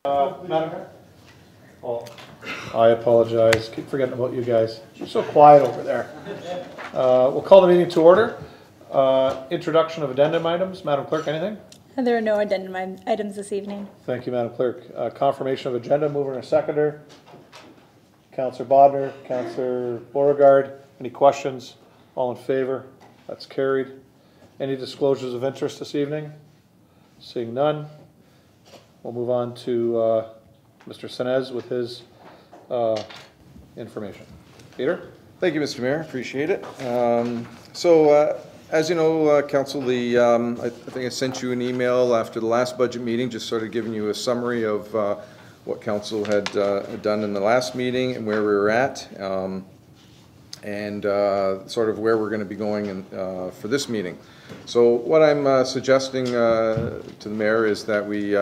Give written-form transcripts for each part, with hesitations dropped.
Madam? Oh, I apologize. Keep forgetting about you guys. You're so quiet over there. We'll call the meeting to order. Introduction of addendum items. Madam Clerk, anything? There are no addendum items this evening. Thank you, Madam Clerk. Confirmation of agenda, mover and a seconder. Councillor Bodner, Councillor Beauregard. Any questions? All in favor? That's carried. Any disclosures of interest this evening? Seeing none. We'll move on to Mr. Senez with his information. Peter? Thank you, Mr. Mayor. Appreciate it. As you know, Council, I think I sent you an email after the last budget meeting, just sort of giving you a summary of what Council had done in the last meeting and where we were at, and sort of where we're going to be going for this meeting. So what I'm suggesting to the Mayor is that we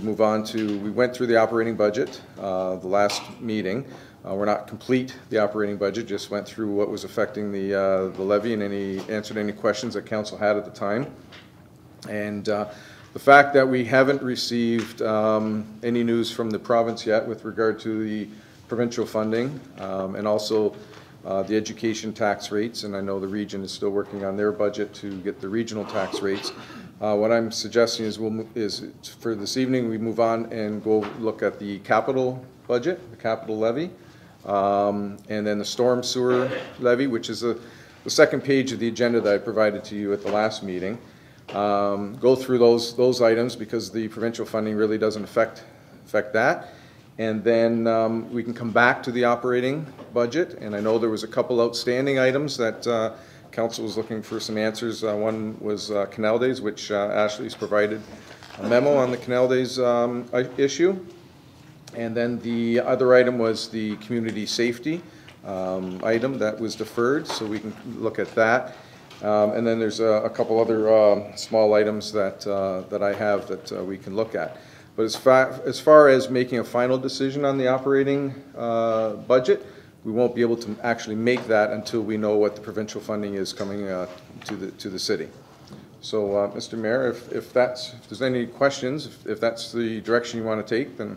move on to, we went through the operating budget the last meeting. We're not complete the operating budget, just went through what was affecting the levy and answered any questions that Council had at the time. And the fact that we haven't received any news from the province yet with regard to the provincial funding and also the education tax rates, and I know the region is still working on their budget to get the regional tax rates. What I'm suggesting is for this evening we move on and go look at the capital budget, the capital levy, and then the storm sewer levy, which is the second page of the agenda that I provided to you at the last meeting. Go through those items because the provincial funding really doesn't affect that. And then we can come back to the operating budget. And I know there was a couple outstanding items that Council was looking for some answers. One was Canal Days, which Ashley's provided a memo on the Canal Days issue. And then the other item was the community safety item that was deferred, so we can look at that. And then there's a couple other small items that I have that we can look at. But as far as making a final decision on the operating budget, we won't be able to actually make that until we know what the provincial funding is coming to the city. So, Mr. Mayor, if there's any questions, if that's the direction you want to take, then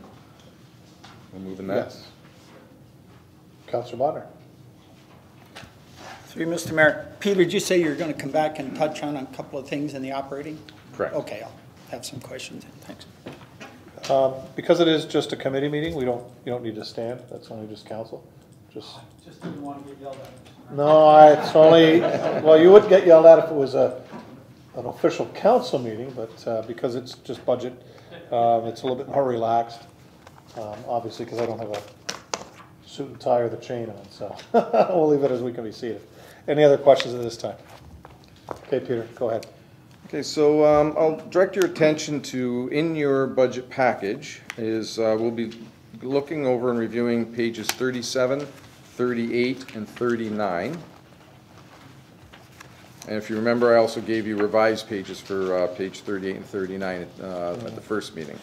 we'll move in that. Yes. Councillor Bonner. Through Mr. Mayor. Peter, did you say you're going to come back and touch on a couple of things in the operating? Correct. Okay, I'll have some questions. Thanks. Because it is just a committee meeting, you don't need to stand. That's only just council. Just didn't want to get yelled at. No, it's only, well, you would get yelled at if it was an official council meeting, but because it's just budget, it's a little bit more relaxed. Obviously, because I don't have a suit and tie or the chain on, so we'll leave it as we can be seated. Any other questions at this time? Okay, Peter, go ahead. Okay, so I'll direct your attention to, in your budget package, is we'll be looking over and reviewing pages 37, 38, and 39. And if you remember, I also gave you revised pages for page 38 and 39 at the first meeting.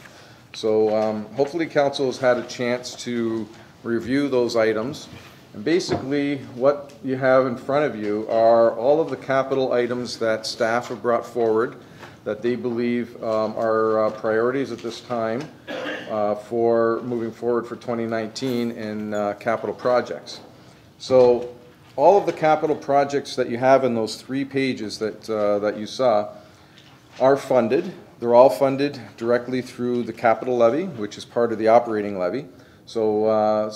So hopefully Council has had a chance to review those items. And basically what you have in front of you are all of the capital items that staff have brought forward that they believe are priorities at this time for moving forward for 2019 in capital projects. So all of the capital projects that you have in those 3 pages that you saw are funded. They're all funded directly through the capital levy, which is part of the operating levy. So,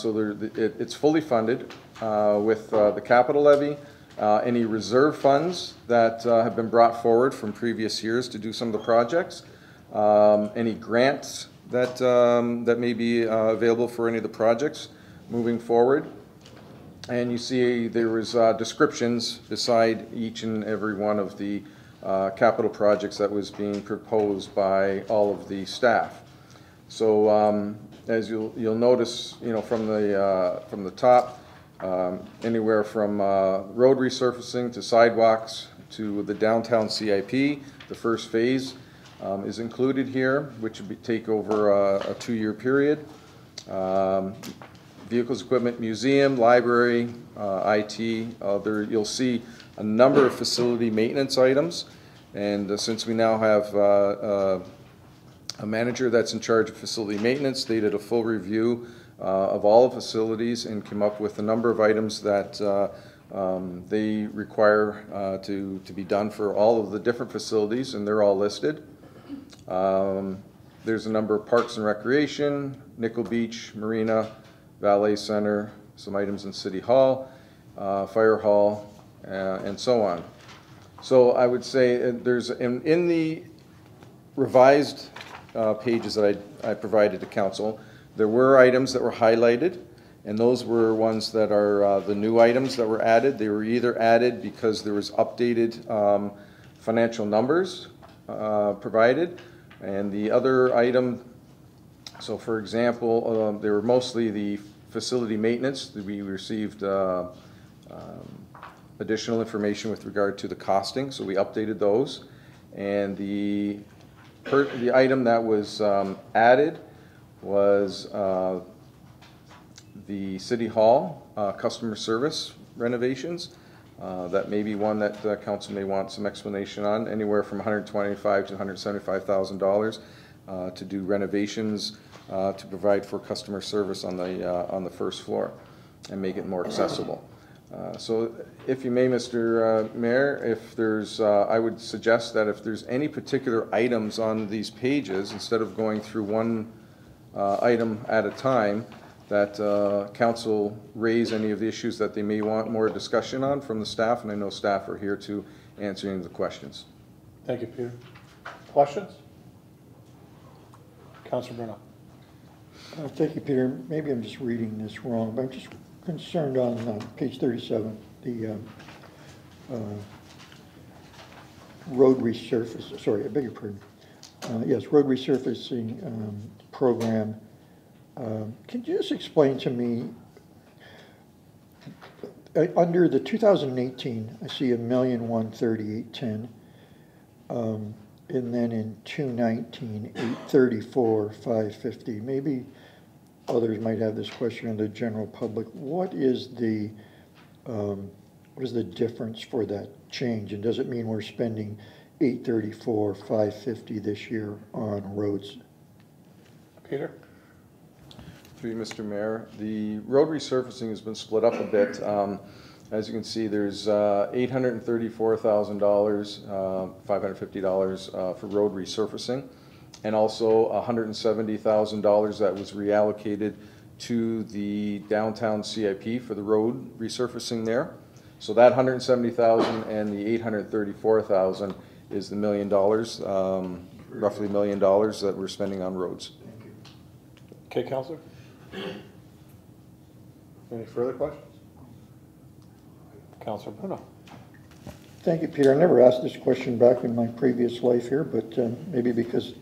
it's fully funded with the capital levy, any reserve funds that have been brought forward from previous years to do some of the projects, any grants that may be available for any of the projects moving forward. And you see there was descriptions beside each and every one of the capital projects that was being proposed by all of the staff. So as you'll notice, you know, from the top, anywhere from road resurfacing to sidewalks to the downtown CIP, the first phase is included here, which would take over a 2-year period. Vehicles, equipment, museum, library, IT. You'll see a number of facility maintenance items, and since we now have a manager that's in charge of facility maintenance. They did a full review of all the facilities and came up with a number of items that they require to be done for all of the different facilities, and they're all listed. There's a number of parks and recreation, Nickel Beach, Marina, Valet Center, some items in City Hall, Fire Hall, and so on. So I would say there's in the revised pages that I provided to council, there were items that were highlighted, and those were ones that are the new items that were added. They were either added because there was updated financial numbers provided, and the other item, so for example, they were mostly the facility maintenance. We received additional information with regard to the costing, so we updated those. And the item that was added was the City Hall customer service renovations. That may be one that council may want some explanation on, anywhere from $125,000 to $175,000 to do renovations to provide for customer service on the first floor and make it more accessible. So if you may, Mr. Mayor, if there's, I would suggest that if there's any particular items on these pages, instead of going through one item at a time, that council raise any of the issues that they may want more discussion on from the staff, and I know staff are here to answer any of the questions. Thank you, Peter. Questions? Councilor Bruno. Thank you, Peter. Maybe I'm just reading this wrong, but I'm just concerned on page 37, the road resurface, sorry, I beg your pardon. Yes, road resurfacing program. Can you just explain to me, under the 2018, I see $1,138,10, and then in 2019, $834,550. Maybe others might have this question in the general public. What is the difference for that change? And does it mean we're spending $834,550 this year on roads? Peter? Through you, Mr. Mayor, the road resurfacing has been split up a bit. As you can see, there's $834,000, $550 for road resurfacing, and also $170,000 that was reallocated to the downtown CIP for the road resurfacing there. So that $170,000 and the $834,000 is the $1 million, roughly $1 million that we're spending on roads. Thank you. Okay, Councilor. Any further questions? Councilor Bruno. Thank you, Peter. I never asked this question back in my previous life here, but maybe because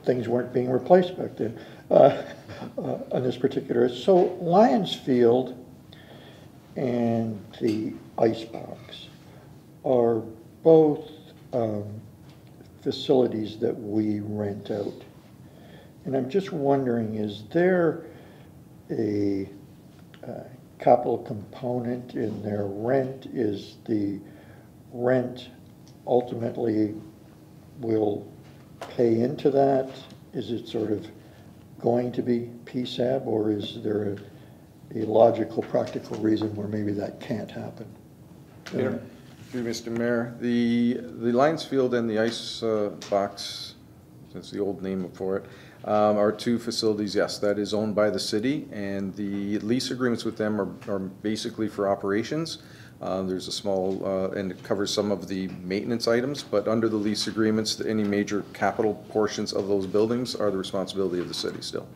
things weren't being replaced back then on this particular. So Lions Field and the Icebox are both facilities that we rent out. And I'm just wondering, is there a capital component in their rent? Is the rent ultimately will pay into that? Is it sort of going to be PSAB, or is there a logical, practical reason where maybe that can't happen? Peter? Through Mr. Mayor, the Lions Field and the Ice Box, that's the old name for it, are two facilities, yes, that is owned by the city, and the lease agreements with them are basically for operations. There's a small, and it covers some of the maintenance items, but under the lease agreements, any major capital portions of those buildings are the responsibility of the city still.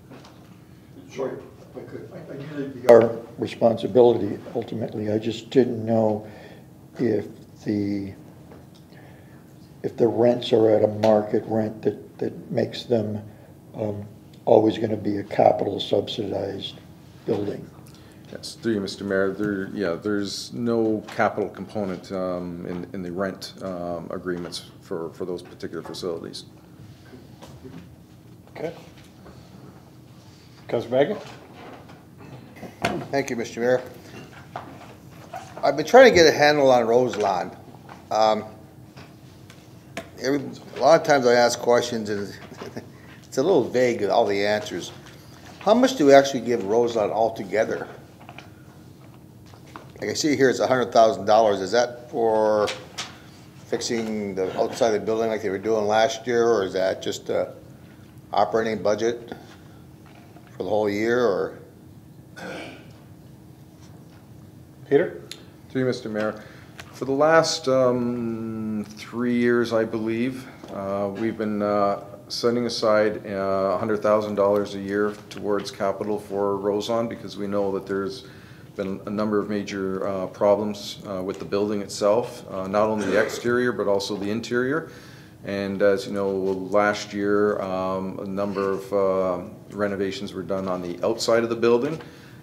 Sorry, if I could. I knew that'd be our responsibility ultimately. I just didn't know if the rents are at a market rent that makes them always going to be a capital subsidized building. Yes, through you, Mr. Mayor. There's no capital component in the rent agreements for those particular facilities. Okay. Councilor Baggett? Thank you, Mr. Mayor. I've been trying to get a handle on Roselawn. A lot of times I ask questions and it's it's a little vague, all the answers. How much do we actually give Roseland altogether? Like I see here, it's $100,000. Is that for fixing the outside of the building like they were doing last year, or is that just a operating budget for the whole year, or? Peter? Through you, Mr. Mayor. For the last 3 years, I believe, we've been setting aside $100,000 a year towards capital for Roseland, because we know that there's been a number of major problems with the building itself, not only the exterior but also the interior. And as you know, last year a number of renovations were done on the outside of the building,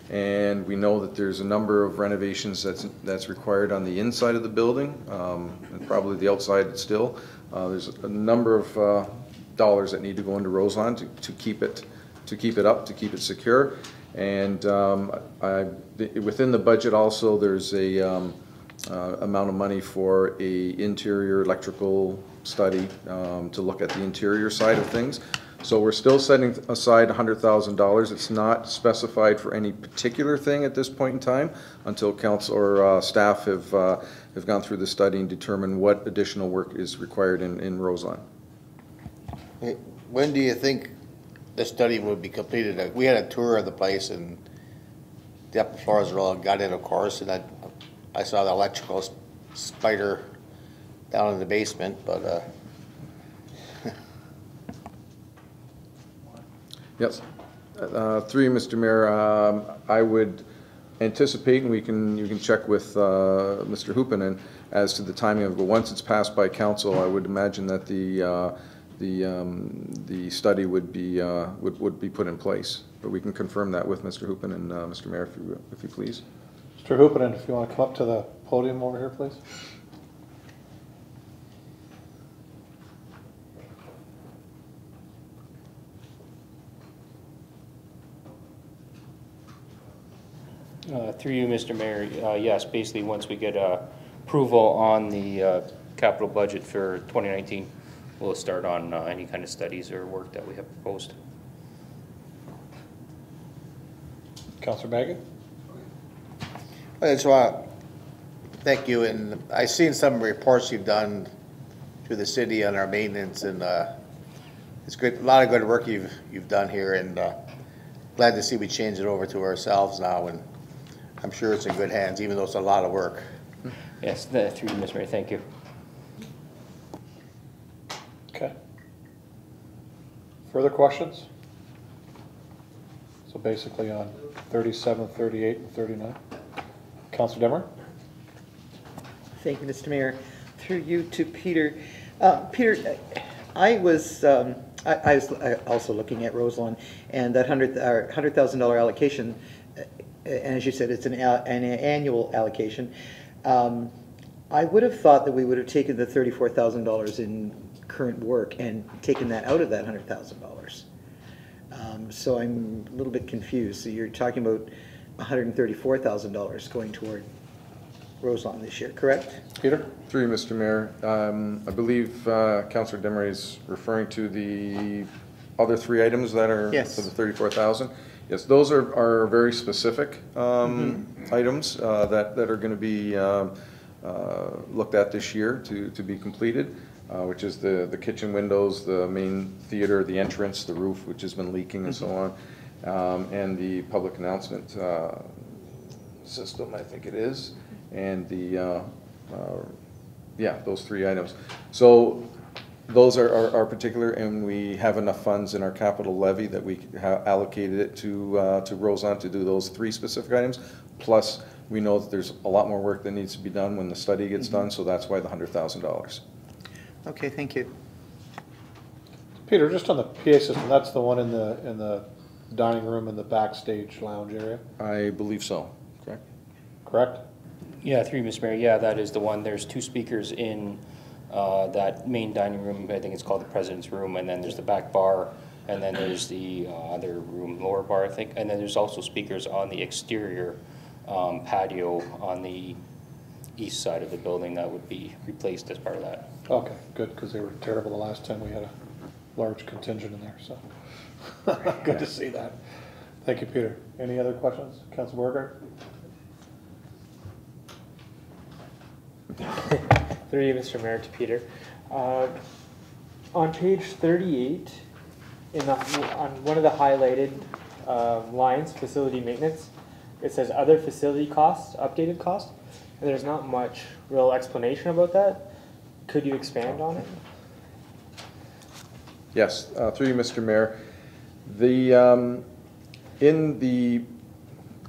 and we know that there's a number of renovations that's required on the inside of the building, and probably the outside still. There's a number of dollars that need to go into Roseland to keep it up, to keep it secure. And within the budget also, there's a amount of money for a interior electrical study to look at the interior side of things. So we're still setting aside $100,000. It's not specified for any particular thing at this point in time until council or staff have gone through the study and determined what additional work is required in Roseland. When do you think the study would be completed? We had a tour of the place, and the upper floors are all gutted, of course, and I saw the electrical spider down in the basement, but Yes. Through you, Mr. Mayor, I would anticipate, and you can check with Mr. Hoopanen as to the timing of it. But once it's passed by council, I would imagine that the study would be put in place. But we can confirm that with Mr. Hoopanen, Mr. Mayor, if you please. Mr. Hoopanen, if you want to come up to the podium over here, please. Through you, Mr. Mayor, yes, basically once we get approval on the capital budget for 2019, we'll start on any kind of studies or work that we have proposed. Councillor Baggett? I just want to thank you, and I've seen some reports you've done through the city on our maintenance, and it's good, a lot of good work you've done here, and glad to see we changed it over to ourselves now, and I'm sure it's in good hands, even though it's a lot of work. Yes, through you, Mr. Mayor, thank you. Okay. Further questions? So basically on 37, 38, and 39. Councillor Demmer? Thank you, Mr. Mayor. Through you to Peter. Peter, I was also looking at Roseland, and that $100,000 allocation, and as you said, it's an annual allocation. I would have thought that we would have taken the $34,000 in current work and taken that out of that $100,000. So I'm a little bit confused. So you're talking about $134,000 going toward Roseland this year, correct? Peter? Through you, Mr. Mayor, I believe Councillor Demery is referring to the other three items that are Yes. for the $34,000. Yes, those are very specific items that are going to be looked at this year to be completed, which is the kitchen windows, the main theater, the entrance, the roof, which has been leaking and so on, and the public announcement system, I think it is, and the yeah, those three items. So those are particular, and we have enough funds in our capital levy that we allocated it to Roseland to do those three specific items. Plus, we know that there's a lot more work that needs to be done when the study gets done, so that's why the $100,000. Okay, thank you. Peter, just on the PA system, that's the one in the dining room and the backstage lounge area, I believe so, correct? correct? Yeah, through you, Mr. Mayor, yeah, that is the one. There's two speakers in that main dining room. I think it's called the President's Room, and then there's the back bar, and then there's the other room, lower bar, I think, and then there's also speakers on the exterior patio on the east side of the building that would be replaced as part of that. Okay, good, because they were terrible the last time we had a large contingent in there, so. Good to see that. Thank you, Peter. Any other questions? Council Borgard? Through you, Mr. Mayor, to Peter. On page 38, on one of the highlighted lines, facility maintenance, it says other facility costs, updated costs, and there's not much real explanation about that. Could you expand on it? Yes, through you, Mr. Mayor. The, in the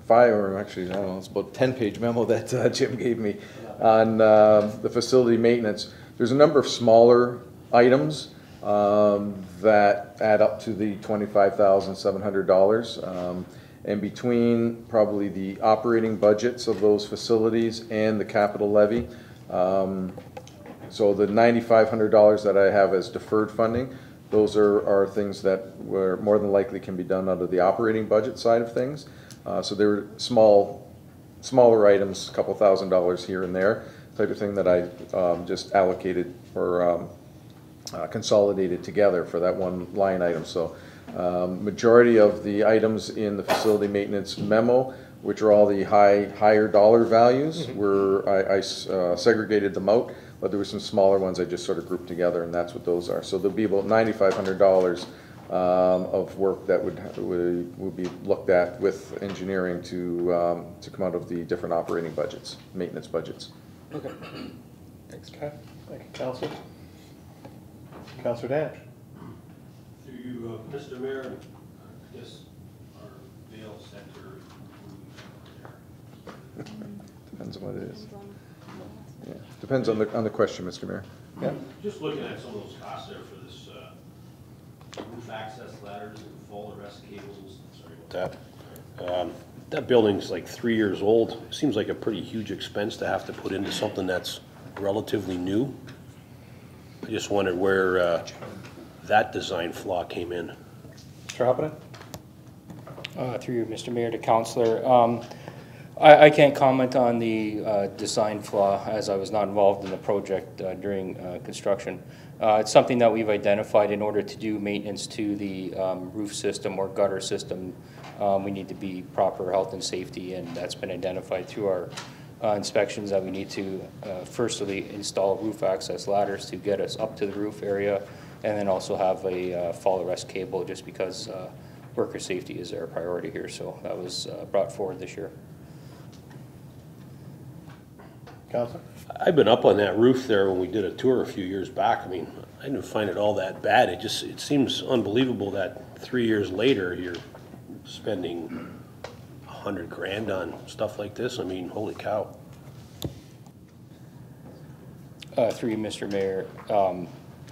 or actually, I don't know, it's about 10-page memo that Jim gave me on the facility maintenance, there's a number of smaller items that add up to the $25,700. And between probably the operating budgets of those facilities and the capital levy, so the $9,500 that I have as deferred funding, those are things that were more than likely can be done out of the operating budget side of things. So they were smaller items, a couple $1,000s here and there, type of thing that I just allocated or consolidated together for that one line item. So majority of the items in the facility maintenance memo, which are all the higher dollar values, were I segregated them out, but there were some smaller ones I just sort of grouped together, and that's what those are. So there'll be about $9,500 of work that would be looked at with engineering to come out of the different operating budgets, maintenance budgets. Okay. Thanks. Okay, thank you, Councilor. Councilor Danch. Through you, Mr. Mayor, I guess our Vale Center Depends on what it is. Yeah, depends on the question, Mr. Mayor. Yeah. just looking at some of those costs there for this roof access ladders and fall arrest cables. Sorry about that. That building's like 3 years old. Seems like a pretty huge expense to have to put into something that's relatively new. I just wondered where that design flaw came in. Mr. Hoppening? Through you, Mr. Mayor, to Councillor. I can't comment on the design flaw as I was not involved in the project during construction. It's something that we've identified in order to do maintenance to the roof system or gutter system. We need to be proper health and safety, and that's been identified through our inspections that we need to firstly install roof access ladders to get us up to the roof area, and then also have a fall arrest cable just because worker safety is our priority here. So that was brought forward this year. Councilor? I've been up on that roof there when we did a tour a few years back. I mean, I didn't find it all that bad. It seems unbelievable that 3 years later you're spending $100 grand on stuff like this. I mean, holy cow. Through you, Mr. Mayor,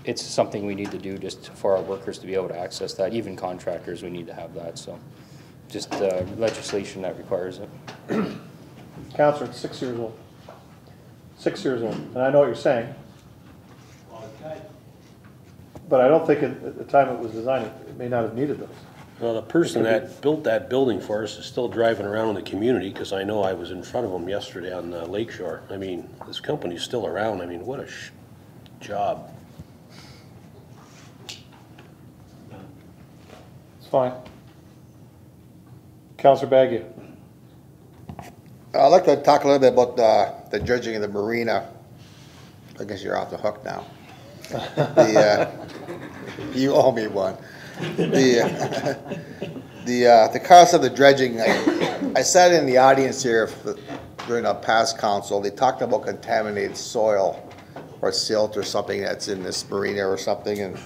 it's something we need to do just for our workers to be able to access that. Even contractors, we need to have that. So just legislation that requires it. Councilor, it's 6 years old. 6 years old, and I know what you're saying, but I don't think at the time it was designed, it may not have needed those. Well, the person that built that building for us is still driving around in the community, because I know I was in front of them yesterday on Lakeshore. I mean, this company's still around. I mean, what a job. It's fine. Councilor Baggio. I'd like to talk a little bit about the dredging of the marina. I guess you're off the hook now. You owe me one. The cost of the dredging, I sat in the audience here during a past council. They talked about contaminated soil or silt or something that's in this marina or something, and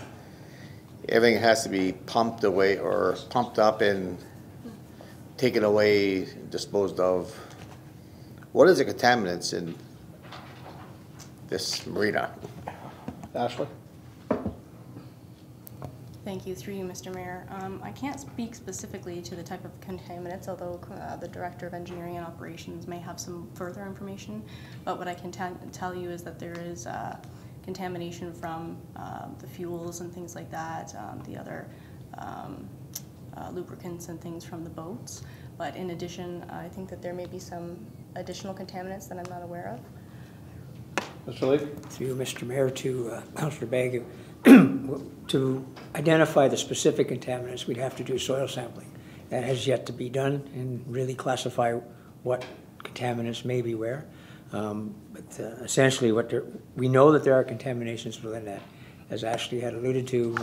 everything has to be pumped away or pumped up and taken away, disposed of. What is the contaminants in this marina? Ashley? Thank you, through you, Mr. Mayor. I can't speak specifically to the type of contaminants, although the Director of Engineering and Operations may have some further information. But what I can tell you is that there is contamination from the fuels and things like that, the other lubricants and things from the boats. But in addition, I think that there may be some additional contaminants that I'm not aware of. Mr. Lee? Through you, Mr. Mayor, to Councillor Baggio. To identify the specific contaminants, we'd have to do soil sampling. That has yet to be done and really classify what contaminants may be where. But essentially, we know that there are contaminations within that, as Ashley had alluded to,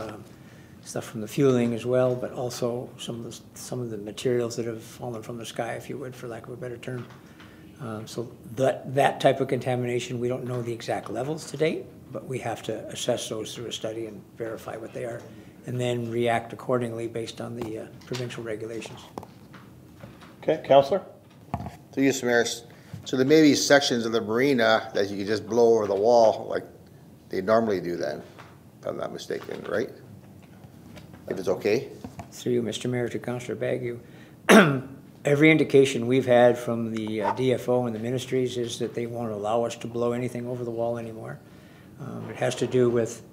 stuff from the fueling as well, but also some of the materials that have fallen from the sky, if you would, for lack of a better term. So that type of contamination, we don't know the exact levels to date, but we have to assess those through a study and verify what they are, and then react accordingly based on the provincial regulations. Okay, Councillor? So yes, Mayor, so there may be sections of the marina that you can just blow over the wall like they normally do then, if I'm not mistaken, right? If it's okay? Through you, Mr. Mayor, to Councillor Bagu. Every indication we've had from the DFO and the ministries is that they won't allow us to blow anything over the wall anymore. It has to do with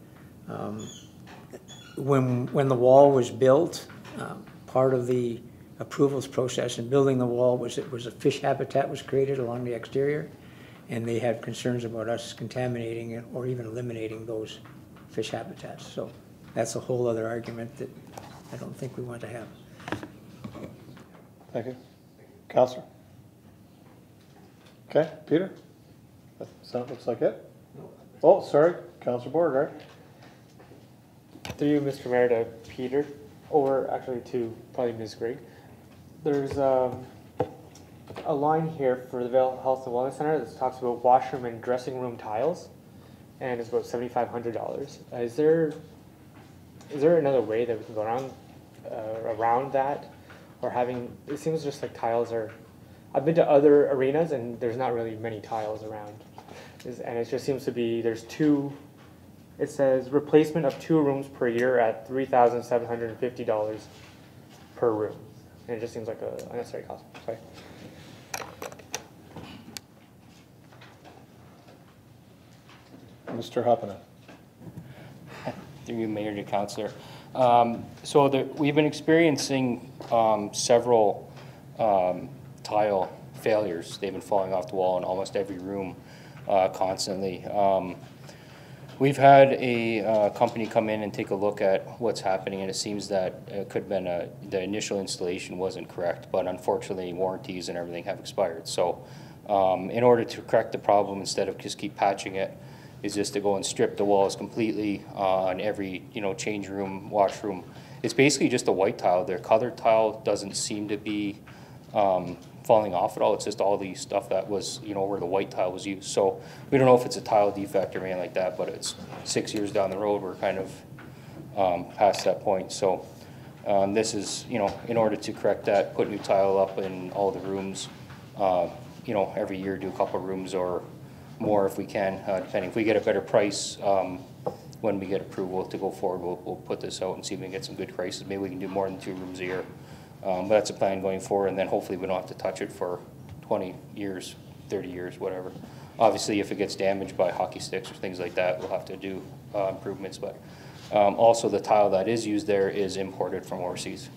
when the wall was built, part of the approvals process in building the wall was a fish habitat was created along the exterior, and they had concerns about us contaminating it or even eliminating those fish habitats. So that's a whole other argument that I don't think we want to have. Thank you. Councillor? Okay, Peter? That looks like it. Oh, sorry, Councillor Beauregard. Through you, Mr. Mayor, to Peter, or actually to probably Ms. Grigg. There's a line here for the Vale Health and Wellness Center that talks about washroom and dressing room tiles, and it's about $7,500. Is there another way that we can go around that, or having? It seems just like tiles are. I've been to other arenas and there's not really many tiles around, and it just seems to be there's two. It says replacement of 2 rooms per year at $3,750 per room. And it just seems like an unnecessary cost. Sorry. Mr. Hoppinen. Through you, Mayor to Councillor. We've been experiencing several tile failures. They've been falling off the wall in almost every room constantly. We've had a company come in and take a look at what's happening, and it seems that it could have been the initial installation wasn't correct, but unfortunately warranties and everything have expired. So in order to correct the problem, instead of just keep patching it, is just to go and strip the walls completely on every change room, washroom. It's basically just a white tile. Their colored tile doesn't seem to be falling off at all. It's just all the stuff that was, where the white tile was used. So we don't know if it's a tile defect or anything like that, but it's 6 years down the road. We're kind of past that point. So this is, in order to correct that, put new tile up in all the rooms, every year do a couple of rooms or more if we can, depending. If we get a better price when we get approval to go forward, we'll put this out and see if we can get some good prices. Maybe we can do more than 2 rooms a year. But that's a plan going forward, and then hopefully we don't have to touch it for 20 years, 30 years, whatever. Obviously, if it gets damaged by hockey sticks or things like that, we'll have to do improvements. But also the tile that is used there is imported from overseas.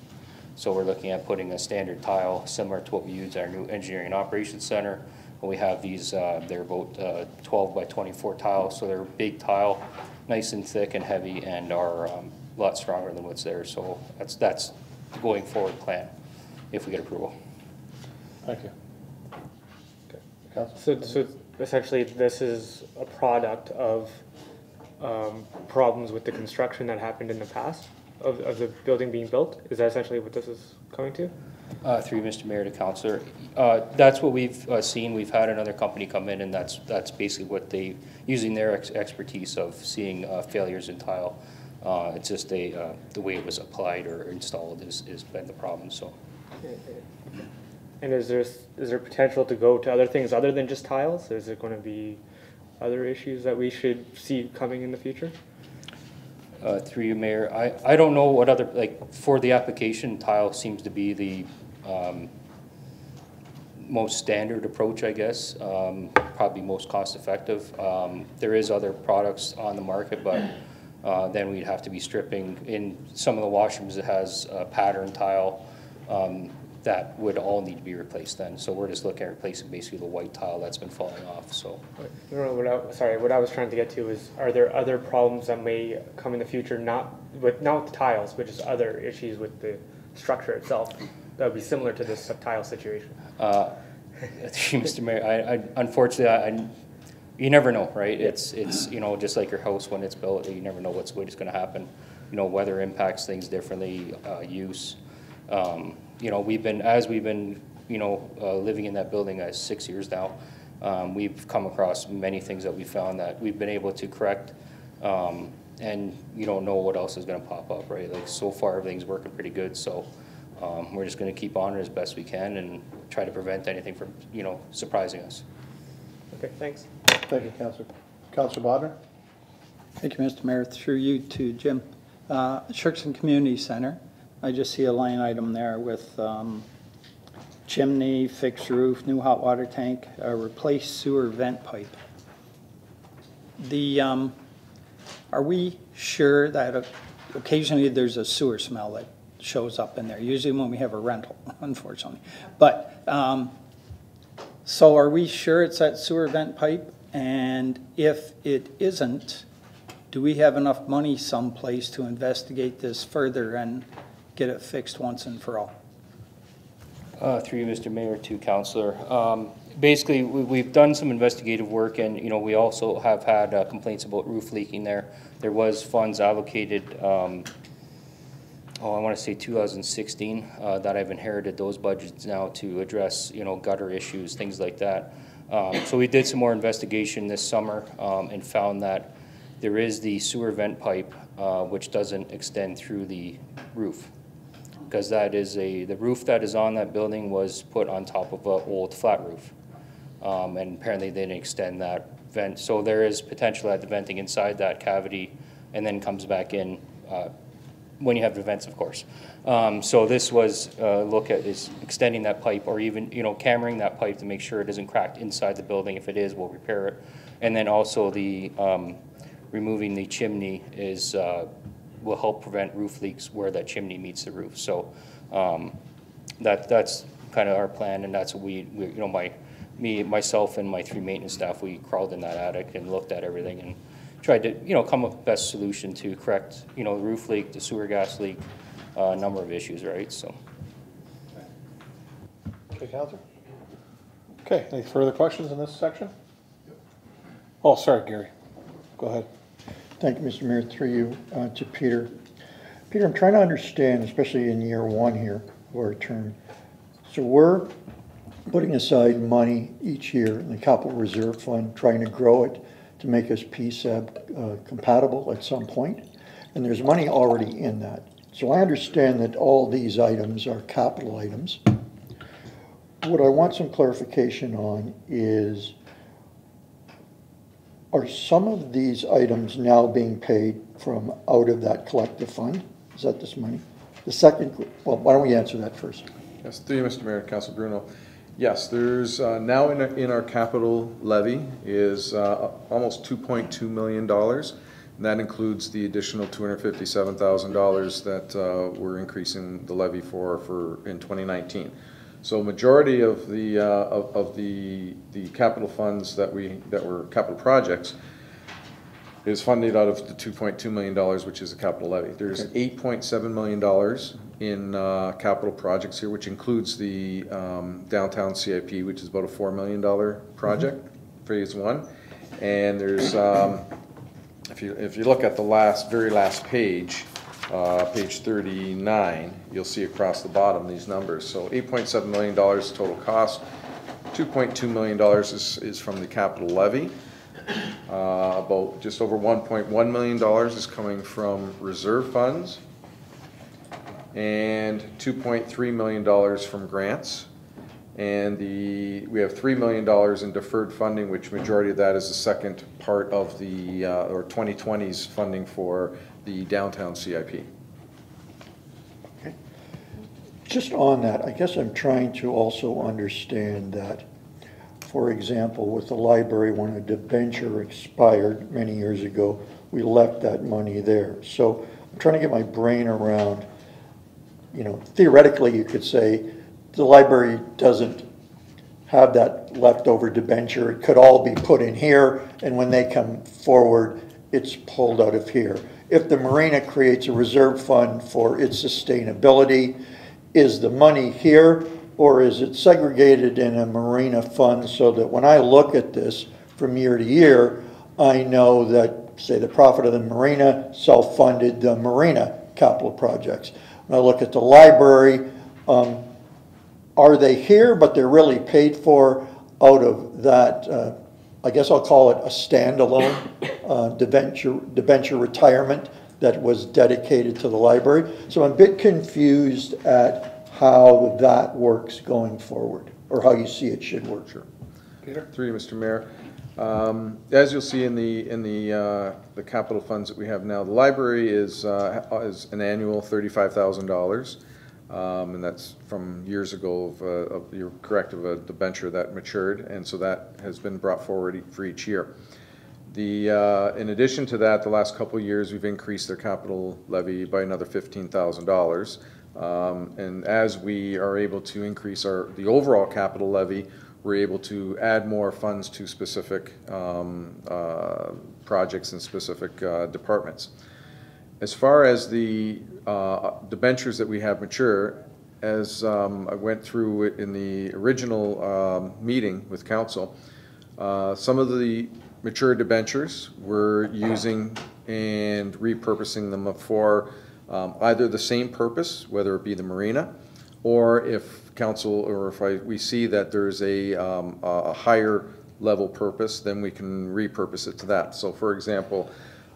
So we're looking at putting a standard tile similar to what we use at our new engineering and operations center. We have these, they're about 12 by 24 tiles, so they're a big tile, nice and thick and heavy, and are a lot stronger than what's there. So that's the going forward plan if we get approval. Thank you. Okay. So essentially this is a product of problems with the construction that happened in the past of the building being built? Is that essentially what this is coming to? Through Mr. Mayor to Councillor. That's what we've seen. We've had another company come in, and that's basically what they, using their expertise of seeing failures in tile. It's just the way it was applied or installed is been the problem. So. And is there potential to go to other things other than just tiles? Is it going to be other issues that we should see coming in the future? Through you, Mayor, I don't know what other, like for the application, tile seems to be the most standard approach, I guess, probably most cost effective. There is other products on the market, but then we'd have to be stripping. In some of the washrooms it has pattern tile. that would all need to be replaced then. So we're just looking at replacing basically the white tile that's been falling off, so. No, what I was trying to get to is, are there other problems that may come in the future, not with the tiles, but just other issues with the structure itself that would be similar to this tile situation? Mr. Mayor, unfortunately, you never know, right? It's you know, just like your house when it's built, you never know what's going to happen. You know, weather impacts things differently, use. You know, we've been you know, living in that building 6 years now. We've come across many things that we found that we've been able to correct, and you don't know what else is going to pop up, right? Like, so far everything's working pretty good, so we're just going to keep on it as best we can and try to prevent anything from, you know, surprising us. Okay, thanks. Thank you, Councilor. Councilor Bodnar? Thank you, Mr. Mayor. Through you to Jim. Sherkson Community Center, I just see a line item there with chimney, fixed roof, new hot water tank, replace sewer vent pipe. Are we sure that occasionally there's a sewer smell that shows up in there, usually when we have a rental, unfortunately. But, so are we sure it's that sewer vent pipe? And if it isn't, do we have enough money someplace to investigate this further and get it fixed once and for all? Through you, Mr. Mayor, to Councillor. Basically, we've done some investigative work, and you know, we also have had complaints about roof leaking there. There was funds allocated, I want to say 2016, that I've inherited those budgets now to address, you know, gutter issues, things like that. So we did some more investigation this summer and found that there is the sewer vent pipe, which doesn't extend through the roof, because that is the roof that is on that building was put on top of an old flat roof, and apparently they didn't extend that vent. So there is potential that the venting inside that cavity and then comes back in when you have the vents, of course. So this was look at is extending that pipe, or even, you know, cameraing that pipe to make sure it isn't cracked inside the building. If it is, we'll repair it. And then also the removing the chimney is will help prevent roof leaks where that chimney meets the roof. So that's kind of our plan, and that's what we you know, myself and my 3 maintenance staff, we crawled in that attic and looked at everything and tried to, you know, come up with the best solution to correct, you know, the roof leak, the sewer gas leak, a number of issues, right? So. Okay, Councilor? Okay, any further questions in this section? Oh, sorry, Gary. Go ahead. Thank you, Mr. Mayor. Through you to Peter. Peter, I'm trying to understand, especially in year 1 here of our term. So we're putting aside money each year in the capital reserve fund, trying to grow it to make us PSAB compatible at some point, and there's money already in that. So I understand that all these items are capital items. What I want some clarification on is, are some of these items now being paid from out of that collective fund? Is that this money? The second, well, why don't we answer that first? Yes, through you, Mr. Mayor, Councilor Bruno. Yes, there's now in our capital levy is almost $2.2 million. And that includes the additional $257,000 that we're increasing the levy for in 2019. So majority of the capital funds that were capital projects is funded out of the $2.2 million, which is a capital levy. There's $8.7 million in capital projects here, which includes the downtown CIP, which is about a $4 million project, phase 1. And there's, if you look at the very last page, page 39, you'll see across the bottom these numbers. So $8.7 million total cost. $2.2 million is from the capital levy. About just over $1.1 million is coming from reserve funds, and $2.3 million from grants. And we have $3 million in deferred funding, which majority of that is the second part of the or 2020's funding for the downtown CIP. Okay. Just on that, I guess I'm trying to also understand that, for example, with the library, when a debenture expired many years ago, we left that money there. So I'm trying to get my brain around, you know, theoretically you could say the library doesn't have that leftover debenture. It could all be put in here, and when they come forward, it's pulled out of here. If the marina creates a reserve fund for its sustainability, is the money here, or is it segregated in a marina fund so that when I look at this from year to year, I know that, say, the profit of the marina self-funded the marina capital projects. When I look at the library, are they here, but they're really paid for out of that, I guess I'll call it a standalone debenture retirement that was dedicated to the library. So I'm a bit confused at how that works going forward, or how you see it should work. Sure. Peter? Through you, Mr. Mayor. As you'll see in the capital funds that we have now, the library is an annual $35,000. And that's from years ago you're correct, of a debenture that matured, and so that has been brought forward for each year. In addition to that, the last couple of years we've increased their capital levy by another $15,000. And as we are able to increase the overall capital levy, we're able to add more funds to specific projects and specific departments. As far as the debentures that we have mature, as I went through it in the original meeting with council, some of the mature debentures we're using and repurposing them for either the same purpose, whether it be the marina, or if council, or if we see that there's a higher level purpose, then we can repurpose it to that. So for example,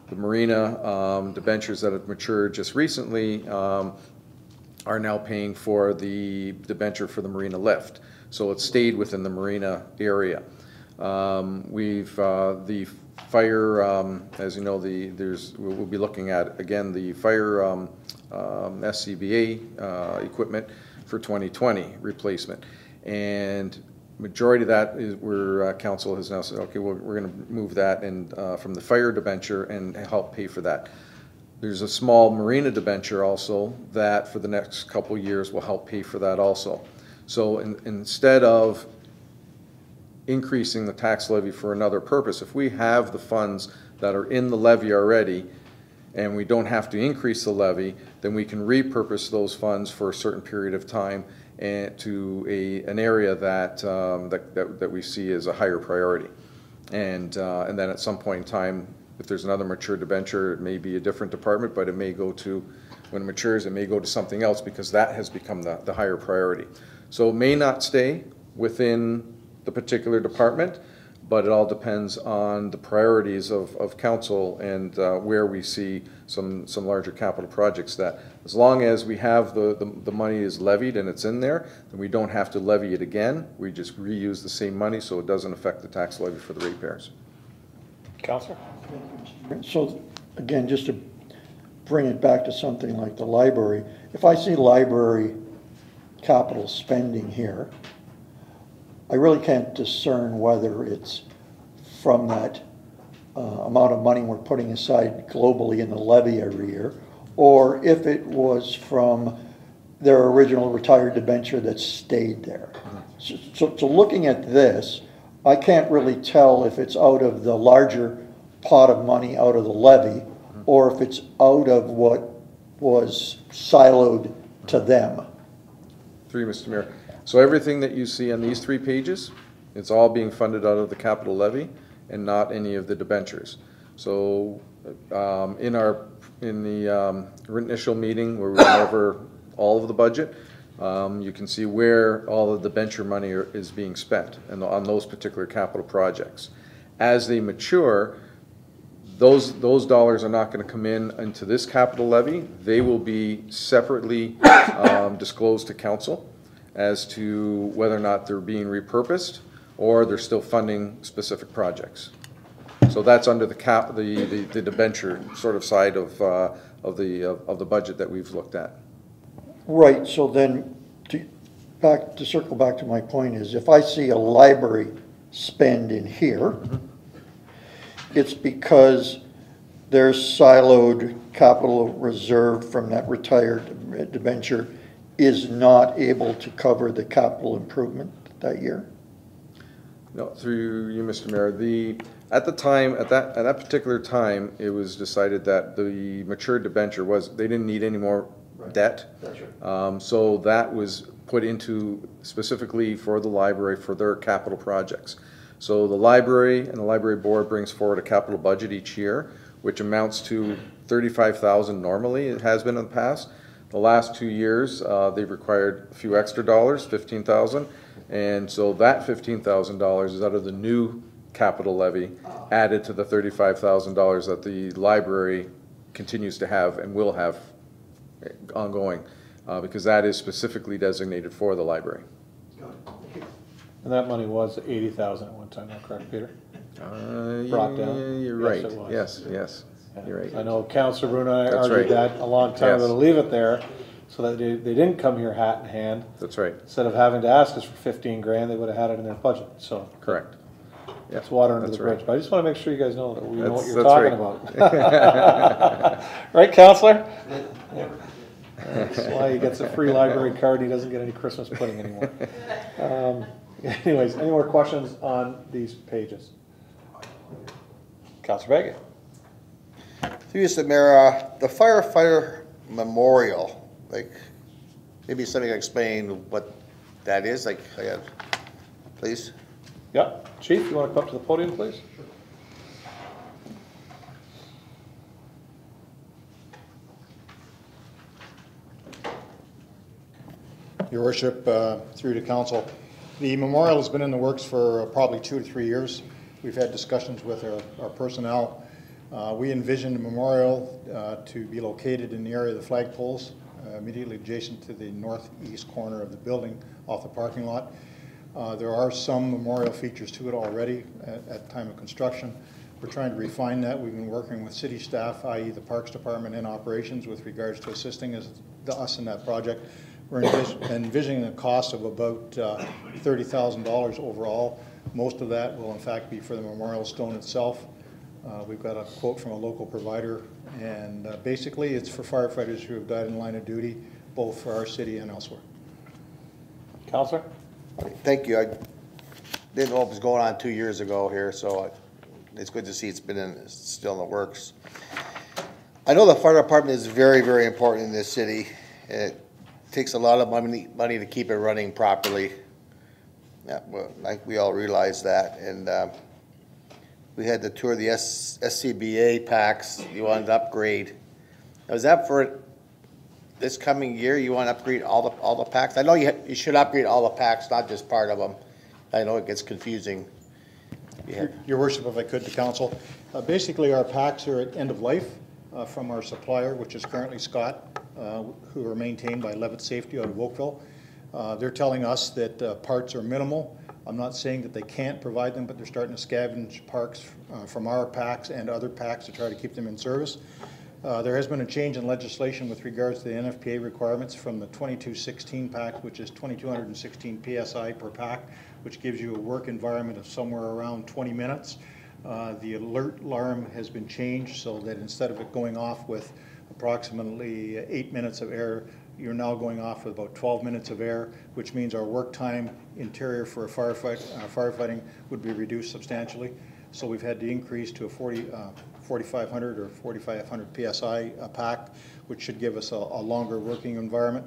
the marina debentures that have matured just recently are now paying for the debenture for the marina lift. So it stayed within the marina area. The fire, as you know, we'll be looking at, again, the fire SCBA equipment for 2020 replacement. And majority of that is where council has now said, okay, we're going to move that and from the fire debenture and help pay for that. There's a small marina debenture also that for the next couple of years will help pay for that also. So instead of increasing the tax levy for another purpose, if we have the funds that are in the levy already and we don't have to increase the levy, then we can repurpose those funds for a certain period of time and to an area that we see as a higher priority. And then at some point in time, if there's another mature debenture, it may be a different department, but it may go to, when it matures, it may go to something else because that has become the higher priority. So it may not stay within the particular department, but it all depends on the priorities of council and where we see some larger capital projects. That as long as we have the money is levied and it's in there, then we don't have to levy it again. We just reuse the same money so it doesn't affect the tax levy for the ratepayers. Councilor? So again, just to bring it back to something like the library, if I see library capital spending here, I really can't discern whether it's from that amount of money we're putting aside globally in the levy every year, or if it was from their original retired debenture that stayed there. So looking at this, I can't really tell if it's out of the larger pot of money out of the levy, or if it's out of what was siloed to them. Through you, Mr. Mayor. So everything that you see on these 3 pages, it's all being funded out of the capital levy and not any of the debentures. So in the initial meeting where we went over all of the budget, you can see where all of the debenture money is being spent and on those particular capital projects. As they mature, those dollars are not going to come into this capital levy. They will be separately disclosed to council as to whether or not they're being repurposed or they're still funding specific projects. So that's under the debenture sort of side of the budget that we've looked at. Right. So then, to circle back to my point is, if I see a library spend in here, it's because there's siloed capital reserve from that retired debenture is not able to cover the capital improvement that year? No, through you, Mr. Mayor, at the time, at that particular time, it was decided that the matured debenture they didn't need any more debt. That's right. So that was put into specifically for the library for their capital projects. So the library and the library board brings forward a capital budget each year, which amounts to $35,000 normally. It has been in the past. The last 2 years, they've required a few extra dollars, $15,000. And so that $15,000 is out of the new capital levy added to the $35,000 that the library continues to have and will have ongoing, because that is specifically designated for the library. And that money was 80,000 at one time, am I correct, Peter? Brought down? You're Yes, right. it was. Yes, yes, you're right. I know Councillor Bruno and I That's argued right. that a long time ago Yes. to leave it there, so that they didn't come here hat in hand. That's right. Instead of having to ask us for 15 grand, they would have had it in their budget, so. Correct. It's water under That's the bridge, right. but I just want to make sure you guys know that we know what That's- you're that's talking about. Right, Counselor? That's why he gets a free library card, and he doesn't get any Christmas pudding anymore. Anyways, any more questions on these pages? Counselor Baggett? Through you, Mr. Mayor, the firefighter memorial, like, maybe somebody can explain what that is, like, please? Yep. Chief, you want to come up to the podium, please? Your Worship, through to council, the memorial has been in the works for probably 2 to 3 years. We've had discussions with our personnel. We envision the memorial to be located in the area of the flagpoles, immediately adjacent to the northeast corner of the building off the parking lot. There are some memorial features to it already at time of construction. We're trying to refine that. We've been working with city staff, i.e. the Parks Department and operations, with regards to assisting us in that project. We're envisioning a cost of about $30,000 overall. Most of that will in fact be for the memorial stone itself. We've got a quote from a local provider, and basically it's for firefighters who have died in the line of duty, both for our city and elsewhere. Counselor? Thank you. I didn't know what was going on 2 years ago here, so it's good to see it's still in the works. I know the fire department is very, very important in this city. It takes a lot of money to keep it running properly. Yeah, well, like we all realize that, and we had the tour of the SCBA packs. You wanted to upgrade. Now, is that for this coming year? You want to upgrade all the packs? I know you should upgrade all the packs, not just part of them. I know it gets confusing. Yeah. Your Worship, if I could, to council. Basically, our packs are at end of life from our supplier, which is currently Scott, who are maintained by Levitt Safety out of Oakville. They're telling us that parts are minimal. I'm not saying that they can't provide them, but they're starting to scavenge parts from our packs and other packs to try to keep them in service. There has been a change in legislation with regards to the NFPA requirements from the 2216 pack, which is 2216 PSI per pack, which gives you a work environment of somewhere around 20 minutes. The alert alarm has been changed so that instead of it going off with approximately 8 minutes of air, you're now going off with about 12 minutes of air, which means our work time interior for firefighting would be reduced substantially. So we've had to increase to a 4,500 or 4,500 PSI pack, which should give us a longer working environment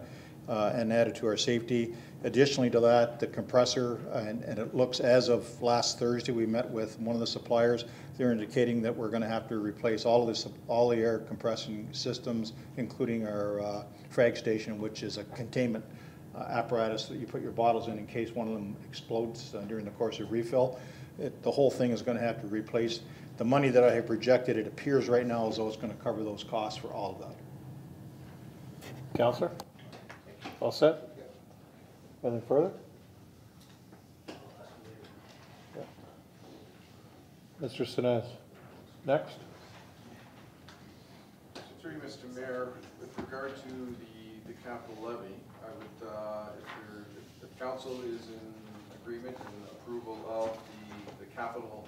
and added to our safety. Additionally to that, the compressor, and it looks as of last Thursday, we met with one of the suppliers. They're indicating that we're going to have to replace all the air compressing systems, including our frag station, which is a containment apparatus that you put your bottles in case one of them explodes during the course of refill. The whole thing is going to have to replace. The money that I have projected, it appears right now as though it's going to cover those costs for all of that. Counselor? All set? Anything further? Yeah. Mr. Sinez, next. Through you, Mr. Mayor, with regard to the capital levy, I would, if council is in agreement and approval of the capital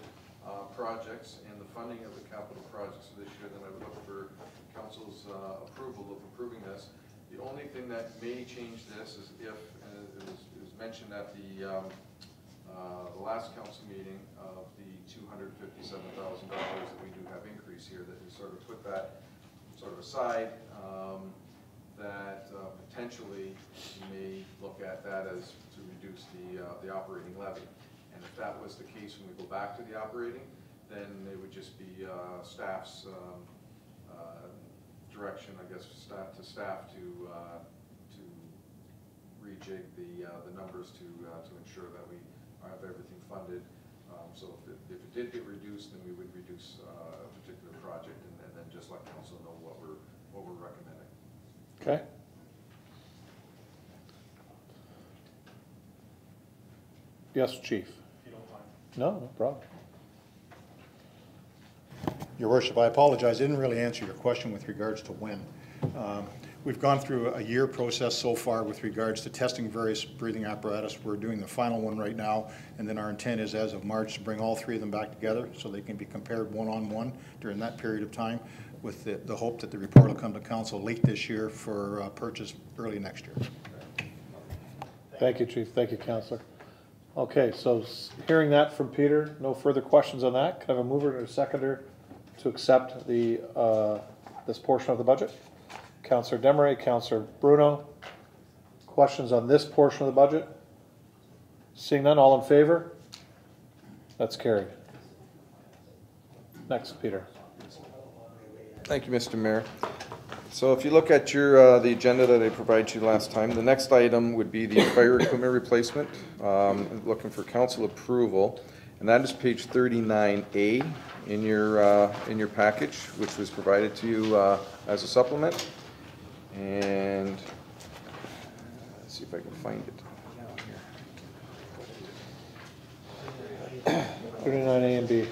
projects and the funding of the capital projects for this year, then I would look for council's approval of approving this. The only thing that may change this is if, it was mentioned at the last council meeting of the $257,000 that we do have increase here, that we sort of put that sort of aside, that potentially you may look at that as to reduce the operating levy. And if that was the case when we go back to the operating, then it would just be staff's direction, I guess, staff to rejig the numbers to ensure that we have everything funded. So if it did get reduced, then we would reduce a particular project, and then just let council know what we're recommending. Okay. Yes, Chief. If you don't mind. No, no problem. Your Worship, I apologize, I didn't really answer your question with regards to when. We've gone through a year process so far with regards to testing various breathing apparatus. We're doing the final one right now, and then our intent is, as of March, to bring all three of them back together so they can be compared one-on-one during that period of time, with the hope that the report will come to council late this year for purchase early next year. Thank you, Chief. Thank you, Councillor. Okay, so hearing that from Peter, no further questions on that. Can I have a mover and a seconder to accept the this portion of the budget? Councillor Demeray, Councillor Bruno. Questions on this portion of the budget? Seeing none, all in favor? That's carried. Next, Peter. Thank you, Mr. Mayor. So if you look at your the agenda that I provided you last time, the next item would be the fire equipment replacement. Looking for council approval, and that is page 39A in your package, which was provided to you as a supplement. And let's see if I can find it. 39A and B.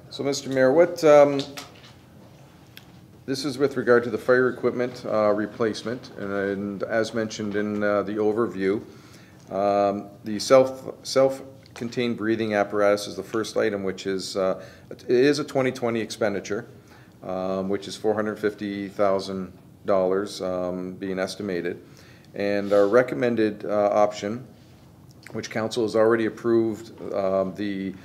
So, Mr. Mayor, this is with regard to the fire equipment replacement, and as mentioned in the overview, the self-contained breathing apparatus is the first item, which is it is a 2020 expenditure, which is $450,000 being estimated, and our recommended option, which council has already approved, the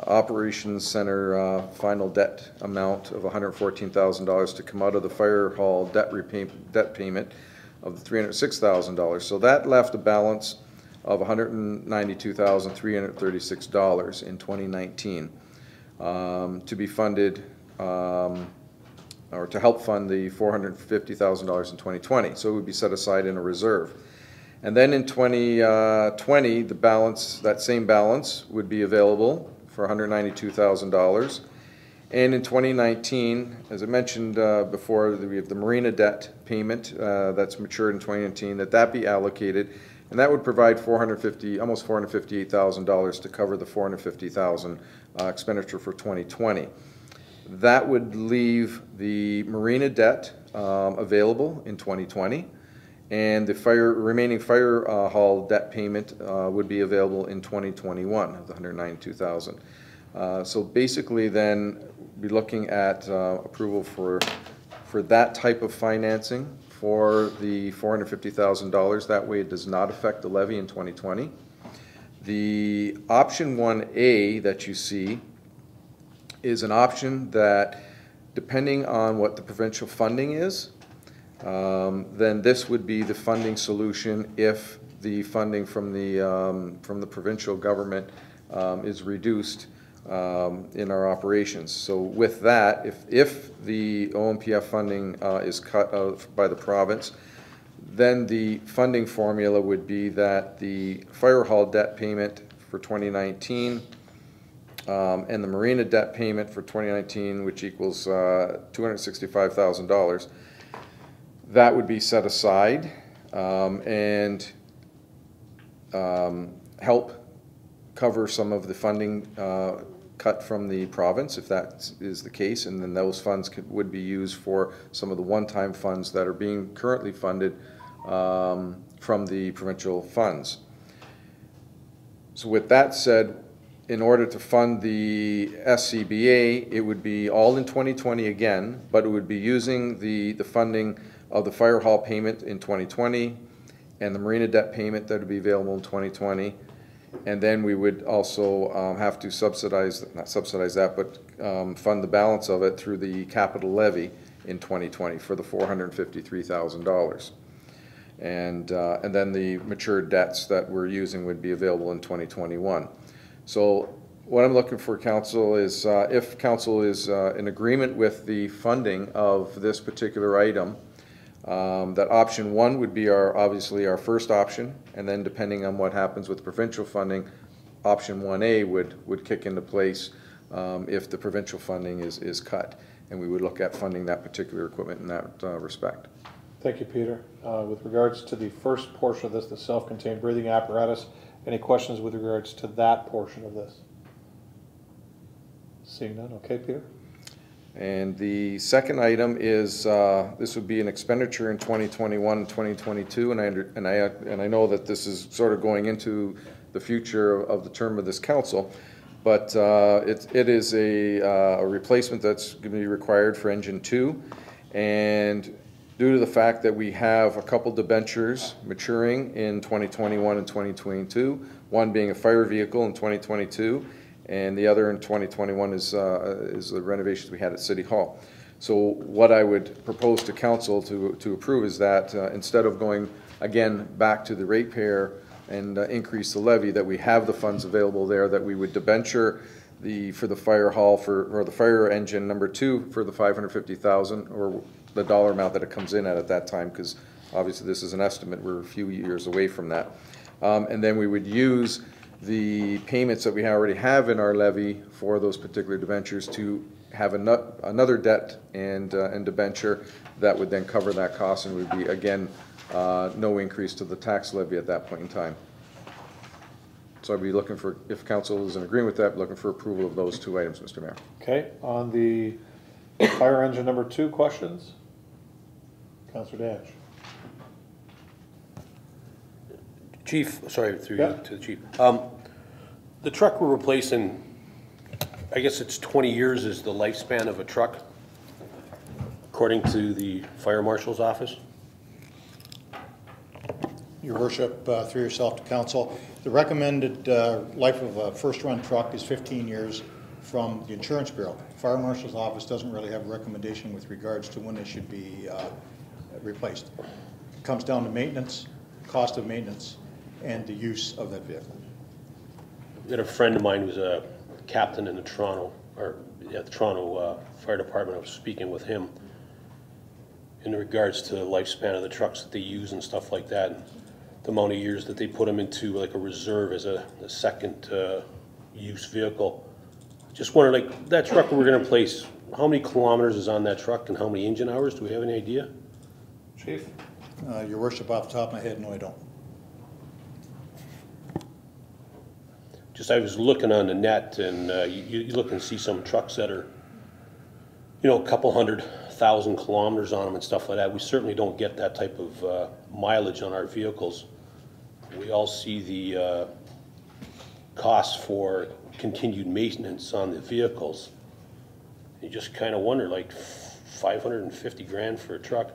Operations Center final debt amount of $114,000 to come out of the fire hall debt payment of $306,000. So that left a balance of $192,336 in 2019 to be funded or to help fund the $450,000 in 2020. So it would be set aside in a reserve. And then in 2020, the balance, that same balance, would be available for $192,000. And in 2019, as I mentioned before, we have the marina debt payment that's matured in 2019, that be allocated, and that would provide almost $458,000 to cover the $450,000 expenditure for 2020. That would leave the marina debt available in 2020. And the remaining fire hall debt payment would be available in 2021 of the $192,000. So basically, then be looking at approval for that type of financing for the $450,000. That way, it does not affect the levy in 2020. The option 1A that you see is an option that, depending on what the provincial funding is, then this would be the funding solution if the funding from the provincial government is reduced in our operations. So with that, if the OMPF funding is cut out by the province, then the funding formula would be that the fire hall debt payment for 2019 and the marina debt payment for 2019, which equals $265,000, that would be set aside and help cover some of the funding cut from the province, if that is the case, and then those funds would be used for some of the one-time funds that are being currently funded from the provincial funds. So with that said, in order to fund the SCBA, it would be all in 2020 again, but it would be using the funding of the fire hall payment in 2020 and the marina debt payment that would be available in 2020. And then we would also have to subsidize, not subsidize that, but fund the balance of it through the capital levy in 2020 for the $453,000. And then the matured debts that we're using would be available in 2021. So what I'm looking for, council, is if council is in agreement with the funding of this particular item, that option 1 would be obviously our first option, and then depending on what happens with provincial funding, option 1A would kick into place if the provincial funding is cut, and we would look at funding that particular equipment in that respect. Thank you, Peter. With regards to the first portion of this, the self-contained breathing apparatus, any questions with regards to that portion of this? Seeing none, okay, Peter? And the second item is this would be an expenditure in 2021 and 2022, and I know that this is sort of going into the future of the term of this council, but it is a replacement that's going to be required for engine 2, and due to the fact that we have a couple debentures maturing in 2021 and 2022, one being a fire vehicle in 2022, and the other in 2021 is the renovations we had at City Hall. So what I would propose to council to approve is that instead of going again back to the ratepayer and increase the levy, that we have the funds available there, that we would debenture for the fire hall or the fire engine number 2 for the $550,000, or the dollar amount that it comes in at that time, because obviously this is an estimate, we're a few years away from that. And then we would use the payments that we already have in our levy for those particular debentures to have another debt and debenture that would then cover that cost, and would be again no increase to the tax levy at that point in time. So I'd be looking for, if council is in agreement with that, looking for approval of those 2 items, Mr. Mayor. Okay, on the fire engine number 2, questions? Councilor Dash. Chief, sorry, through Yeah. you to the chief. The truck we're replacing, I guess it's 20 years is the lifespan of a truck, according to the fire marshal's office. Your worship, through yourself to council, the recommended life of a first-run truck is 15 years from the insurance bureau. Fire marshal's office doesn't really have a recommendation with regards to when they should be replaced. It comes down to maintenance, cost of maintenance, and the use of that vehicle. I had a friend of mine who's a captain in the Toronto Fire Department. I was speaking with him in regards to the lifespan of the trucks that they use and stuff like that, and the amount of years that they put them into like a reserve as a second use vehicle. Just wondered, like, that truck we're going to replace, how many kilometers is on that truck and how many engine hours? Do we have any idea? Chief? Your worship, off the top of my head, no, I don't. Just, I was looking on the net, and you look and see some trucks that are, you know, a couple 100,000 kilometers on them and stuff like that. We certainly don't get that type of mileage on our vehicles. We all see the costs for continued maintenance on the vehicles. You just kind of wonder, like, 550 grand for a truck.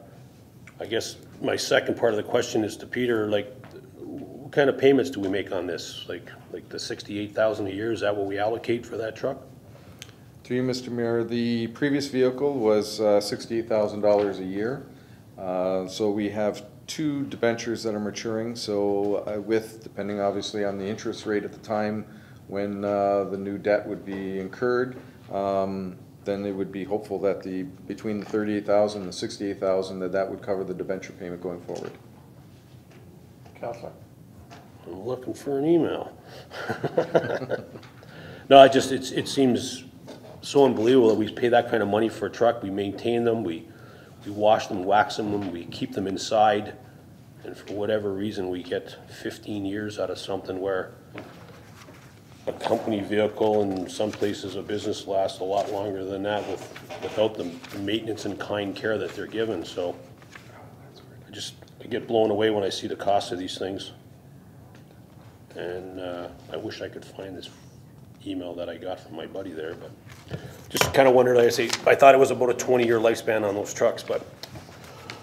I guess my second part of the question is to Peter, like, what kind of payments do we make on this? Like the $68,000 a year, is that what we allocate for that truck? To you, Mr. Mayor, the previous vehicle was $68,000 a year. So we have 2 debentures that are maturing. So depending obviously on the interest rate at the time when the new debt would be incurred, then they would be hopeful that between the $38,000 and the $68,000 that would cover the debenture payment going forward. Councilor? I'm looking for an email. No, it seems so unbelievable that we pay that kind of money for a truck. We maintain them, we wash them, wax them, we keep them inside, and for whatever reason we get 15 years out of something where a company vehicle in some places a business lasts a lot longer than that without the maintenance and kind care that they're given. So I get blown away when I see the cost of these things. And I wish I could find this email that I got from my buddy there, but just kind of wondered, like I say, I thought it was about a 20-year lifespan on those trucks, but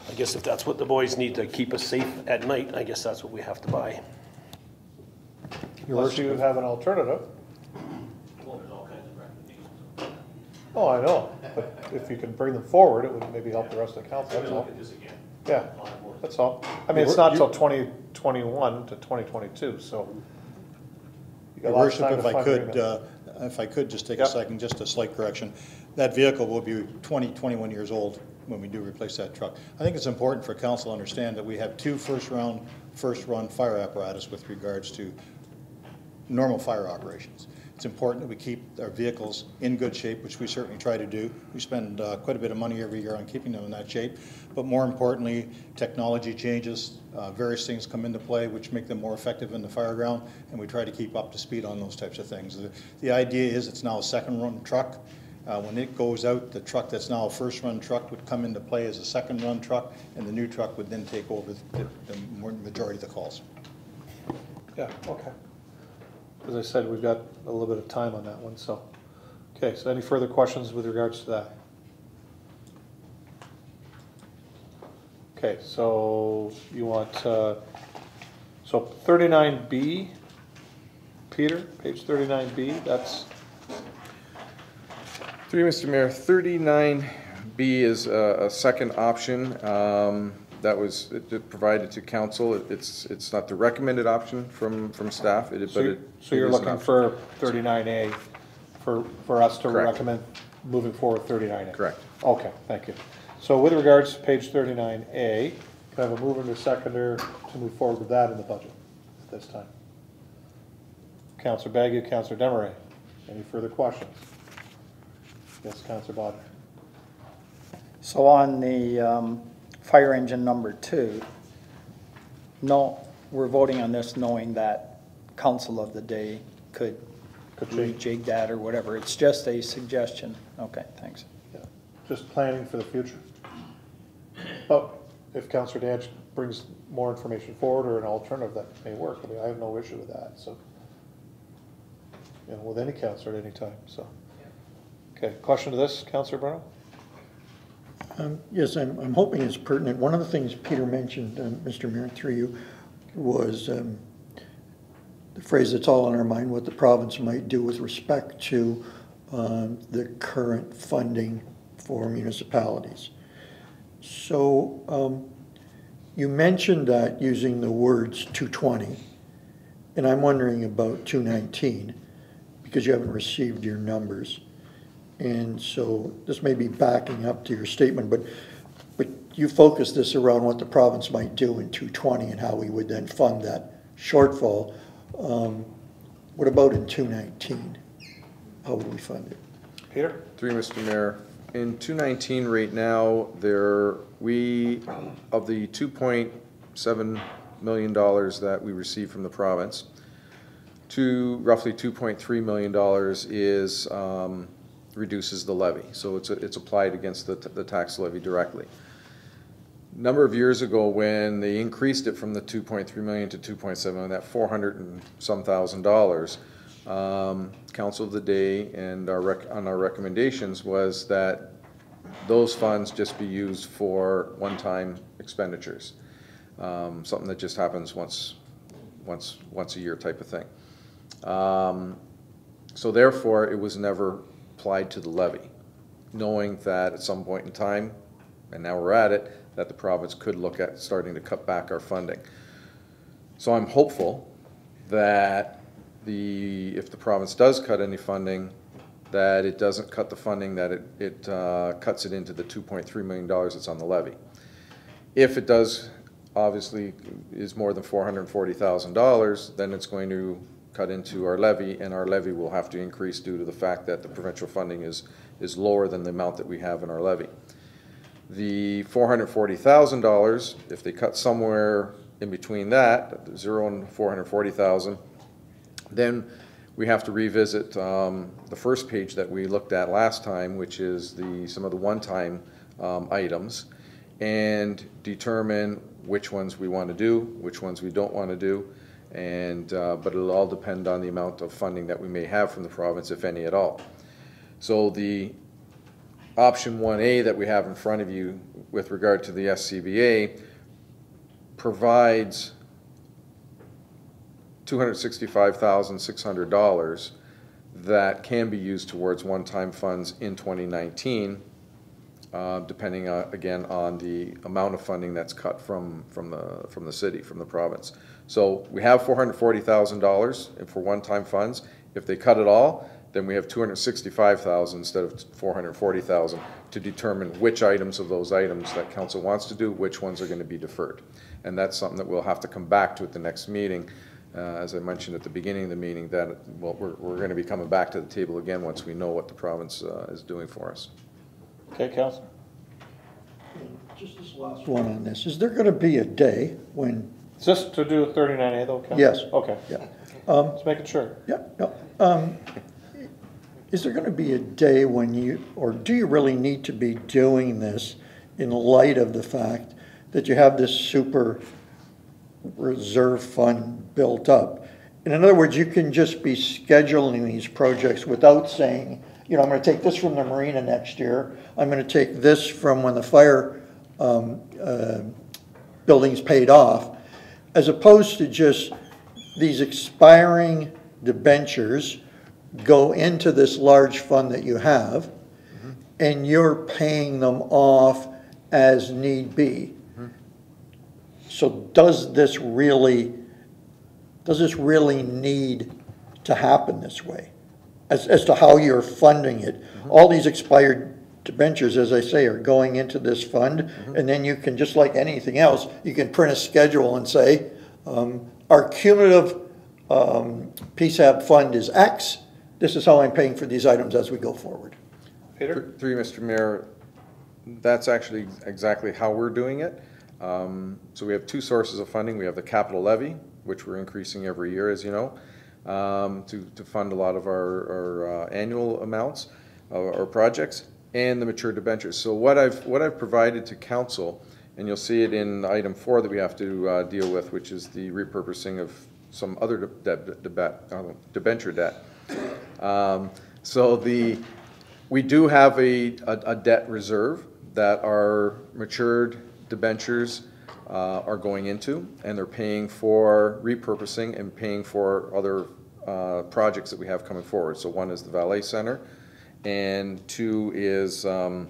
I guess if that's what the boys need to keep us safe at night, I guess that's what we have to buy. Unless you have an alternative. Well, there's all kinds of recommendations. Oh, I know, but if you can bring them forward, it would maybe help the rest of the council, Let that's me all. look at this again. Yeah, that's all. I mean, it's not till 2021 to 2022, so. you got Your lots of worship, time to if I could just take Yep. a second, just a slight correction. That vehicle will be 21 years old when we do replace that truck. I think it's important for council to understand that we have two first run fire apparatus with regards to normal fire operations. It's important that we keep our vehicles in good shape, which we certainly try to do. We spend quite a bit of money every year on keeping them in that shape. But more importantly, technology changes, various things come into play which make them more effective in the fire ground, and we try to keep up to speed on those types of things. The idea is it's now a second run truck. When it goes out, the truck that's now a first run truck would come into play as a second run truck, and the new truck would then take over the majority of the calls. Yeah, okay. As I said, we've got a little bit of time on that one, so. Okay, so any further questions with regards to that? Okay, so you want, so 39B, Peter, page 39B, that's, Through you, Mr. Mayor, 39B is a second option that was provided to council. It's not the recommended option from staff, but so you're looking for 39A for us to Correct. recommend moving forward 39A? Correct. Okay, thank you. So with regards to page 39A, can I have a mover and a seconder to move forward with that in the budget at this time? Councillor Bagu, Councillor Demaray. Any further questions? Yes, Councillor Bodnar. So on the fire engine number 2, no, we're voting on this knowing that council of the day could rejig that or whatever. It's just a suggestion. Okay, thanks. Yeah, just planning for the future. But if Councillor Danch brings more information forward or an alternative that may work, I mean, I have no issue with that, so. You know, with any councillor at any time, so. Okay, question to this, Councillor Bruno? Yes, I'm hoping it's pertinent. One of the things Peter mentioned, Mr. Mayor, through you, was the phrase that's all on our mind, what the province might do with respect to the current funding for municipalities. So you mentioned that using the words 220, and I'm wondering about 219, because you haven't received your numbers. And so this may be backing up to your statement, but you focus this around what the province might do in 220 and how we would then fund that shortfall. What about in 219? How would we fund it? Peter? Through you, Mr. Mayor. In 219 right now, of the $2.7 million that we received from the province, roughly $2.3 million is reduces the levy. So it's applied against the tax levy directly. A number of years ago, when they increased it from the 2.3 million to 2.7 million, that $400 and some thousand, council of the day and on our recommendations was that those funds just be used for one-time expenditures, something that just happens once a year type of thing. So therefore, it was never applied to the levy, knowing that at some point in time, and now we're at it, that the province could look at starting to cut back our funding. So I'm hopeful that if the province does cut any funding, that it doesn't cut the funding, that it cuts it into the $2.3 million that's on the levy. If it does, obviously, is more than $440,000, then it's going to cut into our levy, and our levy will have to increase due to the fact that the provincial funding is lower than the amount that we have in our levy. The $440,000, if they cut somewhere in between that, 0 and 440,000, then we have to revisit the first page that we looked at last time, which is some of the one-time items, and determine which ones we want to do, which ones we don't want to do, And, but it'll all depend on the amount of funding that we may have from the province, if any at all. So the option 1A that we have in front of you with regard to the SCBA provides $265,600 that can be used towards one-time funds in 2019, depending again on the amount of funding that's cut from the city, from the province. So we have $440,000 for one-time funds. If they cut it all, then we have $265,000 instead of $440,000 to determine which items of those items that council wants to do, which ones are going to be deferred. And that's something that we'll have to come back to at the next meeting. As I mentioned at the beginning of the meeting, that we're going to be coming back to the table again once we know what the province is doing for us. Okay, Councilor? Just this last one on this. Is there going to be a day when? Is this to do with 39A though, Councilor? Yes. Okay. Yeah. Just making sure. Yeah, no. Is there going to be a day when you, or do you really need to be doing this in light of the fact that you have this super reserve fund built up? And in other words, you can just be scheduling these projects without saying, you know, I'm going to take this from the marina next year. I'm going to take this from when the fire building's paid off, as opposed to just these expiring debentures go into this large fund that you have, and you're paying them off as need be. So does this really need to happen this way? As to how you're funding it? All these expired debentures, as I say, are going into this fund, and then you can, just like anything else, you can print a schedule and say, our cumulative PSAB fund is X. This is how I'm paying for these items as we go forward. Peter? Through you, Mr. Mayor, that's actually exactly how we're doing it. So we have two sources of funding. We have the capital levy, which we're increasing every year, as you know, to fund a lot of our annual amounts or projects, and the mature debentures. So what I've provided to council, and you'll see it in item 4 that we have to deal with, which is the repurposing of some other debenture debt. We do have a debt reserve that our matured debentures are going into, and they're paying for repurposing and paying for other projects that we have coming forward. So one is the Valet Center, and 2 is the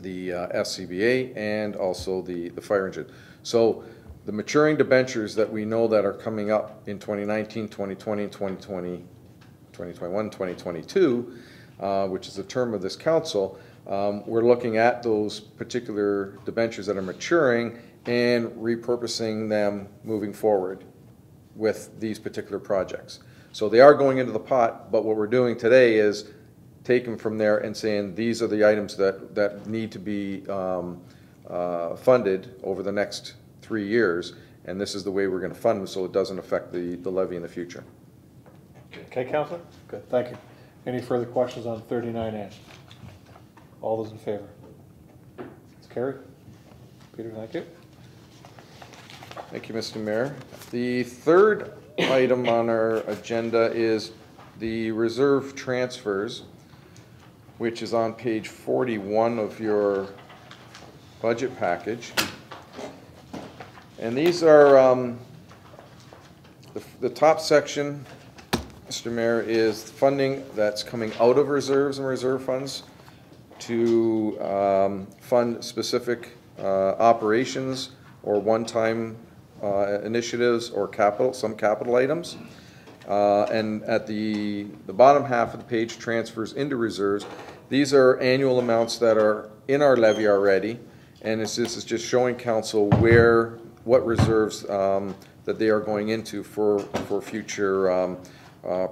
SCBA, and also the fire engine. So the maturing debentures that we know that are coming up in 2019, 2020, 2021, 2022, which is the term of this council, we're looking at those particular debentures that are maturing and repurposing them moving forward with these particular projects. So they are going into the pot, but what we're doing today is taking from there and saying these are the items that need to be funded over the next 3 years, and this is the way we're going to fund them so it doesn't affect the levy in the future. Okay, Councilor? Good, thank you. Any further questions on 39A? All those in favor? It's carried. Peter, thank you. Thank you, Mr. Mayor. The third item on our agenda is the reserve transfers, which is on page 41 of your budget package. And these are, the top section, Mr. Mayor, is funding that's coming out of reserves and reserve funds to fund specific operations or one-time initiatives or some capital items. And at the bottom half of the page, transfers into reserves. These are annual amounts that are in our levy already, and this is just showing council what reserves that they are going into for future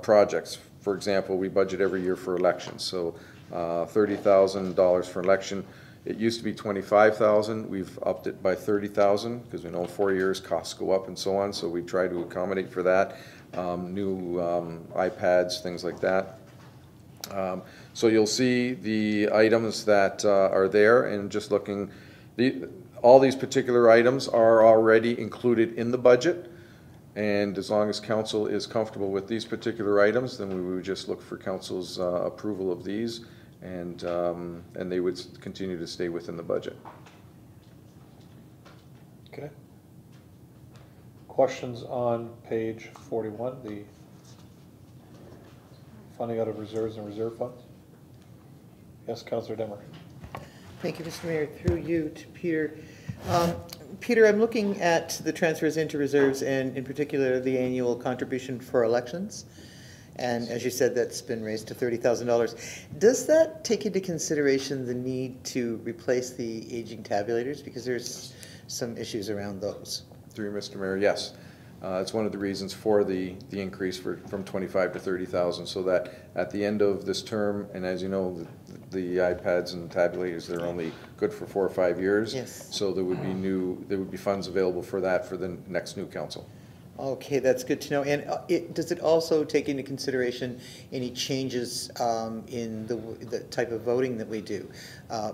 projects. For example, we budget every year for elections, so $30,000 for election. It used to be $25,000. We've upped it by $30,000 because we know in 4 years costs go up and so on. So we try to accommodate for that. New iPads, things like that. So you'll see the items that are there, and just looking, all these particular items are already included in the budget. And as long as council is comfortable with these particular items, then we would just look for council's approval of these, and they would continue to stay within the budget. Okay. Questions on page 41, the funding out of reserves and reserve funds? Yes, Councillor Demmer. Thank you, Mr. Mayor. Through you to Peter. Peter, I'm looking at the transfers into reserves and in particular the annual contribution for elections. And as you said, that's been raised to $30,000. Does that take into consideration the need to replace the aging tabulators? Because there's some issues around those. Through you, Mr. Mayor, yes. It's one of the reasons for the increase from 25 to 30,000, so that at the end of this term, and as you know, the iPads and tabulators, they're only good for 4 or 5 years. Yes. So there would be funds available for that for the next new council. Okay, that's good to know. And does it also take into consideration any changes in the type of voting that we do?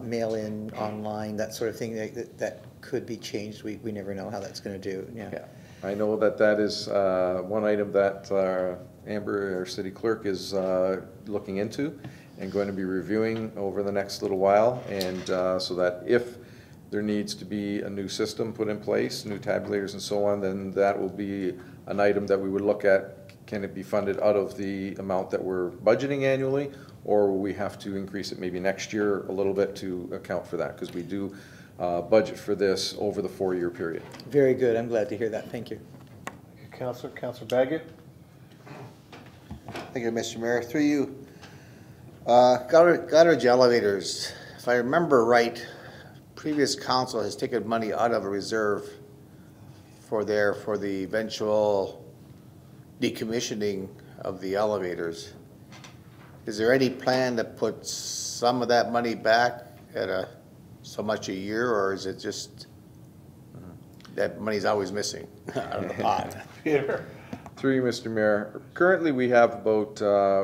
Mail-in, online, that sort of thing that could be changed. We never know how that's going to do. Yeah. I know that is one item that Amber, our city clerk, is looking into and going to be reviewing over the next little while, and so that if there needs to be a new system put in place, new tabulators and so on, then that will be an item that we would look at. Can it be funded out of the amount that we're budgeting annually, or will we have to increase it maybe next year a little bit to account for that? Because we do budget for this over the 4-year period. Very good. I'm glad to hear that. Thank you. Thank you, Councillor. Councillor Baggett. Thank you, Mr. Mayor. Through you, Goderich elevators. If I remember right, previous council has taken money out of a reserve for the eventual decommissioning of the elevators. Is there any plan to put some of that money back at so much a year, or is it just that money's always missing out of the pot? Peter. Through you, Mr. Mayor. Currently, we have about,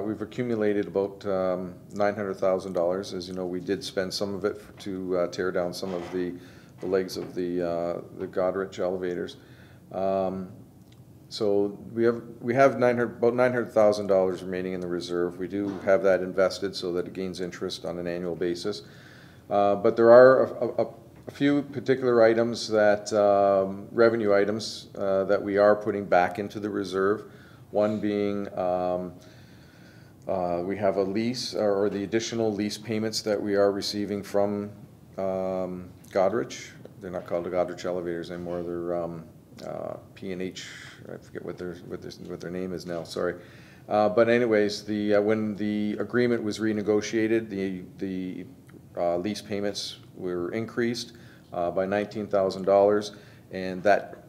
we've accumulated about $900,000. As you know, we did spend some of it to tear down some of the legs of the Goderich elevators. So we have about $900,000 remaining in the reserve. We do have that invested so that it gains interest on an annual basis. But there are a few particular items that, revenue items, that we are putting back into the reserve. One being, we have a lease, or the additional lease payments that we are receiving from Goderich. They're not called the Goderich elevators anymore. They're P&H. I forget what their name is now. Sorry. But anyways, when the agreement was renegotiated, the lease payments were increased by $19,000, and that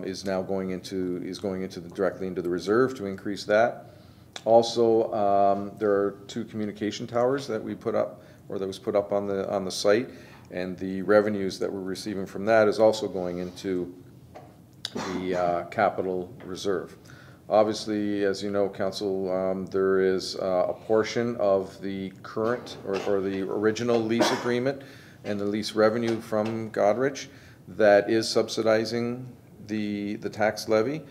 is now going directly into the reserve to increase that. Also, there are 2 communication towers that we put up, or that was put up on the site, and the revenues that we're receiving from that is also going into the capital reserve. Obviously, as you know, Council, there is a portion of the current or the original lease agreement and the lease revenue from Goderich that is subsidizing the tax levy.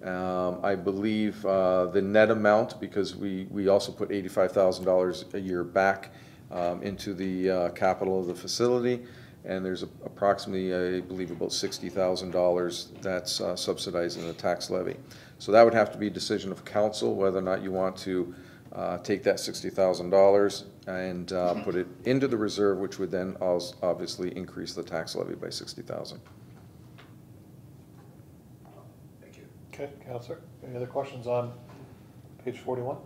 I believe the net amount, because we also put $85,000 a year back into the capital of the facility, and there's approximately, I believe, about $60,000 that's subsidizing the tax levy. So that would have to be a decision of council whether or not you want to take that $60,000 and put it into the reserve, which would then obviously increase the tax levy by $60,000. Thank you. Okay, Councillor. Any other questions on page 41?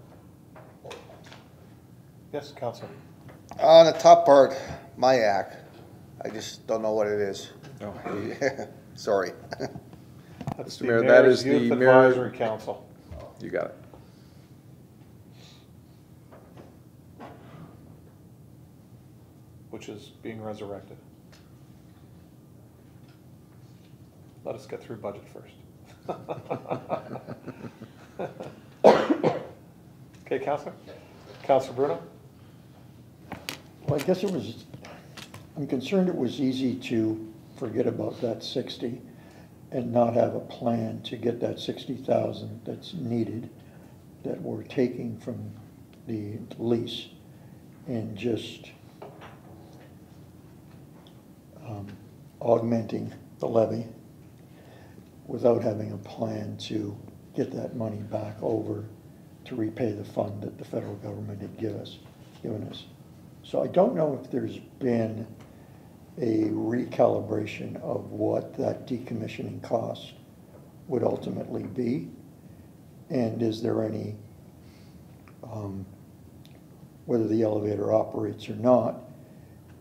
Yes, Councillor. On the top part, MIAC, I just don't know what it is. Oh. Sorry. That's Mr. Mayor, that is the Youth Mayor Advisory Council. You got it. Which is being resurrected. Let us get through budget first. Okay, Councillor? Councillor Bruno? Well, I guess I'm concerned it was easy to forget about that 60 and not have a plan to get that 60,000 that's needed, that we're taking from the lease, and just augmenting the levy without having a plan to get that money back over to repay the fund that the federal government had given us. So I don't know if there's been a recalibration of what that decommissioning cost would ultimately be, and is there any, whether the elevator operates or not,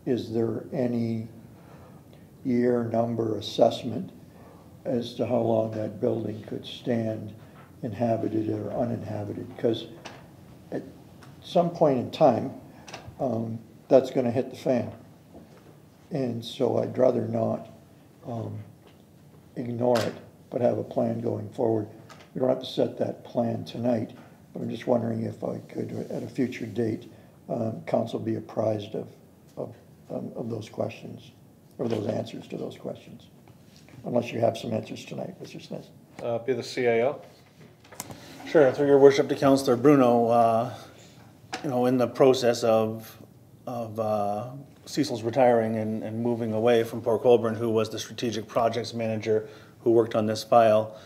is there any year number assessment as to how long that building could stand inhabited or uninhabited? Because at some point in time, that's going to hit the fan. And so I'd rather not ignore it, but have a plan going forward. We don't have to set that plan tonight, but I'm just wondering if I could, at a future date, council be apprised of those questions, or those answers to those questions. Unless you have some answers tonight, Mr. Smith. Be the CAO. Sure, through your worship to Councillor Bruno, in the process of Cecil's retiring and moving away from Port Colborne, who was the strategic projects manager who worked on this file,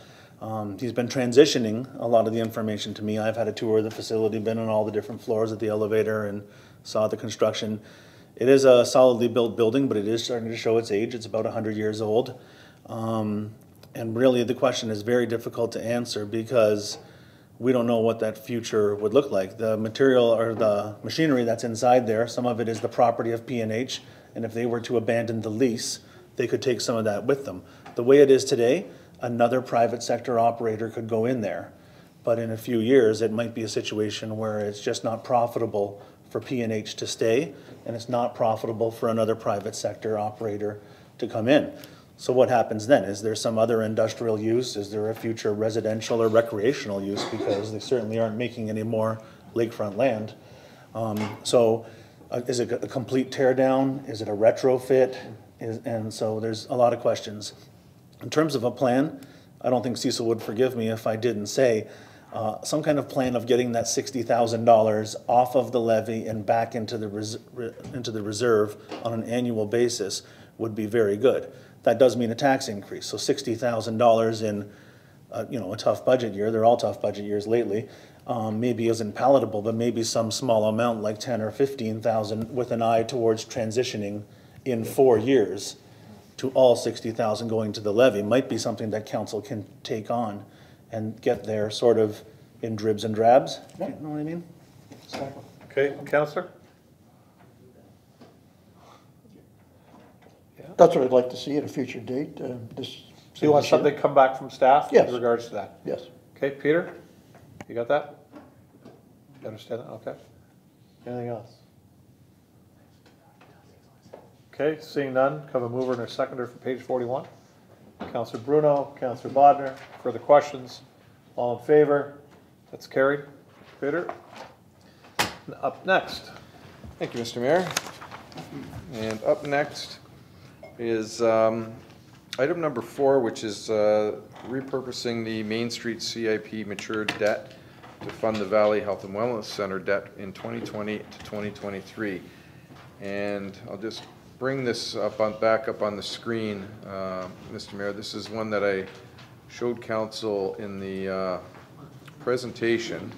he's been transitioning a lot of the information to me. I've had a tour of the facility, been on all the different floors of the elevator and saw the construction. It is a solidly built building, but it is starting to show its age. It's about 100 years old. And really the question is very difficult to answer because we don't know what that future would look like. The material or the machinery that's inside there, some of it is the property of P&H, and if they were to abandon the lease, they could take some of that with them. The way it is today, another private sector operator could go in there, but in a few years it might be a situation where it's just not profitable for P&H to stay, and it's not profitable for another private sector operator to come in. So what happens then? Is there some other industrial use? Is there a future residential or recreational use? Because they certainly aren't making any more lakefront land. Is it a complete tear down? Is it a retrofit? And so there's a lot of questions. In terms of a plan, I don't think Cecil would forgive me if I didn't say some kind of plan of getting that $60,000 off of the levy and back into the reserve on an annual basis would be very good. That does mean a tax increase. So $60,000 in a tough budget year, they're all tough budget years lately, maybe isn't palatable, but maybe some small amount like 10 or 15,000 with an eye towards transitioning in 4 years to all 60,000 going to the levy might be something that council can take on and get there sort of in dribs and drabs. You know what I mean? Okay, Councillor? That's what I'd like to see at a future date. So you want something to come back from staff Yes. in regards to that? Yes. Okay, Peter? You got that? You understand that? Okay. Anything else? Okay, seeing none, have a mover and a seconder for page 41. Councillor Bruno, Councillor Bodnar, further questions? All in favor? That's carried. Peter? And up next. Thank you, Mr. Mayor. And up next is item number 4, which is repurposing the Main Street CIP matured debt to fund the Valley Health and Wellness Center debt in 2020 to 2023. And I'll just bring this back up on the screen, Mr. Mayor. This is one that I showed council in the presentation.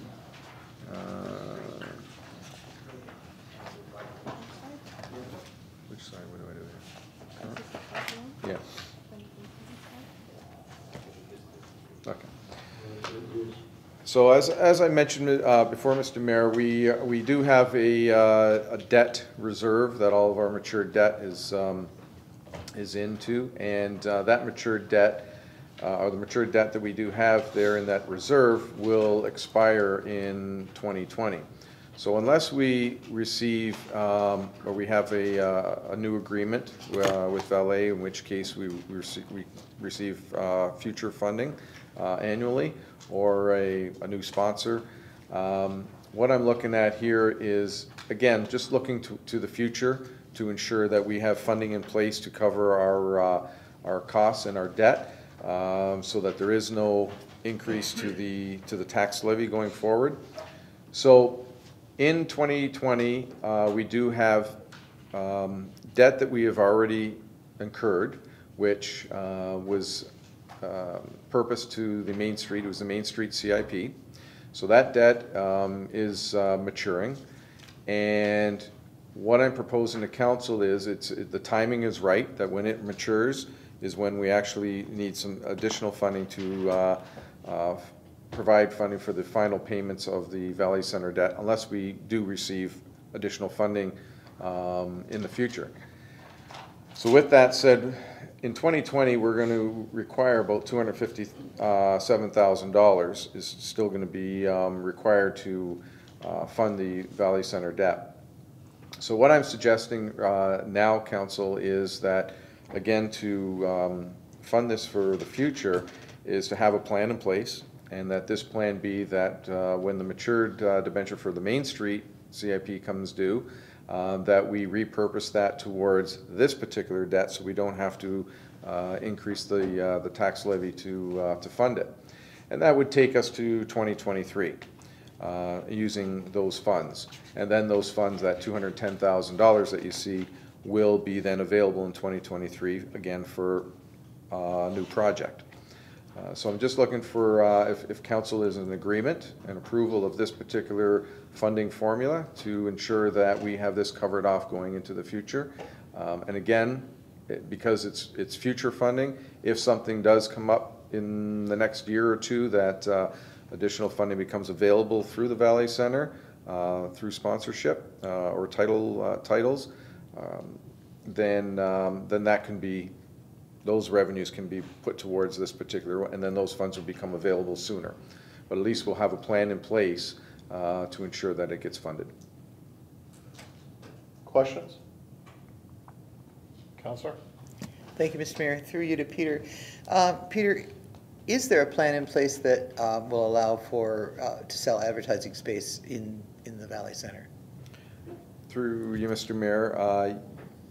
Which side? What do I do here? Yeah. Okay. So as I mentioned before, Mr. Mayor, we do have a debt reserve that all of our matured debt is into, and that matured debt, or the matured debt that we do have there in that reserve, will expire in 2020. So unless we receive, or we have a new agreement with Valet, in which case we receive future funding annually, or a new sponsor. What I'm looking at here is, again, just looking to the future to ensure that we have funding in place to cover our costs and our debt. so that there is no increase to the tax levy going forward. So in 2020, we do have debt that we have already incurred, which was purposed to the Main Street. It was the Main Street CIP. So that debt is maturing, and what I'm proposing to council is the timing is right, that when it matures is when we actually need some additional funding to provide funding for the final payments of the Valley Center debt, unless we do receive additional funding in the future. So with that said, in 2020, we're going to require about $257,000 is still going to be required to fund the Valley Center debt. So what I'm suggesting now, Council, is that, again, to fund this for the future, is to have a plan in place, and that this plan be that when the matured debenture for the Main Street CIP comes due, that we repurpose that towards this particular debt, so we don't have to increase the tax levy to fund it. And that would take us to 2023 using those funds. And then those funds, that $210,000 that you see, will be then available in 2023, again, for a new project. So I'm just looking for if council is in agreement and approval of this particular funding formula to ensure that we have this covered off going into the future. And again, because it's future funding, if something does come up in the next year or two that additional funding becomes available through the Valley Center, through sponsorship or titles, then that can be, those revenues can be put towards this particular, and then those funds will become available sooner. But at least we'll have a plan in place to ensure that it gets funded. Questions? Councillor? Thank you, Mr. Mayor. Through you to Peter. Peter, is there a plan in place that will allow for to sell advertising space in the Valley Center? Through you, Mr. Mayor,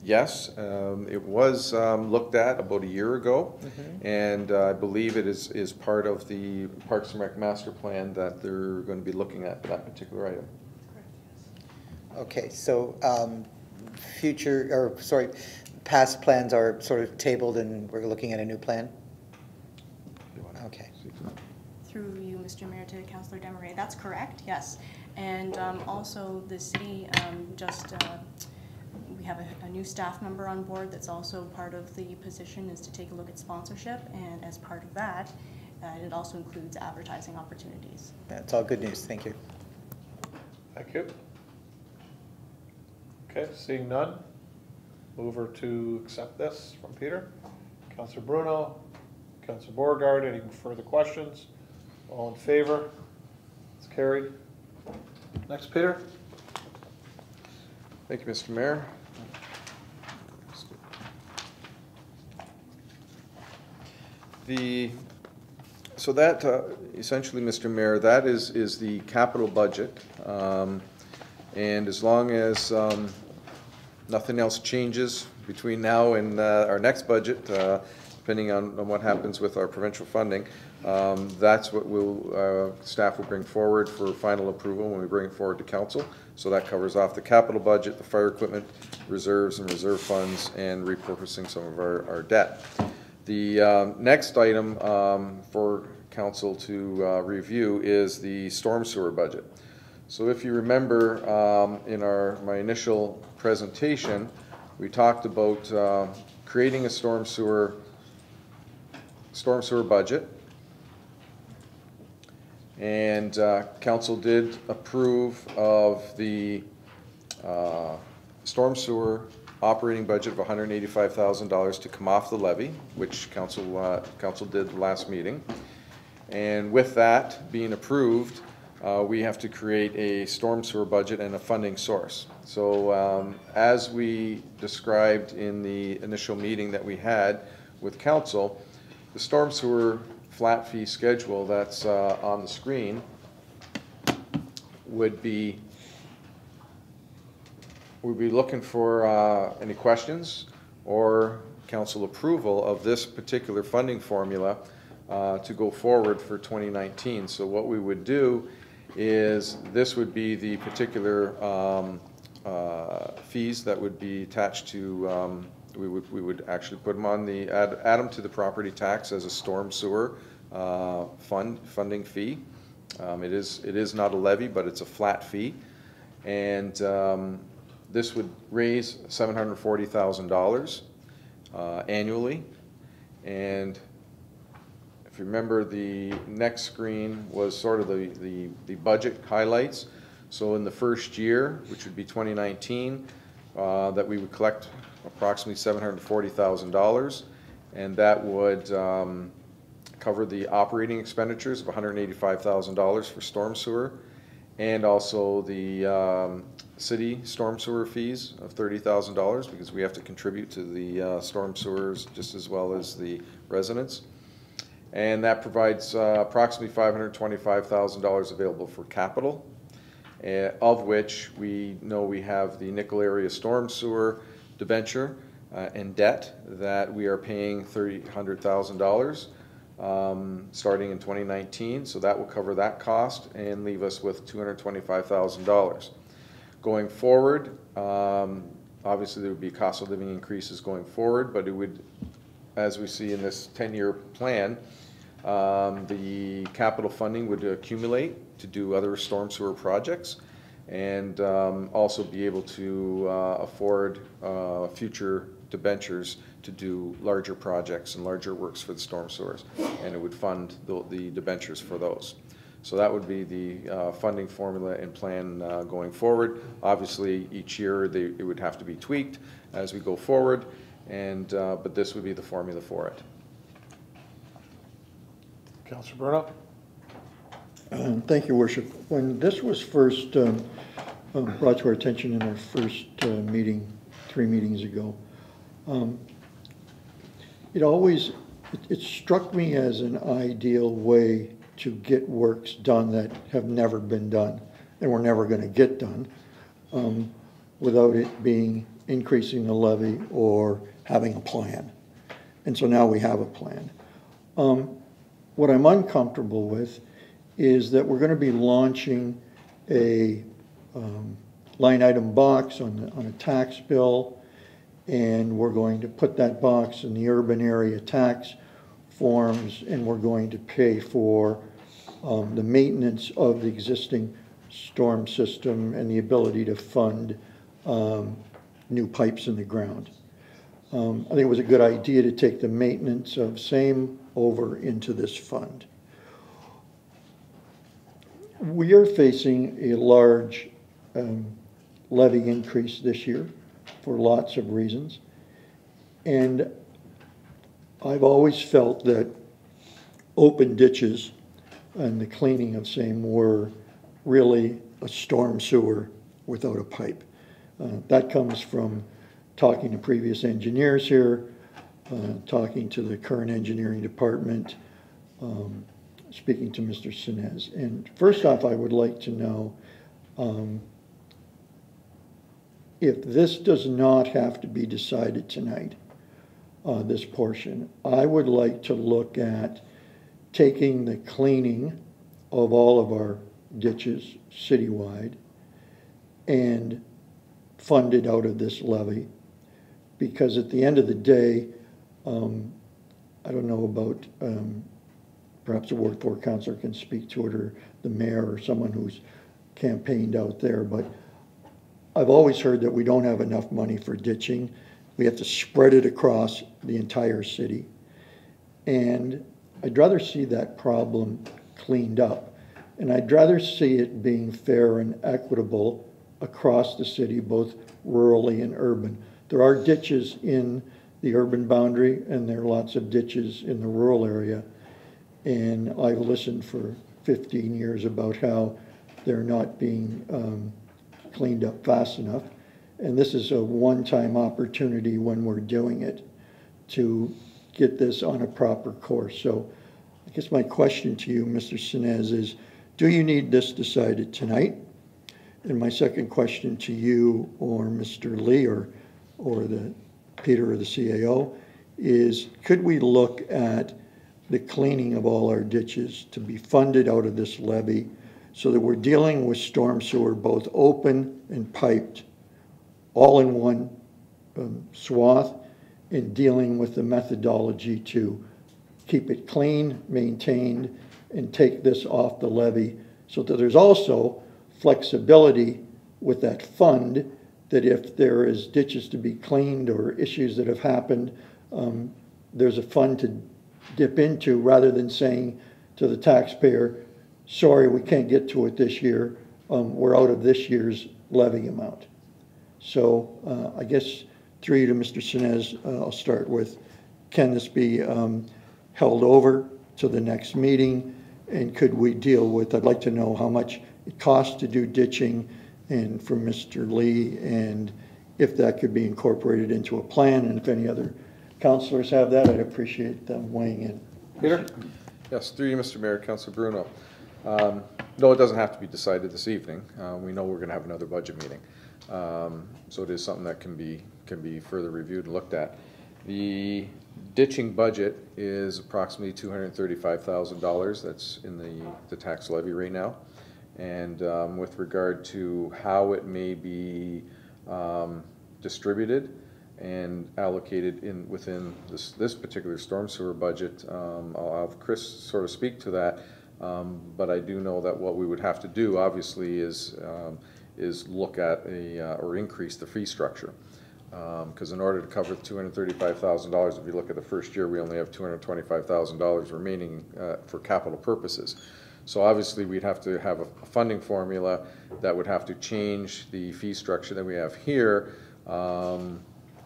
yes, it was looked at about a year ago, and I believe it is part of the Parks and Rec master plan that they're going to be looking at for that particular item. Okay, so past plans are sort of tabled and we're looking at a new plan? Okay. Through you, Mr. Mayor, to Councillor Desmarais. That's correct, yes. And also the city we have a new staff member on board that's also part of the position is to take a look at sponsorship, and as part of that, it also includes advertising opportunities. That's all good news. Thank you. Thank you. Okay, seeing none, move over to accept this from Peter. Councillor Bruno, Councillor Beauregard, any further questions? All in favor? It's carried. Next, Peter. Thank you, Mr. Mayor. So that essentially, Mr. Mayor, that is the capital budget, and as long as nothing else changes between now and our next budget, depending on what happens with our provincial funding, that's what staff will bring forward for final approval when we bring it forward to council. So that covers off the capital budget, the fire equipment reserves and reserve funds, and repurposing some of our debt. The next item for council to review is the storm sewer budget. So if you remember in my initial presentation, we talked about creating a storm sewer budget, and council did approve of the storm sewer operating budget of $185,000 to come off the levy, which council did last meeting. And with that being approved, we have to create a storm sewer budget and a funding source. So as we described in the initial meeting that we had with council, the storm sewer flat fee schedule that's on the screen would be, we'd be looking for any questions or council approval of this particular funding formula to go forward for 2019. So what we would do is this would be the particular fees that would be attached to, we would actually put them on the, add them to the property tax as a storm sewer funding fee. It is not a levy, but it's a flat fee. And this would raise $740,000 annually. And if you remember, the next screen was sort of the budget highlights. So in the first year, which would be 2019, that we would collect approximately $740,000, and that would cover the operating expenditures of $185,000 for storm sewer, and also the city storm sewer fees of $30,000, because we have to contribute to the storm sewers just as well as the residents. And that provides approximately $525,000 available for capital, of which we know we have the Nickel Area Storm Sewer debenture and debt that we are paying $300,000 starting in 2019. So that will cover that cost and leave us with $225,000. Going forward, obviously there would be cost of living increases going forward, but it would, as we see in this 10-year plan, the capital funding would accumulate to do other storm sewer projects, and also be able to afford future debentures to do larger projects and larger works for the storm sewers, and it would fund the debentures for those. So that would be the funding formula and plan going forward. Obviously, each year it would have to be tweaked as we go forward, and but this would be the formula for it. Councilor Bruno? Thank you, Worship. When this was first brought to our attention in our first meeting, 3 meetings ago, it struck me as an ideal way to get works done that have never been done and we're never going to get done without it being increasing the levy or having a plan. And so now we have a plan. What I'm uncomfortable with is that we're going to be launching a line item box on a tax bill, and we're going to put that box in the urban area tax forms, and we're going to pay for the maintenance of the existing storm system and the ability to fund new pipes in the ground. I think it was a good idea to take the maintenance of same over into this fund. We are facing a large levy increase this year for lots of reasons, and I've always felt that open ditches and the cleaning of same were really a storm sewer without a pipe. That comes from talking to previous engineers here, talking to the current engineering department, speaking to Mr. Sinez. And first off, I would like to know if this does not have to be decided tonight, this portion, I would like to look at taking the cleaning of all of our ditches citywide and fund it out of this levy. Because at the end of the day, I don't know about, perhaps a Ward 4 councillor can speak to it, or the mayor, or someone who's campaigned out there, but I've always heard that we don't have enough money for ditching. We have to spread it across the entire city. And I'd rather see that problem cleaned up. And I'd rather see it being fair and equitable across the city, both rurally and urban. There are ditches in the urban boundary, and there are lots of ditches in the rural area. And I've listened for 15 years about how they're not being cleaned up fast enough. And this is a one-time opportunity when we're doing it to get this on a proper course. So I guess my question to you, Mr. Sinez, is do you need this decided tonight? And my second question to you or Mr. Lee or the Peter or the CAO is could we look at the cleaning of all our ditches to be funded out of this levy so that we're dealing with storm sewer, both open and piped, all in one swath, and dealing with the methodology to keep it clean, maintained, and take this off the levy, so that there's also flexibility with that fund, that if there is ditches to be cleaned or issues that have happened, there's a fund to dip into, rather than saying to the taxpayer, sorry, we can't get to it this year, we're out of this year's levy amount. So I guess through you to Mr. Sinez, I'll start with, can this be held over to the next meeting? And could we deal with, I'd like to know how much it costs to do ditching, and from Mr. Lee, and if that could be incorporated into a plan, and if any other councillors have that, I'd appreciate them weighing in. Peter? Yes, through you, Mr. Mayor, Councillor Bruno. No, it doesn't have to be decided this evening. We know we're going to have another budget meeting. So it is something that can be further reviewed and looked at. The ditching budget is approximately $235,000. That's in the tax levy right now. And with regard to how it may be distributed and allocated within this particular storm sewer budget, I'll have Chris sort of speak to that. But I do know that what we would have to do, obviously, is look at or increase the fee structure. Because in order to cover the $235,000, if you look at the first year, we only have $225,000 remaining for capital purposes. So obviously, we'd have to have a funding formula that would have to change the fee structure that we have here,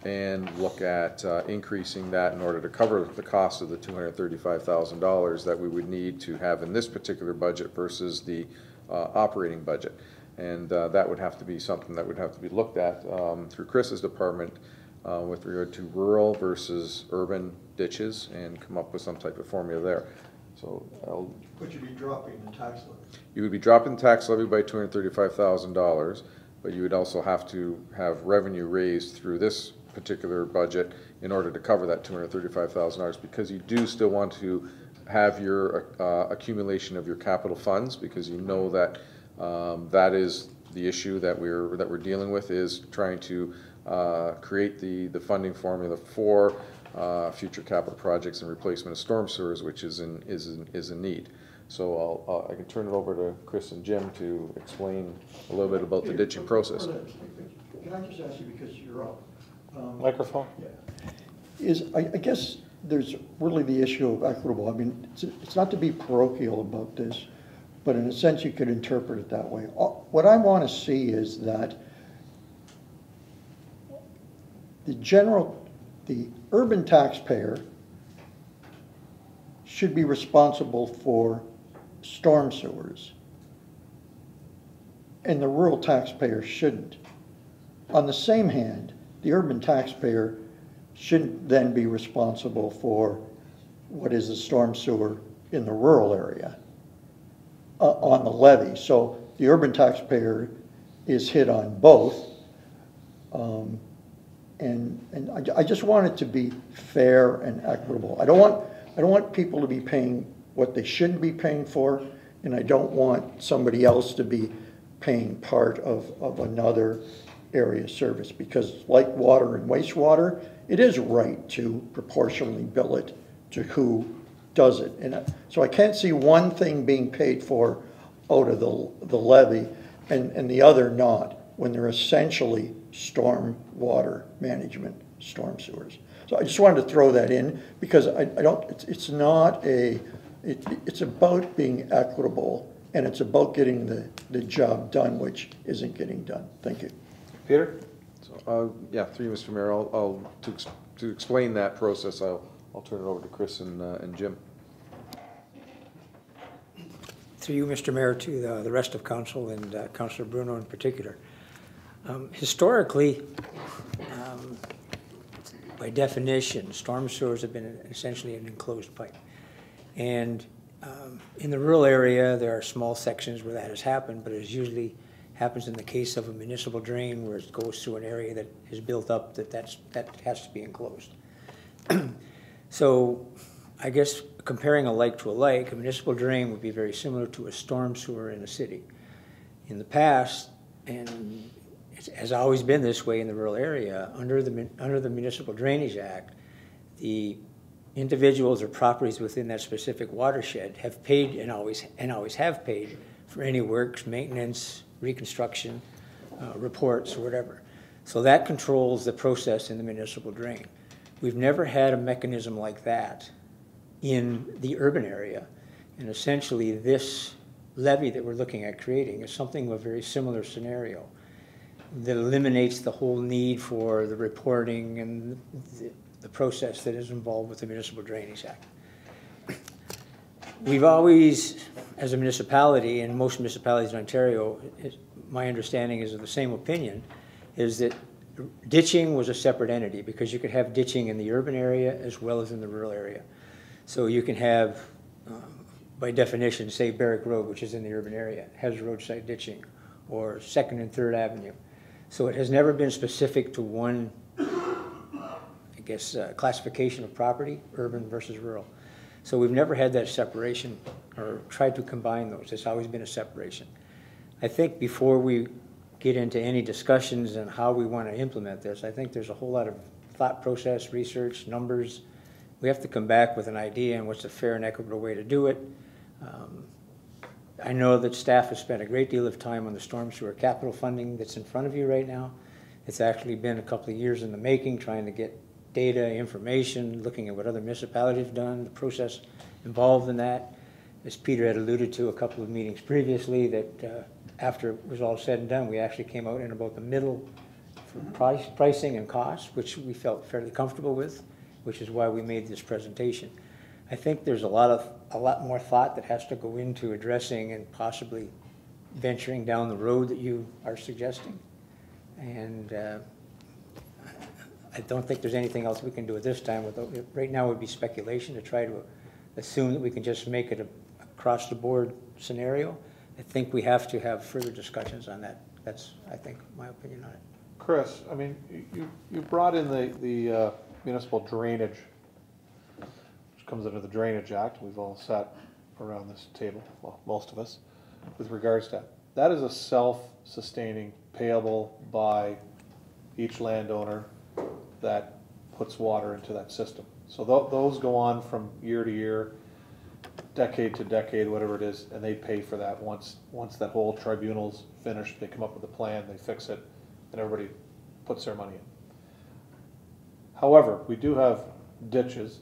and look at increasing that in order to cover the cost of the $235,000 that we would need to have in this particular budget versus the operating budget. And that would have to be something that would have to be looked at through Chris's department with regard to rural versus urban ditches, and come up with some type of formula there. So But you'd be dropping the tax levy. You would be dropping the tax levy by $235,000, but you would also have to have revenue raised through this particular budget in order to cover that $235,000, because you do still want to have your accumulation of your capital funds, because you know that that is the issue that we're dealing with, is trying to create the funding formula for future capital projects and replacement of storm sewers, which is in need. So I can turn it over to Chris and Jim to explain a little bit about the ditching process. Can I just ask you, because you're up? Microphone? Yeah. I guess there's really the issue of equitable. I mean, it's not to be parochial about this, but in a sense you could interpret it that way. What I want to see is that the urban taxpayer should be responsible for storm sewers, and the rural taxpayer shouldn't. On the same hand, the urban taxpayer shouldn't then be responsible for what is the storm sewer in the rural area on the levy. So the urban taxpayer is hit on both. And I just want it to be fair and equitable. I don't want people to be paying what they shouldn't be paying for, and I don't want somebody else to be paying part of another area service, because like water and wastewater, it is right to proportionally bill it to who does it. And so I can't see one thing being paid for out of the levy and the other not, when they're essentially storm water management, storm sewers. So I just wanted to throw that in, because it's about being equitable, and it's about getting the job done, which isn't getting done. Thank you. Peter? So, yeah, through you, Mr. Mayor, to explain that process, I'll turn it over to Chris and Jim. Through you, Mr. Mayor, to the rest of council, and Councillor Bruno in particular. Historically, by definition, storm sewers have been essentially an enclosed pipe. And in the rural area, there are small sections where that has happened, but it usually happens in the case of a municipal drain where it goes through an area that is built up that has to be enclosed. So I guess comparing a like to a like, a municipal drain would be very similar to a storm sewer in a city. In the past, and it has always been this way in the rural area, under the Municipal Drainage Act, the individuals or properties within that specific watershed have paid and always have paid for any works, maintenance, reconstruction, reports, or whatever. So that controls the process in the municipal drain. We've never had a mechanism like that in the urban area, and essentially this levy that we're looking at creating is something of a very similar scenario that eliminates the whole need for the reporting and the process that is involved with the Municipal Drainage Act. We've always, as a municipality, and most municipalities in Ontario, my understanding is of the same opinion, is that ditching was a separate entity because you could have ditching in the urban area as well as in the rural area. So you can have, by definition, say Barrack Road, which is in the urban area, has roadside ditching, or 2nd and 3rd Avenue. So it has never been specific to one, I guess, classification of property, urban versus rural. So we've never had that separation or tried to combine those. It's always been a separation. I think before we get into any discussions on how we want to implement this, I think there's a whole lot of thought process, research, numbers. We have to come back with an idea on what's a fair and equitable way to do it. I know that staff has spent a great deal of time on the storm sewer capital funding that's in front of you right now. It's actually been a couple of years in the making, trying to get data, information, looking at what other municipalities have done, the process involved in that. As Peter had alluded to a couple of meetings previously, that after it was all said and done, we actually came out in about the middle for pricing and cost, which we felt fairly comfortable with, which is why we made this presentation. I think there's a lot more thought that has to go into addressing and possibly venturing down the road that you are suggesting. And I don't think there's anything else we can do at this time. Right now would be speculation to try to assume that we can just make it a across-the-board scenario. I think we have to have further discussions on that. That's, I think, my opinion on it. Chris, I mean, you brought in the municipal drainage, which comes under the Drainage Act. We've all sat around this table, well, most of us, with regards to that. That is a self-sustaining, payable by each landowner that puts water into that system. So those go on from year to year, decade to decade, whatever it is, and they pay for that. Once that whole tribunal's finished, they come up with a plan, they fix it, and everybody puts their money in. However, we do have ditches,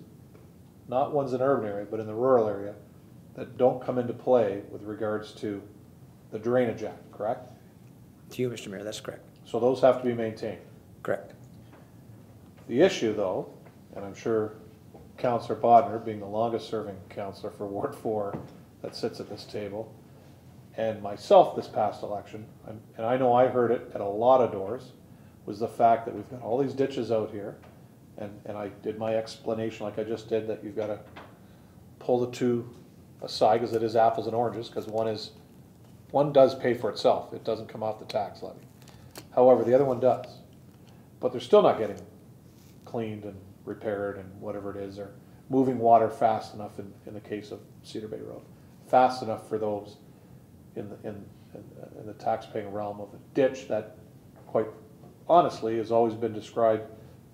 not ones in urban area, but in the rural area, that don't come into play with regards to the Drainage Act, correct? To you, Mr. Mayor, that's correct. So those have to be maintained. Correct. The issue, though, and I'm sure Councillor Bodner, being the longest-serving councillor for Ward 4 that sits at this table, and myself this past election, and I know I heard it at a lot of doors, was the fact that we've got all these ditches out here, and I did my explanation like I just did, that you've got to pull the two aside, because it is apples and oranges, because one does pay for itself. It doesn't come off the tax levy. However, the other one does. But they're still not getting cleaned and repaired and whatever it is, or moving water fast enough in the case of Cedar Bay Road, fast enough for those in the taxpaying realm of a ditch that, quite honestly, has always been described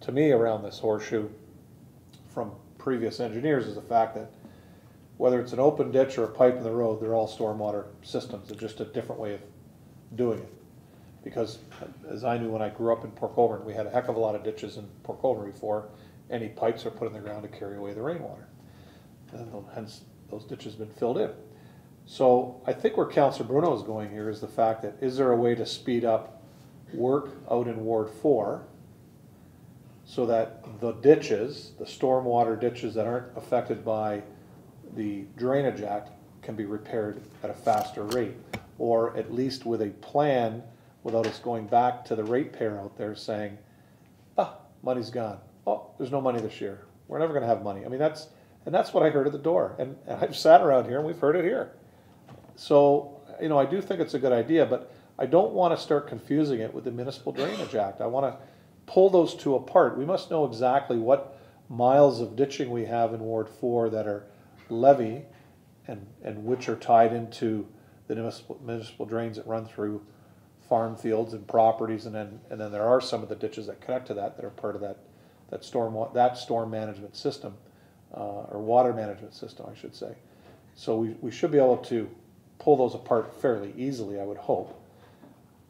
to me around this horseshoe from previous engineers as the fact that whether it's an open ditch or a pipe in the road, they're all stormwater systems. They're just a different way of doing it. Because as I knew when I grew up in Port Colborne, we had a heck of a lot of ditches in Port Colborne before any pipes are put in the ground to carry away the rainwater. And hence those ditches have been filled in. So I think where Councillor Bruno is going here is the fact that, is there a way to speed up work out in Ward 4 so that the ditches, the stormwater ditches that aren't affected by the Drainage Act, can be repaired at a faster rate, or at least with a plan without us going back to the ratepayer out there saying, money's gone. Oh, there's no money this year. We're never going to have money. I mean, that's what I heard at the door, and I've sat around here and we've heard it here. So, you know, I do think it's a good idea, but I don't want to start confusing it with the Municipal Drainage Act. I want to pull those two apart. We must know exactly what miles of ditching we have in Ward 4 that are levee and which are tied into the municipal drains that run through farm fields and properties, and then there are some of the ditches that connect to that are part of that storm management system, or water management system, I should say. So we should be able to pull those apart fairly easily, I would hope,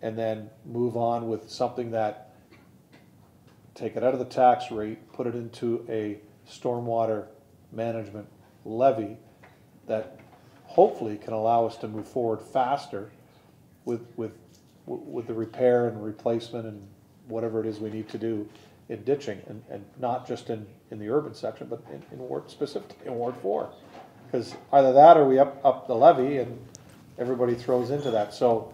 and then move on with something that, take it out of the tax rate, put it into a stormwater management levy that hopefully can allow us to move forward faster with the repair and replacement and whatever it is we need to do in ditching, and not just in the urban section, but in Ward, specifically in Ward 4. Because either that or we up the levy and everybody throws into that. So,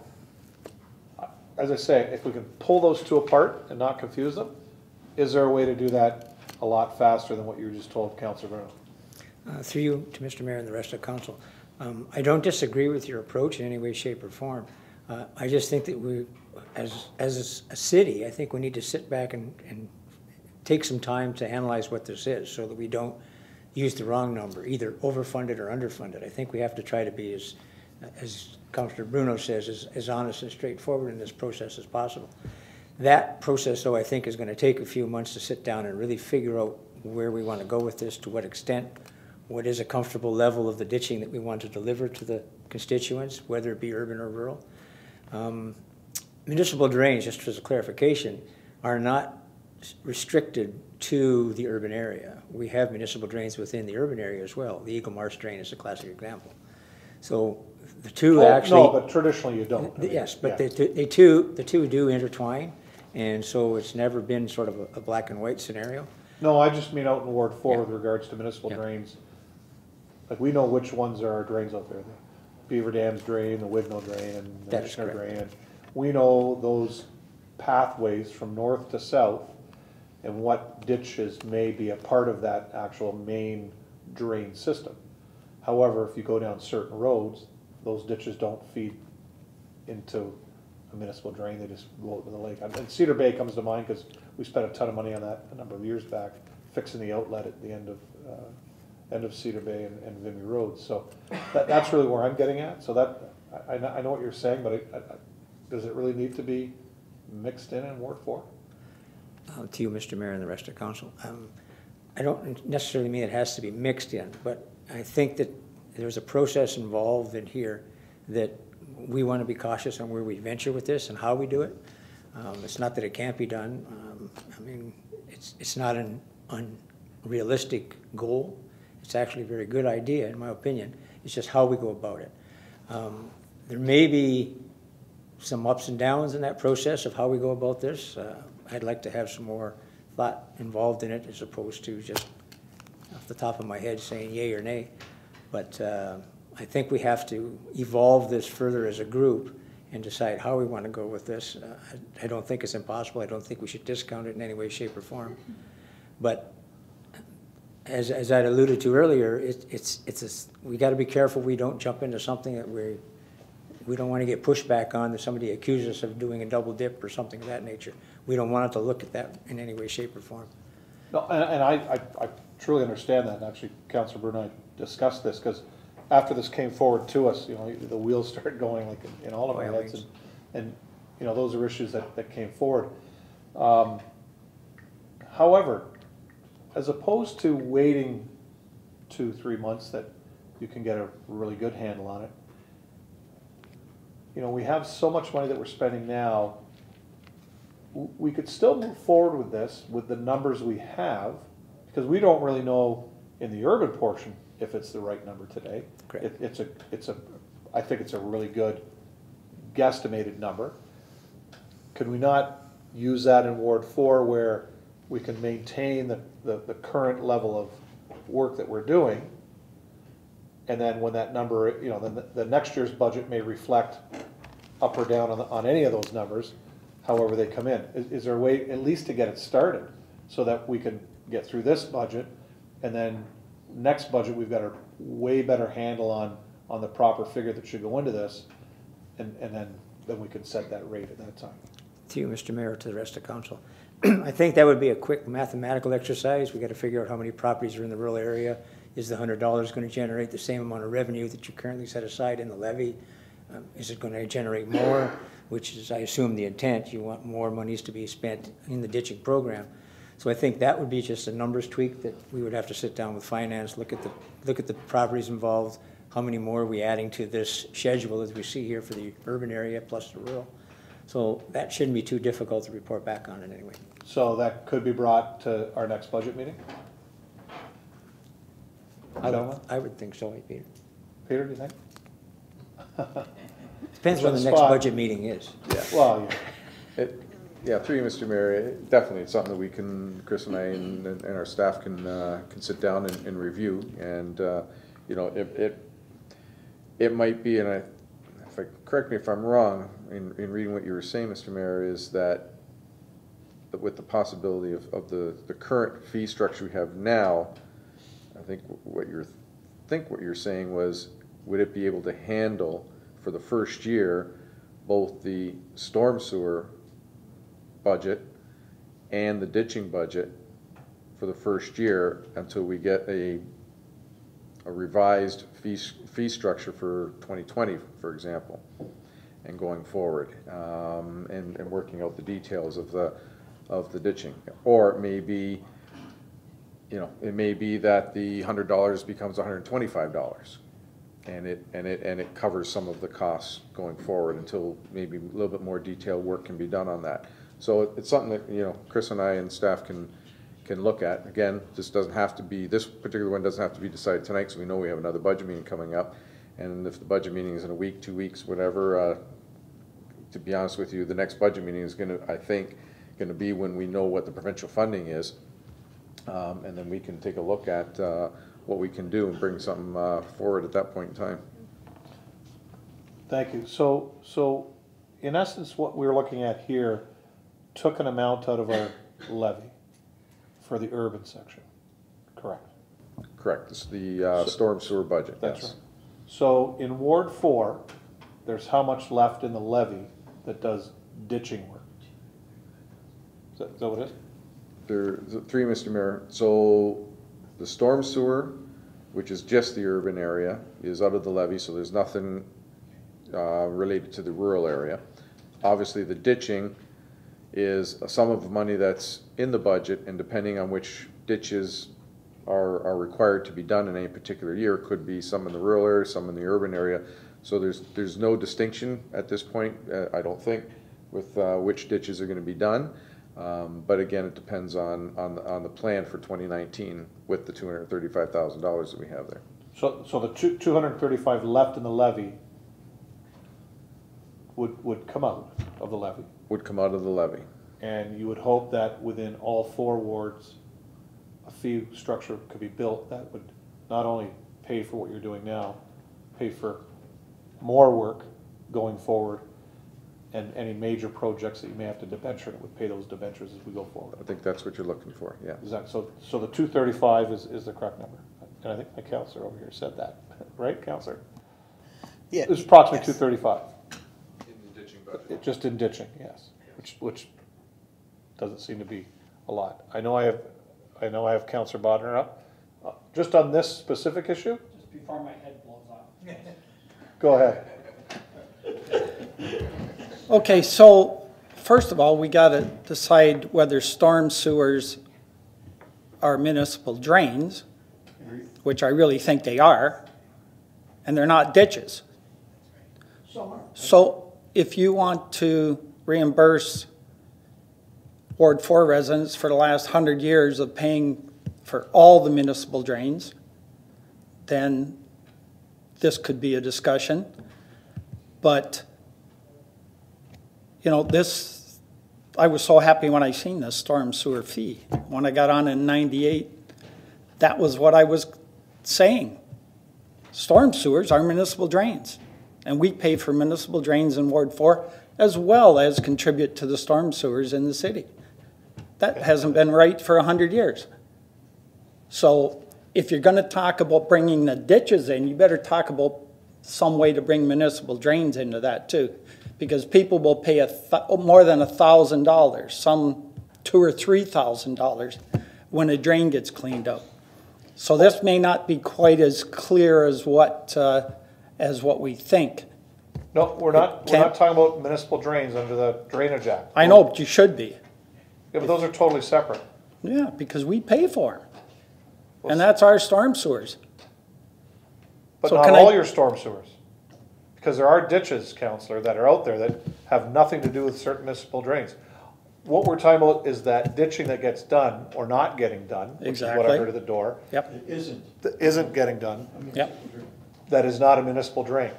as I say, if we can pull those two apart and not confuse them, is there a way to do that a lot faster than what you just told Councillor Bruno? Through you to Mr. Mayor and the rest of council. I don't disagree with your approach in any way, shape, or form. I just think that we, as a city, I think we need to sit back and take some time to analyze what this is so that we don't use the wrong number, either overfunded or underfunded. I think we have to try to be, as Councillor Bruno says, as honest and straightforward in this process as possible. That process, though, I think is going to take a few months to sit down and really figure out where we want to go with this, to what extent, what is a comfortable level of the ditching that we want to deliver to the constituents, whether it be urban or rural. Municipal drains, just as a clarification, are not restricted to the urban area. We have municipal drains within the urban area as well. The Eagle Marsh drain is a classic example. So the two actually... No, but traditionally you don't. Yes, but yeah. the two do intertwine, and so it's never been sort of a black and white scenario. No, I just mean out in Ward 4 yeah. with regards to municipal yeah. drains. Like, we know which ones are our drains out there. The Beaver Dams drain, the Widno drain, and the Michigan drain. And we know those pathways from north to south and what ditches may be a part of that actual main drain system. However, if you go down certain roads, those ditches don't feed into a municipal drain, they just go out to the lake. And Cedar Bay comes to mind because we spent a ton of money on that a number of years back, fixing the outlet at the end of Cedar Bay and Vimy Road. So that's really where I'm getting at. So that I know what you're saying, but does it really need to be mixed in Ward 4? To you, Mr. Mayor, and the rest of council. I don't necessarily mean it has to be mixed in, but I think that there's a process involved in here that we want to be cautious on where we venture with this and how we do it. It's not that it can't be done. I mean, it's not an unrealistic goal. It's actually a very good idea, in my opinion. It's just how we go about it. There may be some ups and downs in that process of how we go about this. I'd like to have some more thought involved in it as opposed to just off the top of my head saying yay or nay. But I think we have to evolve this further as a group and decide how we want to go with this. I don't think it's impossible. I don't think we should discount it in any way, shape, or form. But as I'd alluded to earlier, we got to be careful we don't jump into something that we don't want to get pushback on, that somebody accuses us of doing a double dip or something of that nature. We don't want it to look at that in any way, shape, or form. No, and I truly understand that. And actually, Councillor Bruno and I discussed this because after this came forward to us, you know, the wheels started going like in all of our heads, and you know, those are issues that came forward. However, as opposed to waiting 2-3 months that you can get a really good handle on it, you know, we have so much money that we're spending now. We could still move forward with this with the numbers we have, because we don't really know in the urban portion if it's the right number today. I think it's a really good guesstimated number. Could we not use that in Ward 4 where we can maintain the current level of work that we're doing, and then when that number, you know, then the next year's budget may reflect up or down on any of those numbers, however they come in. Is there a way at least to get it started so that we can get through this budget, and then next budget we've got a way better handle on the proper figure that should go into this, and then we can set that rate at that time. To you, Mr. Mayor, to the rest of council. I think that would be a quick mathematical exercise. We got to figure out how many properties are in the rural area. Is the $100 going to generate the same amount of revenue that you currently set aside in the levy? Is it going to generate more, which is, I assume, the intent? You want more monies to be spent in the ditching program. So I think that would be just a numbers tweak that we would have to sit down with finance, look at the properties involved, how many more are we adding to this schedule as we see here for the urban area plus the rural. So that shouldn't be too difficult to report back on it anyway. So that could be brought to our next budget meeting? I would think so, Peter. Peter, do you think? Depends when the next budget meeting is. Yeah. Well, Yeah, through you, Mr. Mayor, definitely it's something that we can, Chris and I and our staff can sit down and review. And, you know, it might be, and correct me if I'm wrong, in reading what you were saying, Mr. Mayor, is that with the possibility of the current fee structure we have now, I think what you're saying was, would it be able to handle for the first year both the storm sewer budget and the ditching budget for the first year until we get a revised fee structure for 2020, for example, and going forward, and working out the details of the ditching? Or it may be, you know, it may be that the $100 becomes $125, and it covers some of the costs going forward until maybe a little bit more detailed work can be done on that. So it's something that, you know, Chris and I and staff can look at. Again, this particular one doesn't have to be decided tonight, because we know we have another budget meeting coming up. And if the budget meeting is in a week, 2 weeks, whatever, to be honest with you, the next budget meeting is I think, going to be when we know what the provincial funding is. And then we can take a look at what we can do and bring something forward at that point in time. thank you. So in essence, what we're looking at here took an amount out of our levy for the urban section, correct? Correct. This is the storm sewer budget. That's yes. right. So in Ward 4, there's how much left in the levy that does ditching work? Is that what it is? There's three, Mr. Mayor. So the storm sewer, which is just the urban area, is out of the levy, so there's nothing related to the rural area. Obviously, the ditching is a sum of money that's in the budget, and depending on which ditches are required to be done in any particular year, could be some in the rural area, some in the urban area. So there's no distinction at this point, I don't think, with which ditches are going to be done. But again, it depends on the plan for 2019 with the $235,000 that we have there. So the 235 left in the levy would come out of the levy. Would come out of the levy. And you would hope that within all 4 wards, a fee structure could be built that would not only pay for what you're doing now, pay for more work going forward, and any major projects that you may have to debenture, it would pay those debentures as we go forward. I think that's what you're looking for, yeah. So the 235 is the correct number. And I think my counselor over here said that, right, counselor? Yeah. It's approximately Yes. 235. In the ditching budget. Just in ditching, yes, which doesn't seem to be a lot. I know I have Counselor Bodnar up. Just on this specific issue? Just before my head blows off. Go ahead. Okay, so first of all, we got to decide whether storm sewers are municipal drains, which I really think they are, and they're not ditches. So if you want to reimburse Ward 4 residents for the last 100 years of paying for all the municipal drains, then this could be a discussion. But, you know, I was so happy when I seen this storm sewer fee. When I got on in 98, that was what I was saying. Storm sewers are municipal drains. And we pay for municipal drains in Ward 4 as well as contribute to the storm sewers in the city. That hasn't been right for 100 years. So if you're going to talk about bringing the ditches in, you better talk about some way to bring municipal drains into that too. Because people will pay more than $1,000, some $2,000 or $3,000 when a drain gets cleaned out. So this may not be quite as clear as what we think. No, we're not talking about municipal drains under the Drainage Act. I know, but you should be. Yeah, but those are totally separate. Yeah, because we pay for them. And that's our storm sewers. But So not can all I- your storm sewers. Because there are ditches, Counselor, that are out there that have nothing to do with certain municipal drains. What we're talking about is that ditching that gets done or not getting done, which is what I Exactly. heard at the door. Yep, It isn't. That isn't getting done, yep. that is not a municipal drain.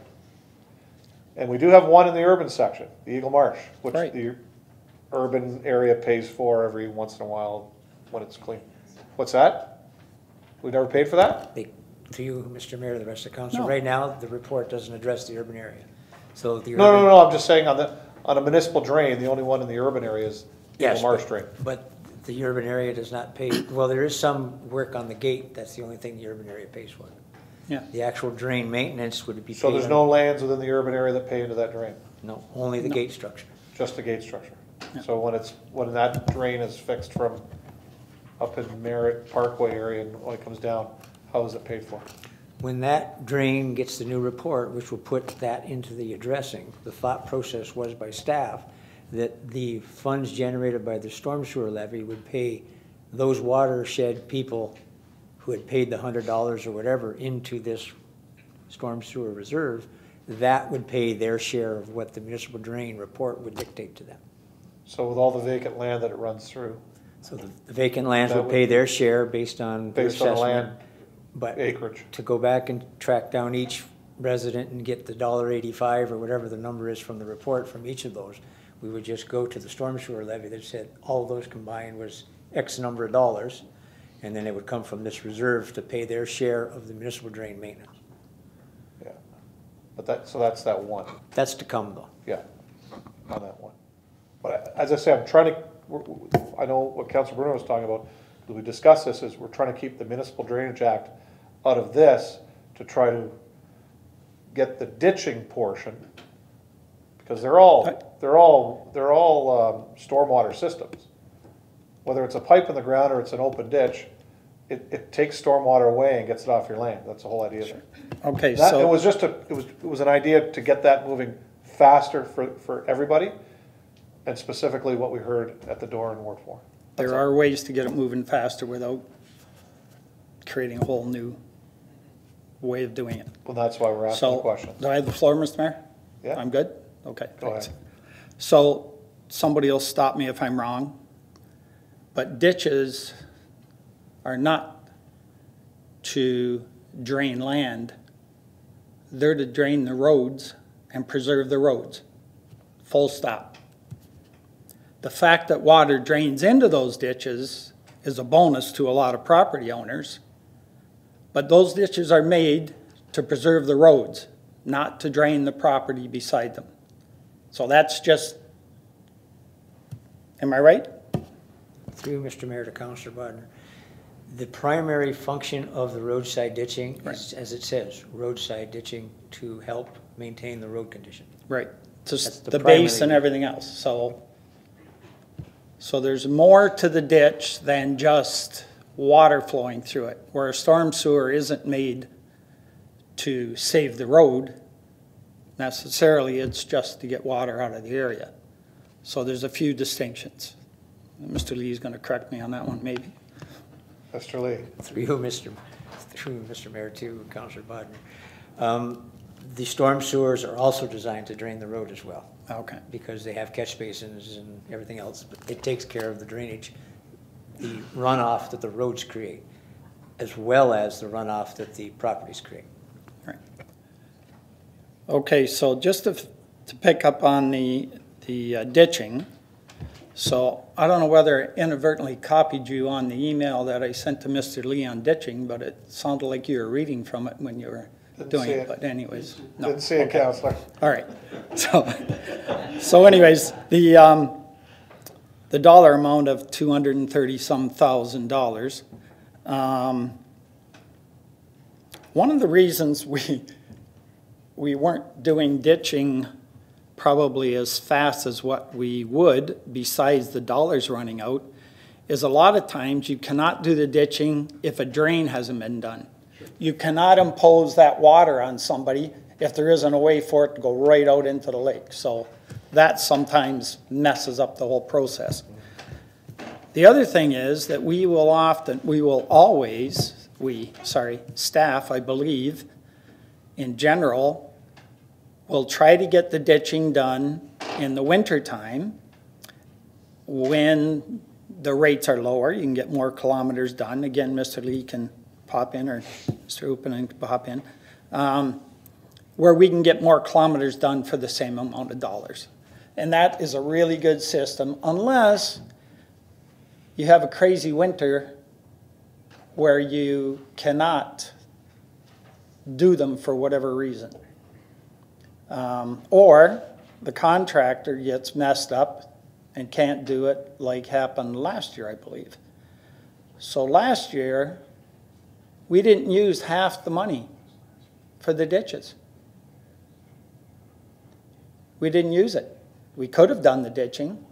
And we do have one in the urban section, the Eagle Marsh, which Right. the urban area pays for every once in a while when it's clean. What's that? We never paid for that? To you, Mr. Mayor, the rest of the council, No. right now, the report doesn't address the urban area. So the No, urban. no, no, I'm just saying on a municipal drain, the only one in the urban area is Yes, Eagle Marsh drain. But the urban area does not pay, well, there is some work on the gate, that's the only thing the urban area pays for. Yeah. The actual drain maintenance would be paid. So there's no lands within the urban area that pay into that drain, No, only the gate structure. just the gate structure. So when that drain is fixed from up in Merritt Parkway area and when it comes down, how is it paid for? When that drain gets the new report, which will put that into the addressing, the thought process was by staff that the funds generated by the storm sewer levy would pay those watershed people who had paid the $100 or whatever into this storm sewer reserve, that would pay their share of what the municipal drain report would dictate to them. So with all the vacant land that it runs through, So the vacant lands That would would pay be their share based on their based on the assessment. land But acreage. to go back and track down each resident and get the $1.85 or whatever the number is from the report from each of those, we would just go to the storm sewer levy that said all of those combined was X number of dollars, and then it would come from this reserve to pay their share of the municipal drain maintenance. Yeah. But so that's that one, That's to come though. yeah, on that one. But as I say, I know what Councilor Bruno was talking about, we discussed this, is we're trying to keep the Municipal Drainage Act out of this to try to get the ditching portion, because they're all stormwater systems. Whether it's a pipe in the ground or it's an open ditch, it takes stormwater away and gets it off your land. That's the whole idea there. Okay, That, so. it was just it was an idea to get that moving faster for everybody, and specifically what we heard at the door in Ward 4. There are ways to get it moving faster without creating a whole new way of doing it. Well, that's why we're asking the So, questions. do I have the floor, Mr. Mayor? Yeah. I'm good? Okay, Go thanks. ahead. So, somebody will stop me if I'm wrong, but ditches are not to drain land. They're to drain the roads and preserve the roads. Full stop. The fact that water drains into those ditches is a bonus to a lot of property owners, but those ditches are made to preserve the roads, not to drain the property beside them. So that's just, am I right? Through Mr. Mayor to Councilor Bodnar. The primary function of the roadside ditching is, as it says, roadside ditching to help maintain the road condition. Right. That's Just the the base primary- and everything else. So there's more to the ditch than just water flowing through it, where a storm sewer isn't made to save the road necessarily, it's just to get water out of the area. So there's a few distinctions. Mr. Lee is going to correct me on that one, maybe. Mr. Lee. Through Mr. Mayor to Councilor Bodnar. The storm sewers are also designed to drain the road as well. Okay. Because they have catch basins and everything else, but it takes care of the drainage, the runoff that the roads create, as well as the runoff that the properties create. Right. Okay, so just to pick up on the ditching, so I don't know whether I inadvertently copied you on the email that I sent to Mr. Lee on ditching, but it sounded like you were reading from it when you were doing it, but anyways. No. Didn't see it, Okay. Counselor. All right. So anyways, the dollar amount of $230-some thousand. One of the reasons we weren't doing ditching probably as fast as what we would, besides the dollars running out, is a lot of times you cannot do the ditching if a drain hasn't been done. You cannot impose that water on somebody if there isn't a way for it to go right out into the lake. So that sometimes messes up the whole process. The other thing is that staff, I believe, in general, will try to get the ditching done in the winter time when the rates are lower. You can get more kilometers done. Again, Mr. Lee can pop in, or Mr. Upanen can pop in, where we can get more kilometers done for the same amount of dollars. And that is a really good system, unless you have a crazy winter where you cannot do them for whatever reason. Or the contractor gets messed up and can't do it, like happened last year, I believe. So last year, we didn't use half the money for the ditches. We didn't use it. We could have done the ditching.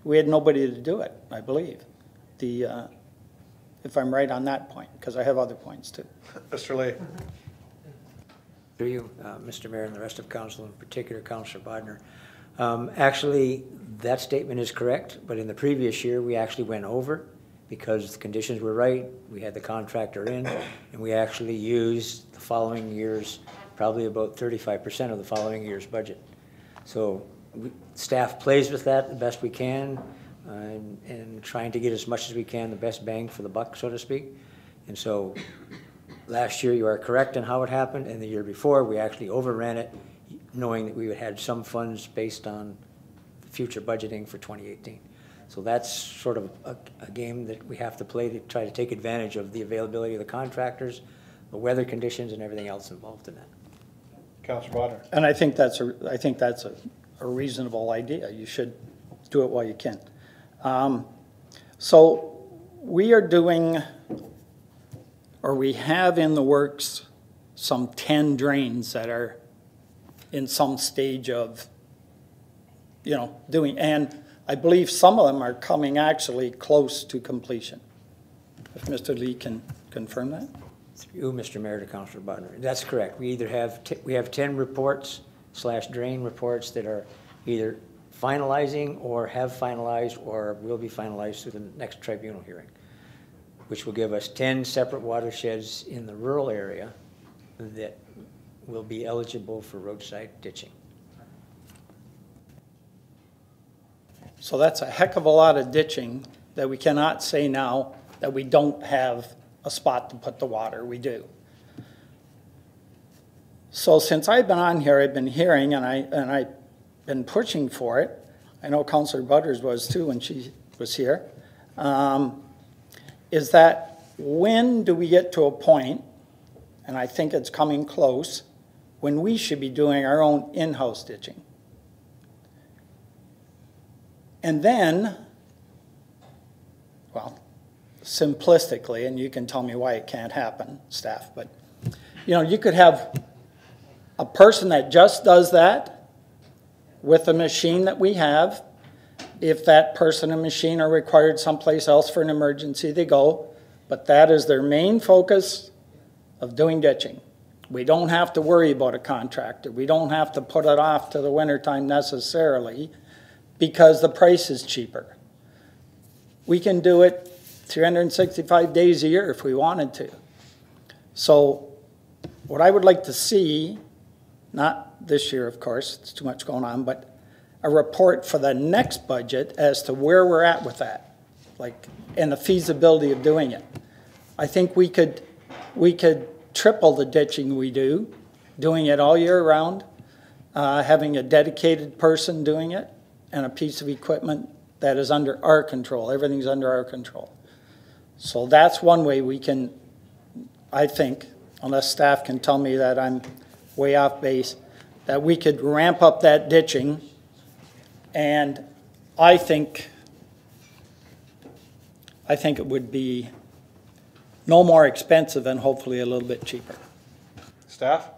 We had nobody to do it, I believe. If I'm right on that point, because I have other points too. Mr. Lee. Through you, Mr. Mayor, and the rest of council, in particular Councillor Bodner. Actually, that statement is correct, but in the previous year, we actually went over because the conditions were right. We had the contractor in, and we actually used the following year's, probably about 35% of the following year's budget. So staff plays with that the best we can, and trying to get as much as we can, the best bang for the buck, so to speak. And so last year, you are correct in how it happened, and the year before, we actually overran it, knowing that we had some funds based on future budgeting for 2018. So that's sort of a game that we have to play to try to take advantage of the availability of the contractors, the weather conditions, and everything else involved in that. Councillor Bodner. And I think that's a reasonable idea. You should do it while you can. So we are doing, or we have in the works, some 10 drains that are in some stage of, doing, and I believe some of them are coming actually close to completion. If Mr. Lee can confirm that. Through you, Mr. Mayor, to Councillor Bodner. That's correct. We either have, we have 10 reports / drain reports that are either finalizing or have finalized or will be finalized through the next tribunal hearing, which will give us 10 separate watersheds in the rural area that will be eligible for roadside ditching. So that's a heck of a lot of ditching that we cannot say now that we don't have a spot to put the water. We do. So since I've been on here, I've been hearing, and I've been pushing for it. I know Councillor Butters was too when she was here. Is that when do we get to a point, and I think it's coming close, when we should be doing our own in-house ditching? And then, well, simplistically, and you can tell me why it can't happen, staff, but you could have a person that just does that with the machine that we have. If that person and machine are required someplace else for an emergency, they go, but that is their main focus of doing ditching. We don't have to worry about a contractor. We don't have to put it off to the wintertime necessarily, because the price is cheaper. We can do it 365 days a year if we wanted to. So what I would like to see, not this year of course, it's too much going on, but a report for the next budget as to where we're at with that, and the feasibility of doing it. I think we could triple the ditching we do, doing it all year round, having a dedicated person doing it, and a piece of equipment that is under our control. Everything's under our control. So that's one way we can, I think, unless staff can tell me that I'm way off base, that we could ramp up that ditching, and I think it would be no more expensive and hopefully a little bit cheaper. Staff?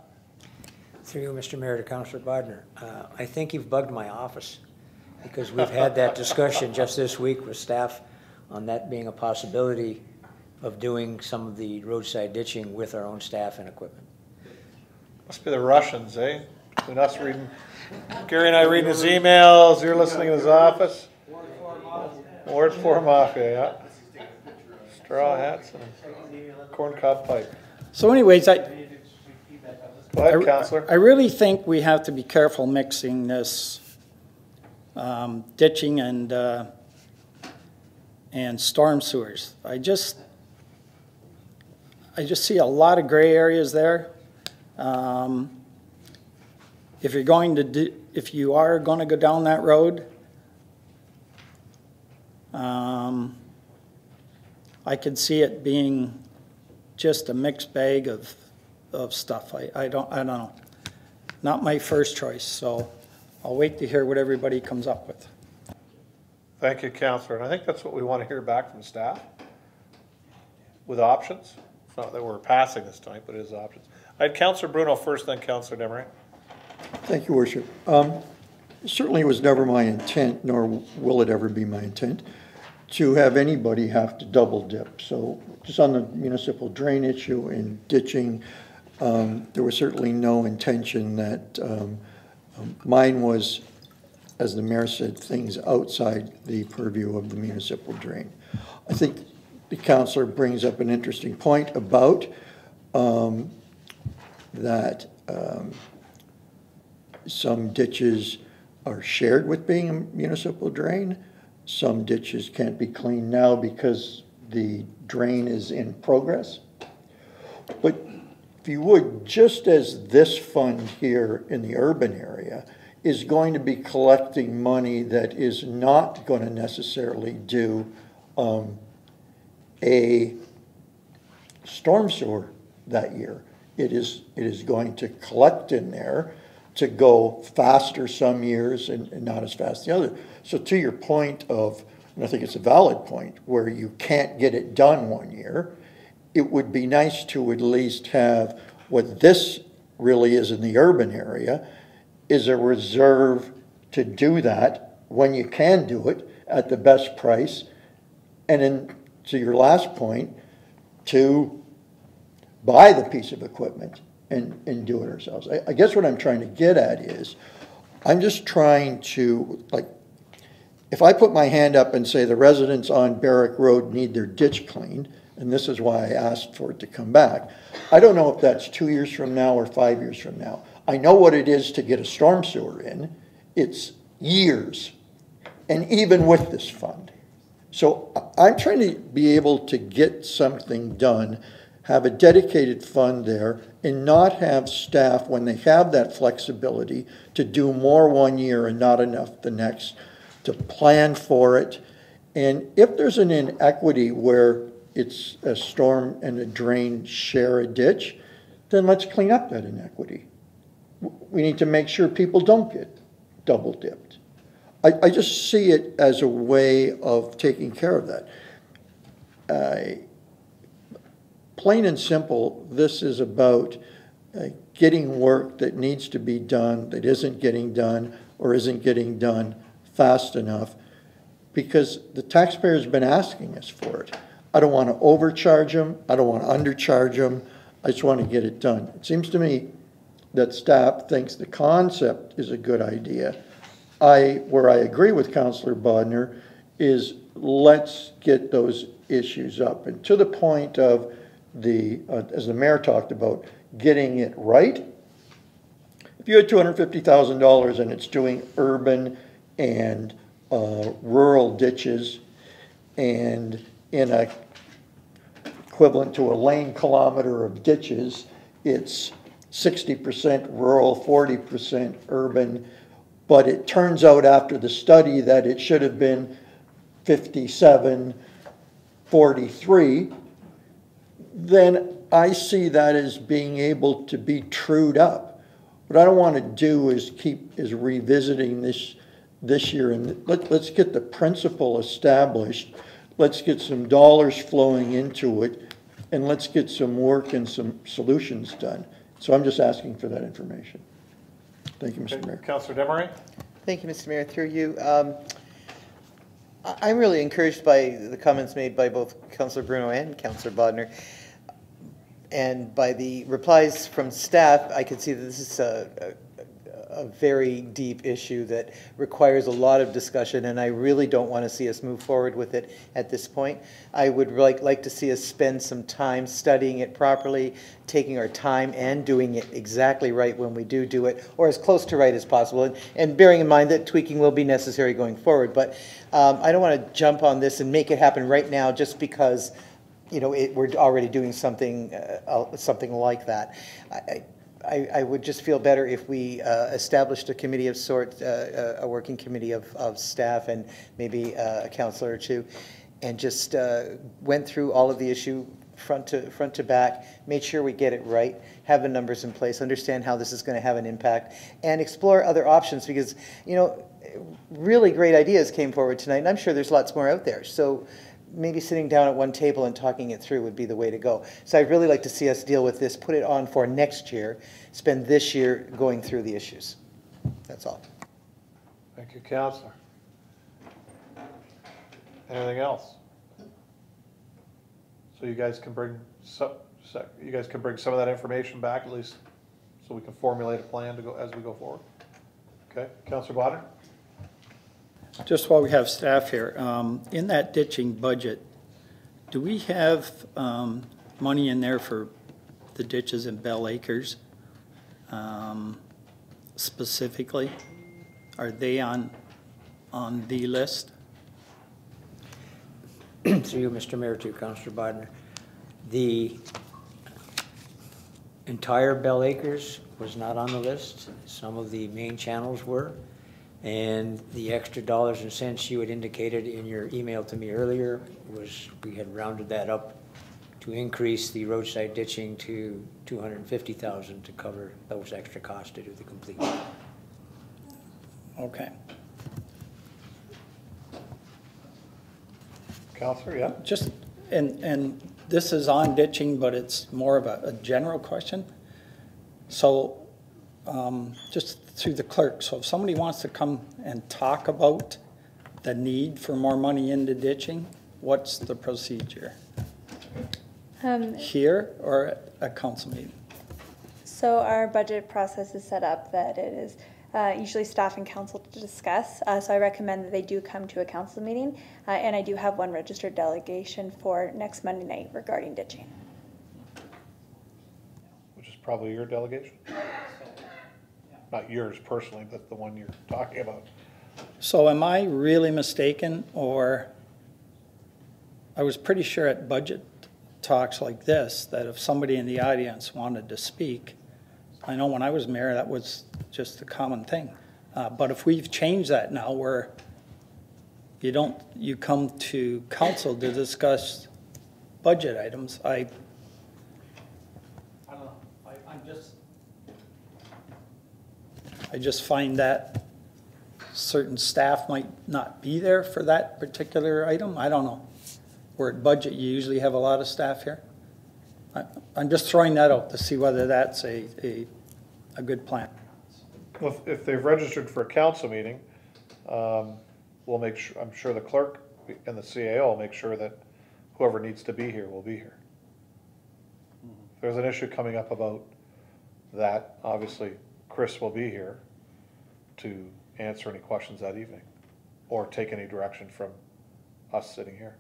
Through you, Mr. Mayor, to Councillor Bodnar. I think you've bugged my office, because we've had that discussion just this week with staff on that being a possibility of doing some of the roadside ditching with our own staff and equipment. Must be the Russians, eh? Between us reading, Gary and I reading his emails, you're listening in his office. Ward 4 Mafia, yeah. Straw hats and corncob pipe. So anyways, Go ahead, Councillor. I really think we have to be careful mixing this ditching and storm sewers. I just see a lot of gray areas there. If you are going to go down that road, I could see it being just a mixed bag of stuff. I don't know. Not my first choice, so I'll wait to hear what everybody comes up with. Thank you, Councillor. And I think that's what we want to hear back from staff with options. It's not that we're passing this tonight, but it is options. I had Councillor Bruno first, then Councillor Demery. Thank you, Worship. Certainly it was never my intent, nor will it ever be my intent, to have anybody have to double dip. So just on the municipal drain issue and ditching, there was certainly no intention that mine was, as the mayor said, things outside the purview of the municipal drain. I think the councillor brings up an interesting point about that some ditches are shared with being a municipal drain. Some ditches can't be cleaned now because the drain is in progress. But if you would, just as this fund here in the urban area is going to be collecting money that is not going to necessarily do a storm sewer that year. It is going to collect in there to go faster some years and not as fast the other. So to your point of, and I think it's a valid point, where you can't get it done one year, it would be nice to at least have what this really is in the urban area is a reserve to do that when you can do it at the best price. And then to your last point, to buy the piece of equipment and do it ourselves. I guess what I'm trying to get at is, I'm just trying to, like, if I put my hand up and say the residents on Barrack Road need their ditch cleaned, and this is why I asked for it to come back, I don't know if that's 2 years from now or 5 years from now. I know what it is to get a storm sewer in. It's years, and even with this fund. So I'm trying to be able to get something done, have a dedicated fund there, and not have staff, when they have that flexibility, to do more one year and not enough the next, to plan for it. And if there's an inequity where it's a storm and a drain share a ditch, then let's clean up that inequity. We need to make sure people don't get double dipped. I just see it as a way of taking care of that. Plain and simple, this is about getting work that needs to be done, that isn't getting done, or isn't getting done fast enough, because the taxpayer's been asking us for it. I don't want to overcharge them. I don't want to undercharge them. I just want to get it done. It seems to me that staff thinks the concept is a good idea. Where I agree with Councillor Bodnar is, let's get those issues up. And to the point of as the mayor talked about, getting it right. If you had $250,000 and it's doing urban and rural ditches, and in a equivalent to a lane kilometer of ditches, it's 60% rural, 40% urban, but it turns out after the study that it should have been 57-43, then I see that as being able to be trued up. What I don't want to do is revisiting this year, and let's get the principle established. Let's get some dollars flowing into it, and let's get some work and some solutions done. So I'm just asking for that information. Thank you, Mr. Okay, Mayor. Councillor Demery? Thank you, Mr. Mayor. Through you, I'm really encouraged by the comments made by both Councillor Bruno and Councillor Bodnar. And by the replies from staff, I can see that this is a very deep issue that requires a lot of discussion, and I really don't want to see us move forward with it at this point. I would like to see us spend some time studying it properly, taking our time and doing it exactly right when we do it, or as close to right as possible, and bearing in mind that tweaking will be necessary going forward. But I don't want to jump on this and make it happen right now just because we're already doing something like that. I would just feel better if we established a committee of sorts, a working committee of staff and maybe a councillor or two, and just went through all of the issue front to back, made sure we get it right, have the numbers in place, understand how this is going to have an impact, and explore other options because, really great ideas came forward tonight, and I'm sure there's lots more out there. So maybe sitting down at one table and talking it through would be the way to go. So I'd really like to see us deal with this, put it on for next year, spend this year going through the issues. That's all. Thank you, Councillor. Anything else? So you guys can bring some of that information back at least, so we can formulate a plan to go as we go forward. Okay, Councillor Bodnar? Just while we have staff here, in that ditching budget, do we have money in there for the ditches in Bell Acres specifically? Are they on the list? Through you, Mr. Mayor, to Councillor Bodnar. The entire Bell Acres was not on the list. Some of the main channels were. And the extra dollars and cents you had indicated in your email to me earlier was we had rounded that up to increase the roadside ditching to $250,000 to cover those extra costs to do the completion. Okay. Councillor, yeah? Just, and this is on ditching, but it's more of a general question. So just through the clerk, so if somebody wants to come and talk about the need for more money into ditching, what's the procedure? Here or at a council meeting? So our budget process is set up that it is usually staff and council to discuss. So I recommend that they do come to a council meeting. And I do have one registered delegation for next Monday night regarding ditching. Which is probably your delegation? Not yours personally, but the one you're talking about. So am I really mistaken, or I was pretty sure at budget talks like this that if somebody in the audience wanted to speak, I know when I was mayor that was just a common thing. But if we've changed that now where you come to council to discuss budget items, I don't know, I just find that certain staff might not be there for that particular item. I don't know. Where at budget, you usually have a lot of staff here. I'm just throwing that out to see whether that's a good plan. Well, if they've registered for a council meeting, we'll make sure, I'm sure the clerk and the CAO will make sure that whoever needs to be here will be here. If there's an issue coming up about that, obviously Chris will be here to answer any questions that evening or take any direction from us sitting here.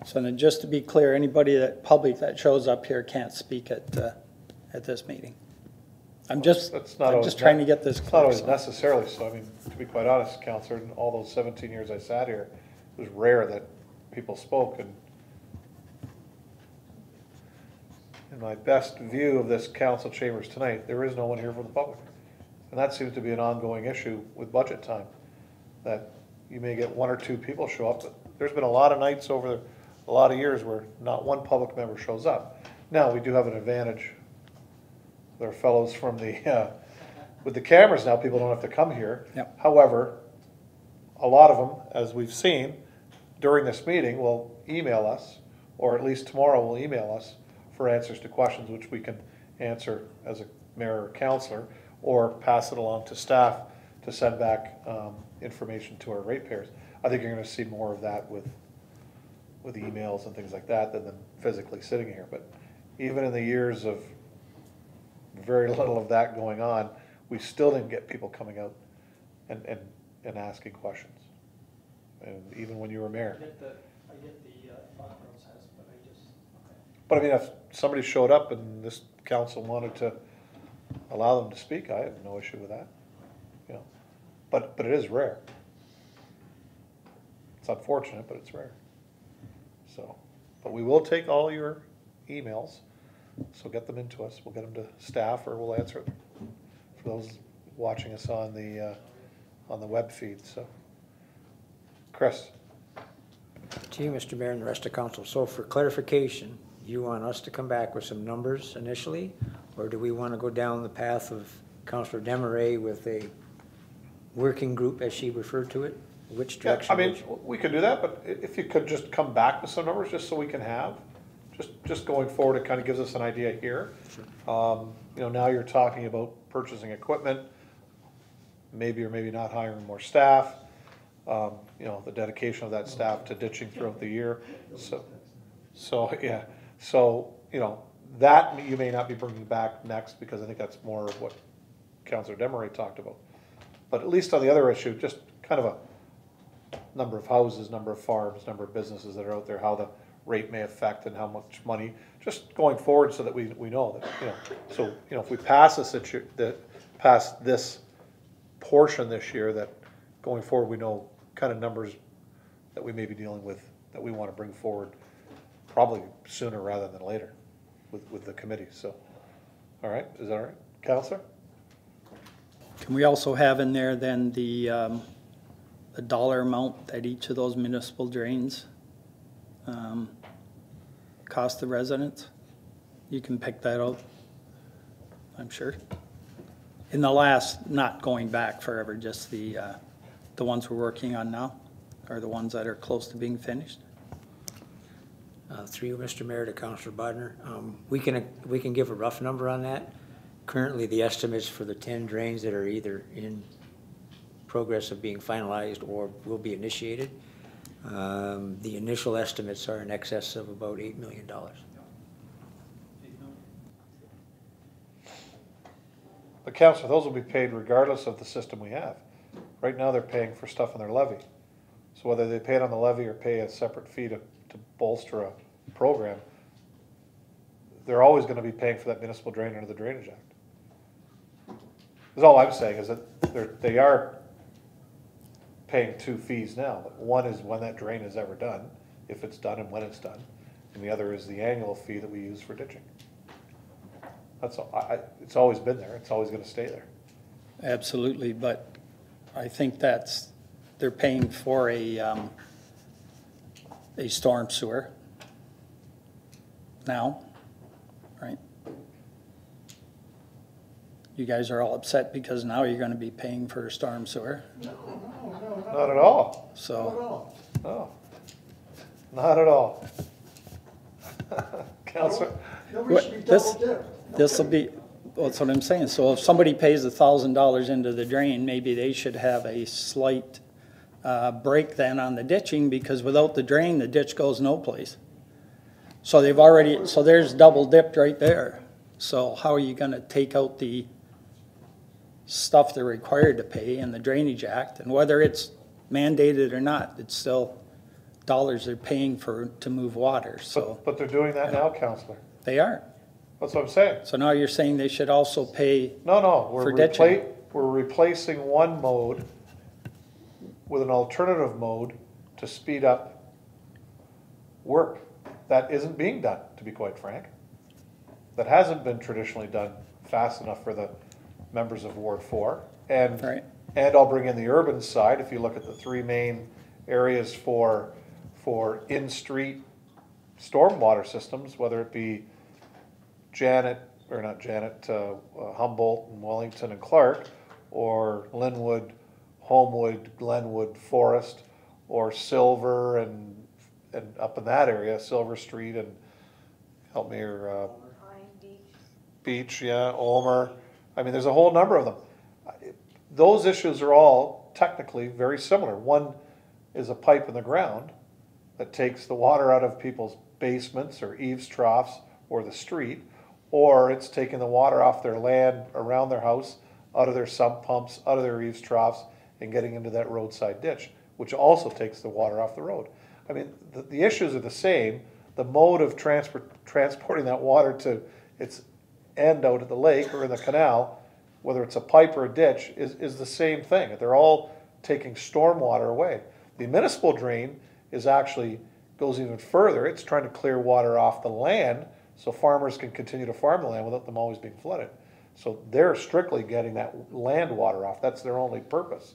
So then just to be clear, anybody public that shows up here can't speak at this meeting. I'm just trying to get this clear. It's not always necessarily so. I mean, to be quite honest, Councillor, in all those 17 years I sat here, it was rare that people spoke. And in my best view of this council chambers tonight, there is no one here from the public. And that seems to be an ongoing issue with budget time, that you may get one or two people show up, but there's been a lot of nights over a lot of years where not one public member shows up. Now, we do have an advantage. There are fellows from the, with the cameras now, people don't have to come here. Yep. However, a lot of them, as we've seen, during this meeting will email us, or at least tomorrow will email us for answers to questions which we can answer as a mayor or councillor, or pass it along to staff to send back information to our ratepayers. I think you're gonna see more of that with emails and things like that than them physically sitting here. But even in the years of very little of that going on, we still didn't get people coming out and asking questions. And even when you were mayor. I get the thought process, but I just, okay. But I mean, if somebody showed up and this council wanted to allow them to speak, I have no issue with that. You know, but it is rare. It's unfortunate, but it's rare. So, but we will take all your emails, so get them into us. We'll get them to staff, or we'll answer it for those watching us on the web feed. So, Chris. To you, Mr. Mayor, and the rest of council. So for clarification, you want us to come back with some numbers initially, or do we want to go down the path of Councillor Desmarais with a working group, as she referred to it? Which direction? Yeah, I mean, we could do that, but if you could just come back with some numbers, just so we can have, just going forward, it kind of gives us an idea here. Sure. You know, now you're talking about purchasing equipment, maybe or maybe not hiring more staff. You know, the dedication of that staff to ditching throughout the year. So yeah, so you know that you may not be bringing back next, because I think that's more of what Councillor Desmarais talked about. But at least on the other issue, just kind of a number of houses, number of farms, number of businesses that are out there, how the rate may affect and how much money, just going forward, so that we know that, you know, so you know, if we pass this portion this year, that going forward we know kind of numbers that we may be dealing with, that we want to bring forward probably sooner rather than later with the committee. So, all right, is that all right, Councillor? Can we also have in there then the dollar amount that each of those municipal drains cost the residents? You can pick that out, I'm sure. In the last, not going back forever, just the ones we're working on now, or the ones that are close to being finished. Through you, Mr. Mayor, to Councillor Bodner, we can give a rough number on that. Currently, the estimates for the 10 drains that are either in progress of being finalized or will be initiated, the initial estimates are in excess of about $8 million. But Councillor, those will be paid regardless of the system we have. Right now, they're paying for stuff on their levy. So whether they pay it on the levy or pay a separate fee to bolster a program, they're always going to be paying for that municipal drain under the Drainage Act. That's all I'm saying, is that they are paying two fees now. But one is when that drain is ever done, if it's done and when it's done, and the other is the annual fee that we use for ditching. That's all. It's always been there. It's always going to stay there. Absolutely, but I think they're paying for a storm sewer now, right? You guys are all upset because now you're going to be paying for a storm sewer. No, not at all. So. No, not at all. Councillor? This will be, that's what I'm saying. So if somebody pays $1,000 into the drain, maybe they should have a slight break then on the ditching, because without the drain, the ditch goes no place. So they've already, so there's double dipped right there. So how are you going to take out the stuff they're required to pay in the Drainage Act? And whether it's mandated or not, it's still dollars they're paying to move water. So, but they're doing that now, Councillor. They are. That's what I'm saying. So now you're saying they should also pay for ditching? We're replacing one mode with an alternative mode to speed up work. That isn't being done, to be quite frank. That hasn't been traditionally done fast enough for the members of Ward 4. And, right. And I'll bring in the urban side. If you look at the three main areas for in-street stormwater systems, whether it be Humboldt and Wellington and Clark, or Linwood, Homewood, Glenwood, Forest, or Silver and up in that area, Silver Street and help me, or Beach, yeah, Omer, I mean, there's a whole number of them. Those issues are all technically very similar. One is a pipe in the ground that takes the water out of people's basements or eaves troughs or the street, or it's taking the water off their land around their house, out of their sump pumps, out of their eaves troughs, and getting into that roadside ditch, which also takes the water off the road. I mean, the issues are the same. The mode of transporting that water to its end out at the lake or in the canal, whether it's a pipe or a ditch, is the same thing. They're all taking storm water away. The municipal drain goes even further. It's trying to clear water off the land so farmers can continue to farm the land without them always being flooded. So they're strictly getting that land water off. That's their only purpose.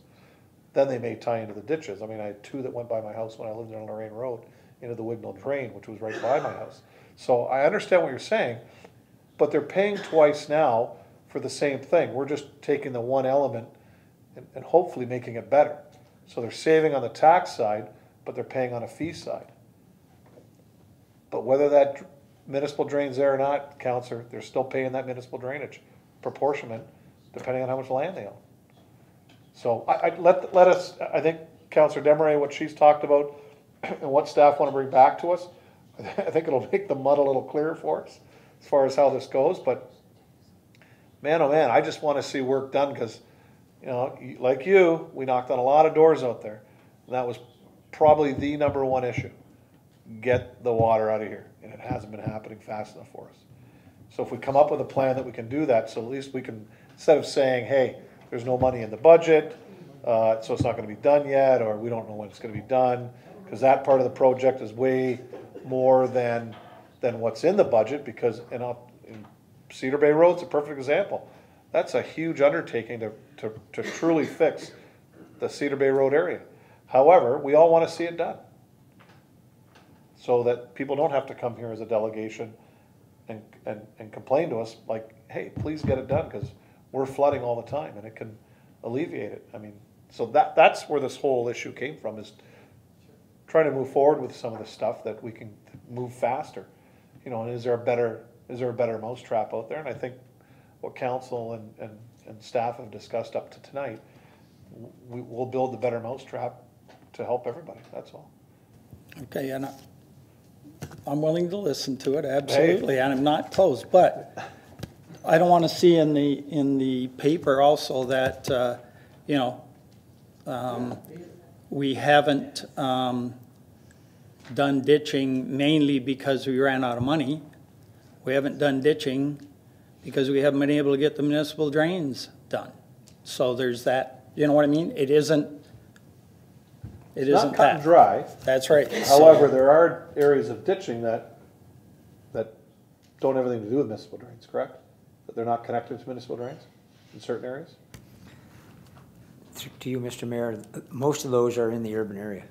Then they may tie into the ditches. I mean, I had 2 that went by my house when I lived on Lorraine Road into the Wignall Drain, which was right by my house. So I understand what you're saying, but they're paying twice now for the same thing. We're just taking the one element and hopefully making it better. So they're saving on the tax side, but they're paying on a fee side. But whether that municipal drain's there or not, Counselor, they're still paying that municipal drainage, proportionate, depending on how much land they own. So I think Councillor Desmarais, what she's talked about and what staff want to bring back to us, I think it'll make the mud a little clearer for us as far as how this goes. But man, oh man, I just want to see work done because, you know, like you, we knocked on a lot of doors out there. And that was probably the #1 issue. Get the water out of here. And it hasn't been happening fast enough for us. So if we come up with a plan that we can do that, so at least we can, instead of saying, hey, there's no money in the budget, so it's not going to be done yet, or we don't know when it's going to be done, because that part of the project is way more than what's in the budget, because in Cedar Bay Road's a perfect example. That's a huge undertaking to truly fix the Cedar Bay Road area. However, we all want to see it done, so that people don't have to come here as a delegation and complain to us like, hey, please get it done, because we're flooding all the time, and it can alleviate it. I mean, so that's where this whole issue came from, is trying to move forward with some of the stuff that we can move faster. You know, and is there a better mousetrap out there? And I think what council and staff have discussed up to tonight, we'll build the better mousetrap to help everybody. That's all. Okay, and I'm willing to listen to it, absolutely, and I'm not closed, but I don't want to see in the paper also that, you know, we haven't done ditching mainly because we ran out of money. We haven't done ditching because we haven't been able to get the municipal drains done. So there's that, you know what I mean? It isn't not cut and dry. That's right. However, there are areas of ditching that don't have anything to do with municipal drains, correct? That they're not connected to municipal drains in certain areas? To you, Mr. Mayor, most of those are in the urban area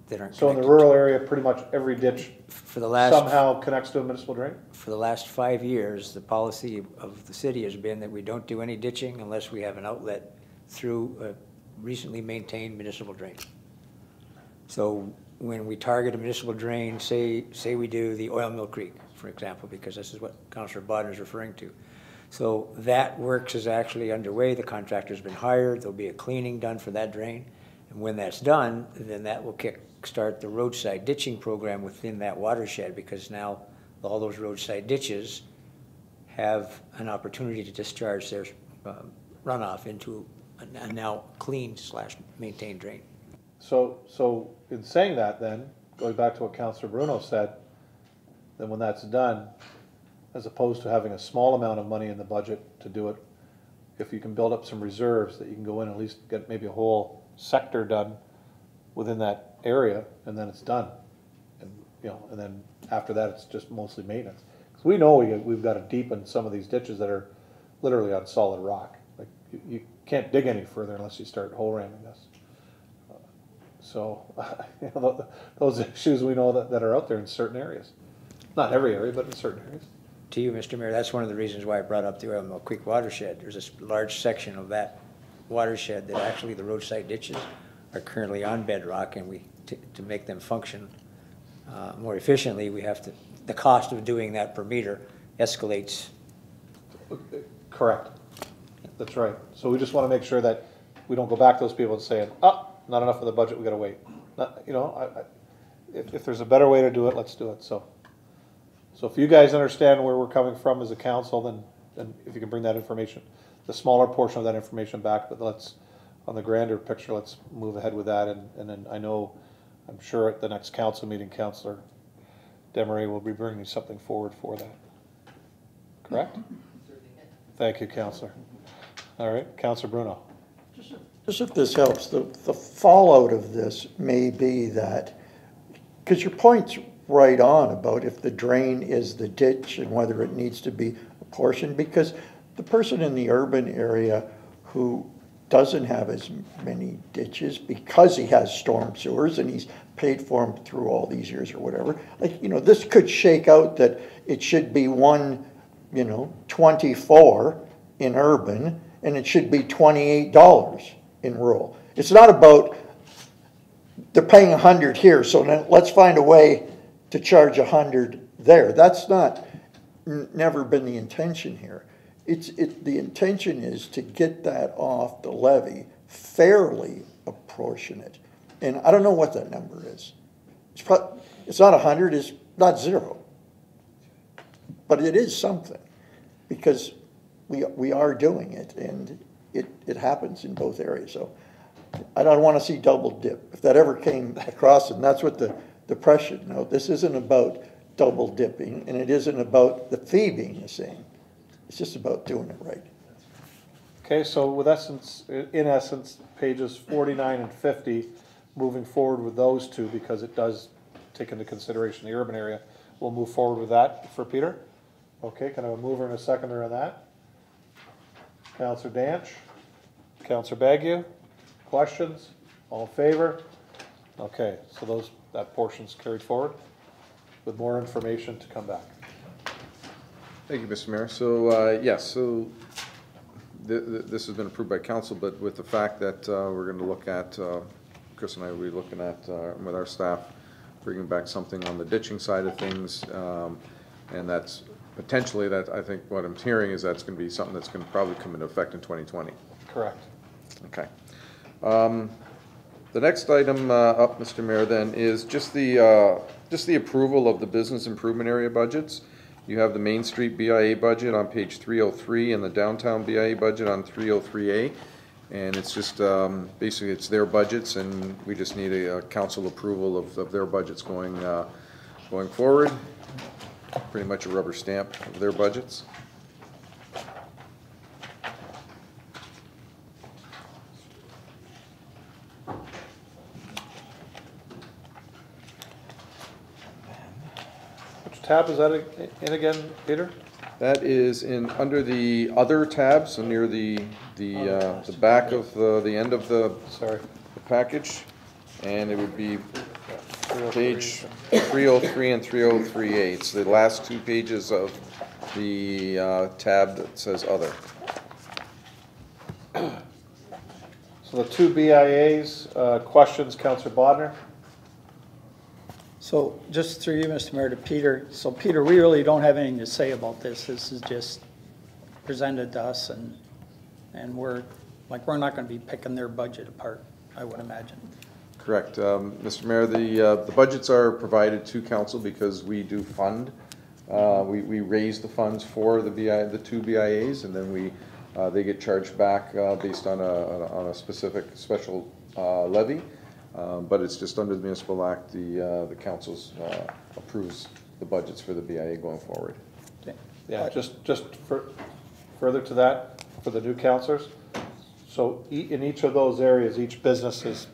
that aren't So in the rural area, pretty much every ditch somehow connects to a municipal drain? For the last 5 years, the policy of the city has been that we don't do any ditching unless we have an outlet through a recently maintained municipal drain. So when we target a municipal drain, say we do the Oil Mill Creek, for example, because this is what Councillor Bodnar is referring to. So that works is actually underway. The contractor's been hired. There'll be a cleaning done for that drain. And when that's done, then that will kickstart the roadside ditching program within that watershed, because now all those roadside ditches have an opportunity to discharge their runoff into a now clean/maintained drain. So in saying that then, going back to what Councillor Bruno said, then when that's done, as opposed to having a small amount of money in the budget to do it, if you can build up some reserves that you can go in and at least get maybe a whole sector done within that area, and then it's done. And you know, and then after that it's just mostly maintenance. Because we know we've got to deepen some of these ditches that are literally on solid rock. Like you can't dig any further unless you start hole ramming this. So you know, those issues we know that are out there in certain areas. Not every area, but in certain areas. To you, Mr. Mayor, that's one of the reasons why I brought up the Oil Mill Creek watershed. There's this large section of that watershed that actually the roadside ditches are currently on bedrock, and to make them function more efficiently, we have to, the cost of doing that per meter escalates. Correct. That's right. So we just want to make sure that we don't go back to those people and saying, oh, not enough of the budget, we gotta wait. Not, you know, if there's a better way to do it, let's do it, so. So if you guys understand where we're coming from as a council, then if you can bring that information, the smaller portion of that information back, but let's, on the grander picture, let's move ahead with that, and then I'm sure at the next council meeting, Councillor Demery will be bringing something forward for that. Correct? Thank you, Councillor. All right, Councillor Bruno. Just if this helps, the fallout of this may be that, because your point's right on about if the drain is the ditch and whether it needs to be apportioned, because the person in the urban area who doesn't have as many ditches because he has storm sewers and he's paid for them through all these years or whatever, like, you know, this could shake out that it should be 24 in urban and it should be $28 in rural. It's not about they're paying 100 here, so then let's find a way to charge 100 there. That's not, never been the intention here. The intention is to get that off the levy fairly apportionate. And I don't know what that number is. It's not 100, it's not 0. But it is something, because we are doing it, and it happens in both areas. So I don't want to see double dip. If that ever came across, and that's what the pressure, no, this isn't about double dipping, and it isn't about the fee being the same. It's just about doing it right. Okay, so in essence, pages 49 and 50, moving forward with those two, because it does take into consideration the urban area, we'll move forward with that for Peter. Okay, can I have a mover and a seconder on that? Councillor Danch, Councillor Bagu, questions? All in favor? Okay, so that portion's carried forward with more information to come back. Thank you, Mr. Mayor. So, yes, so this has been approved by council, but with the fact that we're going to look at, Chris and I will be looking at, with our staff, bringing back something on the ditching side of things, and that's potentially, that I think what I'm hearing is that's going to be something that's going to probably come into effect in 2020. Correct. Okay. The next item up, Mr. Mayor, then is just the approval of the business improvement area budgets. You have the Main Street BIA budget on page 303 and the downtown BIA budget on 303A. And it's just basically it's their budgets, and we just need a council approval of their budgets going forward. Pretty much a rubber stamp of their budgets. Tab is that in again, Peter? That is in under the other tab, so near the back of the end of the package, and it would be page 303 and 303A. It's the last two pages of the tab that says other. So the two BIAs, questions, Councillor Bodnar? So just through you, Mr. Mayor, to Peter. So Peter, we really don't have anything to say about this. This is just presented to us, and we're not going to be picking their budget apart, I would imagine. Correct. Mr. Mayor, the budgets are provided to council because we do fund. We raise the funds for the two BIAs, and then they get charged back based on a specific special levy. But it's just under the Municipal Act, the council approves the budgets for the BIA going forward. Okay. Yeah, just further to that, for the new councillors. So in each of those areas, each business is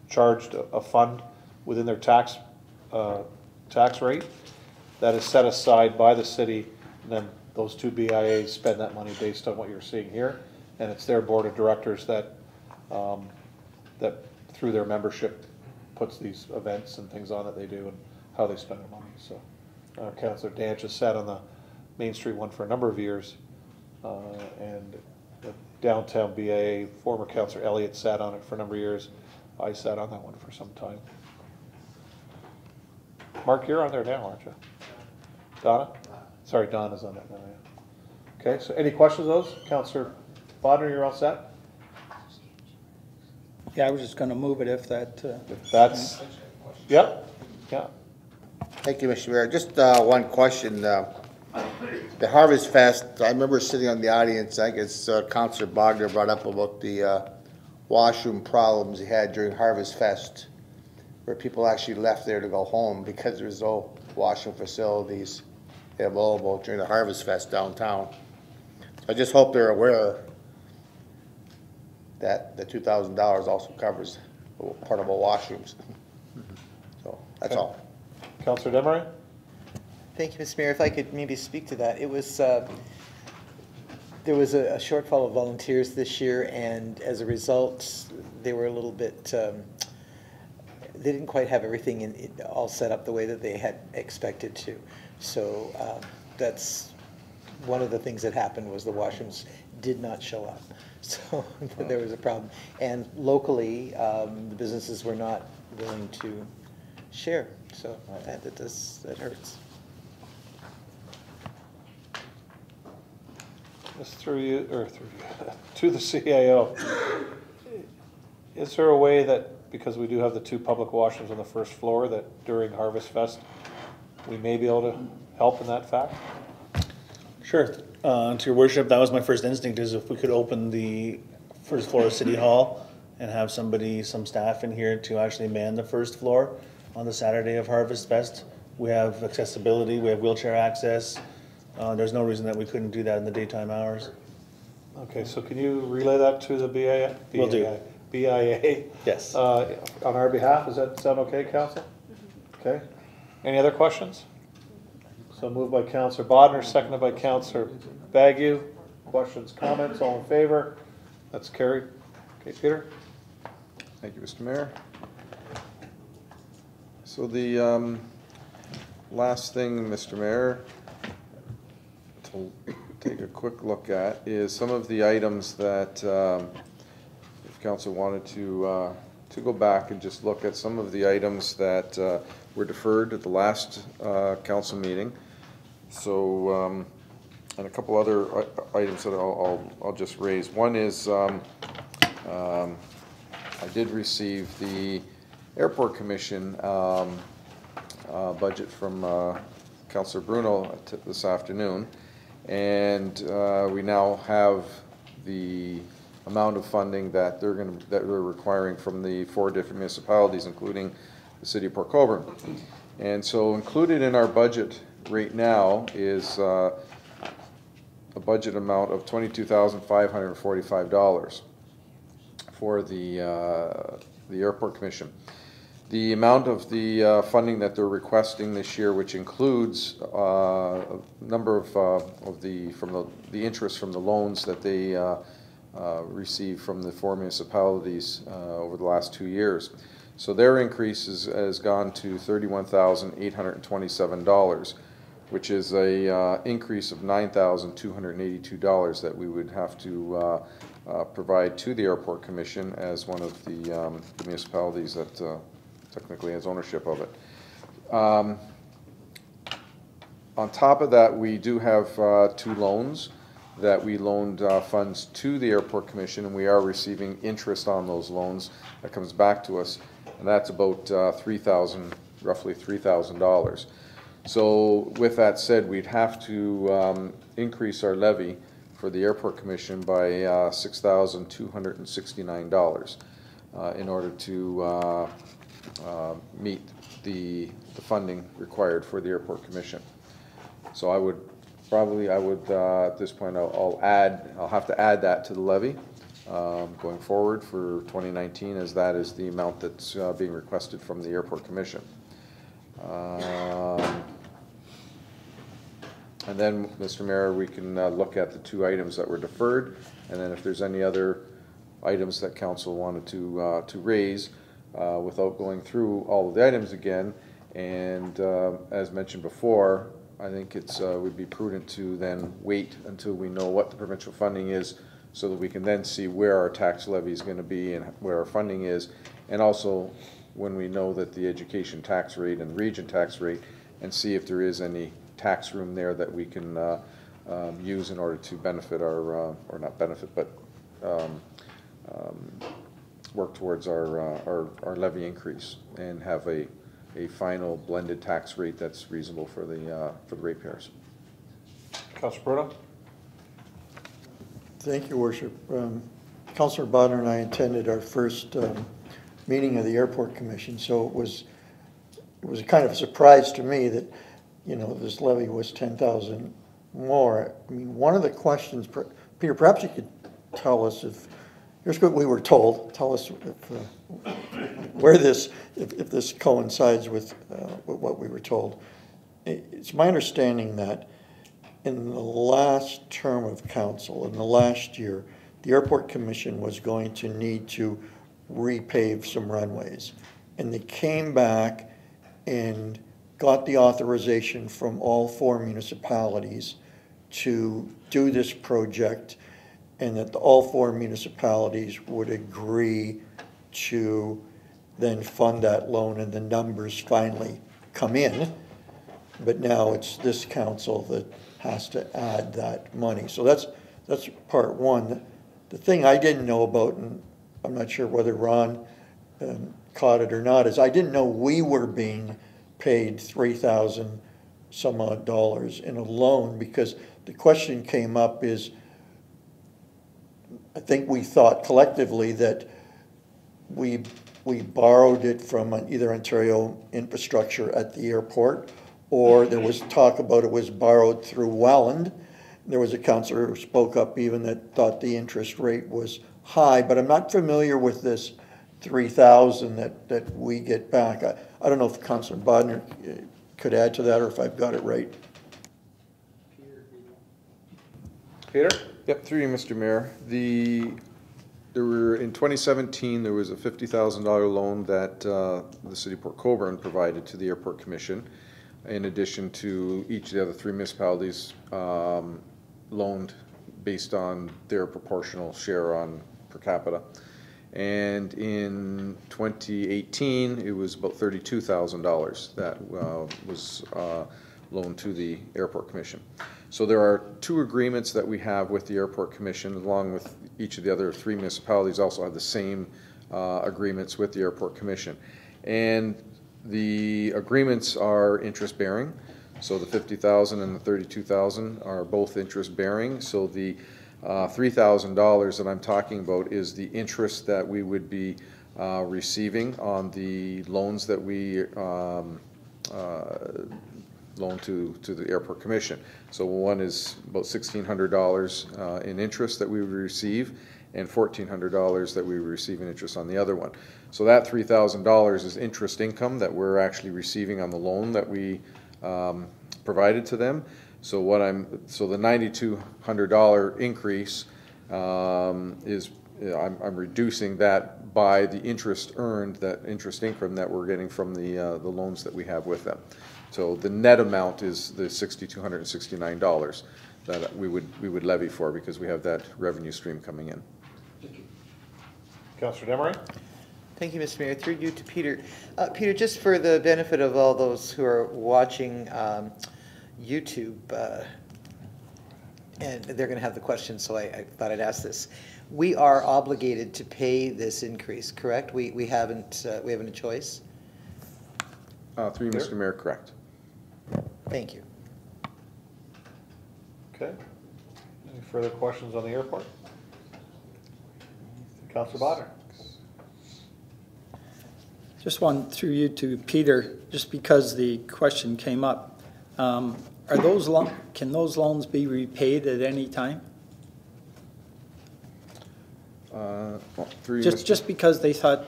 charged a fund within their tax rate that is set aside by the city, and then those two BIAs spend that money based on what you're seeing here, and it's their board of directors that through their membership puts these events and things on that they do and how they spend their money. So Councillor Danch has sat on the Main Street one for a number of years, and the downtown BIA, former Councillor Elliott sat on it for a number of years. I sat on that one for some time. Mark, you're on there now, aren't you? Donna? Sorry, Donna's on that now, yeah. Okay, so any questions of those? Councillor Bodnar, you're all set? Yeah, I was just gonna move it if that, If that's, yep, yeah. Thank you, Mr. Mayor. Just one question. The Harvest Fest, I remember sitting on the audience, I guess Councilor Bogner brought up about the washroom problems he had during Harvest Fest, where people actually left there to go home because there was no washroom facilities available during the Harvest Fest downtown. So I just hope they're aware that the $2,000 also covers portable washrooms. So that's all. Councilor Demery? Thank you, Mr. Mayor. If I could maybe speak to that. It was, there was a shortfall of volunteers this year, and as a result, they were a little bit, they didn't quite have everything all set up the way that they had expected to. So that's one of the things that happened was the washrooms did not show up. So there was a problem. And locally, the businesses were not willing to share. So that hurts. Just through you, or through you, to the CAO. Is there a way that, because we do have the 2 public washrooms on the first floor, that during Harvest Fest, we may be able to help in that fact? Sure. To your worship, that was my first instinct, is if we could open the first floor of City Hall and have some staff in here to actually man the first floor on the Saturday of Harvest Fest. We have accessibility, we have wheelchair access. There's no reason that we couldn't do that in the daytime hours. Okay, so can you relay that to the BIA? Will do. BIA? Yes. On our behalf, does that sound okay, Council? Okay. Any other questions? So moved by Councilor Bodnar, seconded by Councilor Bagu. Questions, comments, all in favor? That's carried. Okay, Peter? Thank you, Mr. Mayor. So the last thing, Mr. Mayor, to take a quick look at is some of the items that, if Council wanted to go back and just look at some of the items that were deferred at the last council meeting. So, and a couple other items that I'll just raise. One is I did receive the Airport Commission budget from Councillor Bruno this afternoon, and we now have the amount of funding that they're requiring from the 4 different municipalities, including the city of Port Colborne. And so included in our budget right now is a budget amount of $22,545 for the Airport Commission. The amount of the funding that they're requesting this year, which includes a number of the interest from the loans that they received from the 4 municipalities over the last 2 years. So their increase has gone to $31,827, which is a increase of $9,282 that we would have to provide to the Airport Commission as one of the municipalities that technically has ownership of it. On top of that, we do have 2 loans that we loaned funds to the Airport Commission, and we are receiving interest on those loans that comes back to us, and that's about roughly $3,000. So with that said, we'd have to increase our levy for the Airport Commission by $6,269 in order to meet the funding required for the Airport Commission. So I would at this point I'll have to add that to the levy going forward for 2019, as that is the amount that's being requested from the Airport Commission. And then, Mr. Mayor, we can look at the 2 items that were deferred, and then if there's any other items that Council wanted to raise without going through all of the items again. And as mentioned before, I think it would be prudent to then wait until we know what the provincial funding is, so that we can then see where our tax levy is going to be and where our funding is, and also when we know that the education tax rate and the region tax rate, and see if there is any tax room there that we can use in order to benefit our, or not benefit, but work towards our levy increase and have a final blended tax rate that's reasonable for the ratepayers. Councilor Bruno? Thank you, Worship. Councilor Bodnar and I attended our first meeting of the Airport Commission, so it was a kind of a surprise to me that, you know, this levy was 10,000 more. I mean, one of the questions, Peter, perhaps you could tell us here's what we were told. Tell us if this coincides with what we were told. It's my understanding that in the last term of council, in the last year, the Airport Commission was going to need to repave some runways. And they came back and got the authorization from all 4 municipalities to do this project, and that all 4 municipalities would agree to then fund that loan, and the numbers finally come in. But now it's this council that has to add that money. So that's part one. The thing I didn't know about, and I'm not sure whether Ron caught it or not, is I didn't know we were being paid $3,000 some odd in a loan, because the question came up is, I think we thought collectively that we borrowed it from either Ontario Infrastructure at the airport, or there was talk about it was borrowed through Welland. There was a councillor who spoke up even that thought the interest rate was high, but I'm not familiar with this 3,000 that we get back. I don't know if Councillor Bodnar could add to that, or if I've got it right. Peter? Yep, through you, Mr. Mayor. In 2017, there was a $50,000 loan that the City of Port Colborne provided to the Airport Commission, in addition to each of the other 3 municipalities loaned based on their proportional share on per capita. And in 2018, it was about $32,000 that was loaned to the Airport Commission. So there are 2 agreements that we have with the Airport Commission, along with each of the other 3 municipalities also have the same agreements with the Airport Commission. And the agreements are interest-bearing. So the $50,000 and the $32,000 are both interest-bearing. So the $3,000 that I'm talking about is the interest that we would be receiving on the loans that we loan to the Airport Commission. So one is about $1,600 in interest that we would receive, and $1,400 that we would receive in interest on the other one. So that $3,000 is interest income that we're actually receiving on the loan that we provided to them. So the $9,200 increase is I'm reducing that by the interest earned, that interest income that we're getting from the loans that we have with them. So the net amount is the $6,269 that we would levy for, because we have that revenue stream coming in. Councillor Demery? Thank you, Mr. Mayor. Through you to Peter. Peter, just for the benefit of all those who are watching YouTube, and they're going to have the question, so I thought I'd ask this. We are obligated to pay this increase, correct? We haven't a choice? Through you, Mr. Mayor, correct. Thank you. Okay. Any further questions on the airport? Councillor Bodnar? Just one through you to Peter, just because the question came up. Can those loans be repaid at any time? Just because they thought,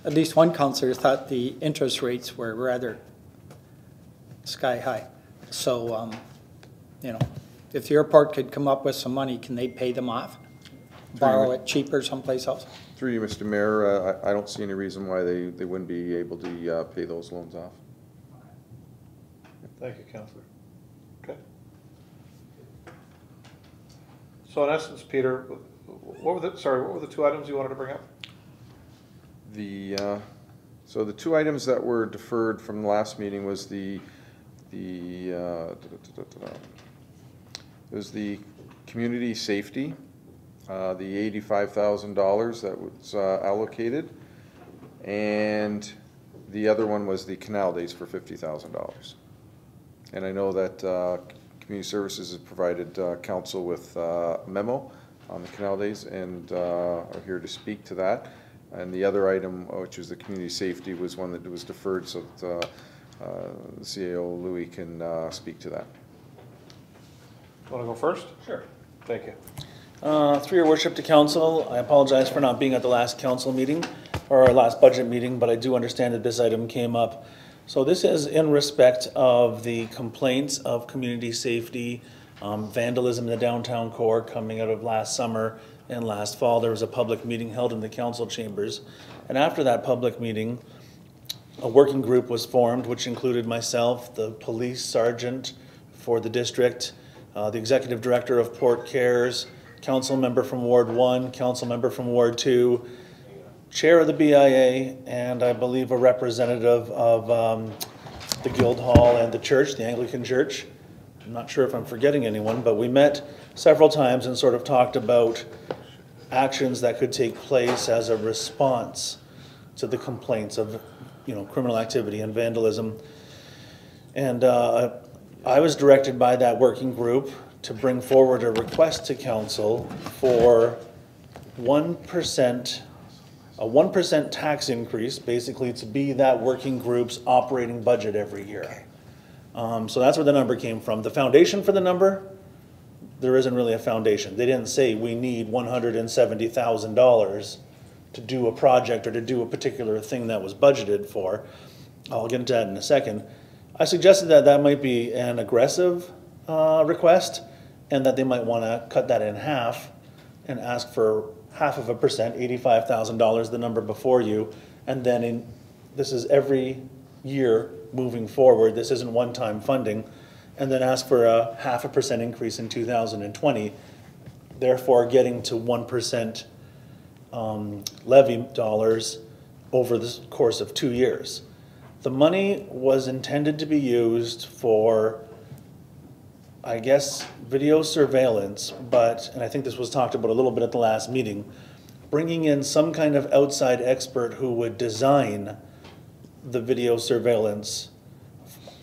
at least one councillor thought the interest rates were rather sky high. So, you know, if the airport could come up with some money, can they pay them off? Borrow it cheaper someplace else? Through you, Mr. Mayor, I don't see any reason why they wouldn't be able to pay those loans off. Thank you, Councillor. Okay. So in essence, Peter, what were the 2 items you wanted to bring up? So the 2 items that were deferred from the last meeting was it was the community safety the $85,000 that was allocated, and the other one was the canal days for $50,000. And I know that Community Services has provided council with a memo on the canal days and are here to speak to that. And the other item, which was the community safety, was one that was deferred, so that the CAO Louis can speak to that. Want to go first? Sure. Thank you. Through your worship to council, I apologize for not being at the last council meeting or our last budget meeting, but I do understand that this item came up. So this is in respect of the complaints of community safety, vandalism in the downtown core coming out of last summer and last fall. There was a public meeting held in the council chambers. And after that public meeting, a working group was formed, which included myself, the police sergeant for the district, the executive director of Port Cares, council member from Ward 1, council member from Ward 2, chair of the BIA, and I believe a representative of the Guildhall and the church, the Anglican Church. I'm not sure if I'm forgetting anyone, but we met several times and sort of talked about actions that could take place as a response to the complaints of, criminal activity and vandalism. And I was directed by that working group to bring forward a request to council for 1%, a 1% tax increase, basically to be that working group's operating budget every year. So that's where the number came from. The foundation for the number, there isn't really a foundation. They didn't say we need $170,000 to do a project or to do a particular thing that was budgeted for. I'll get into that in a second. I suggested that that might be an aggressive request, and that they might want to cut that in half and ask for 0.5%, $85,000, the number before you, and then this is every year moving forward. This isn't one-time funding, and then ask for a 0.5% increase in 2020, therefore getting to 1% levy dollars over the course of 2 years. The money was intended to be used for, I guess, video surveillance, and I think this was talked about a little bit at the last meeting, bringing in some kind of outside expert who would design the video surveillance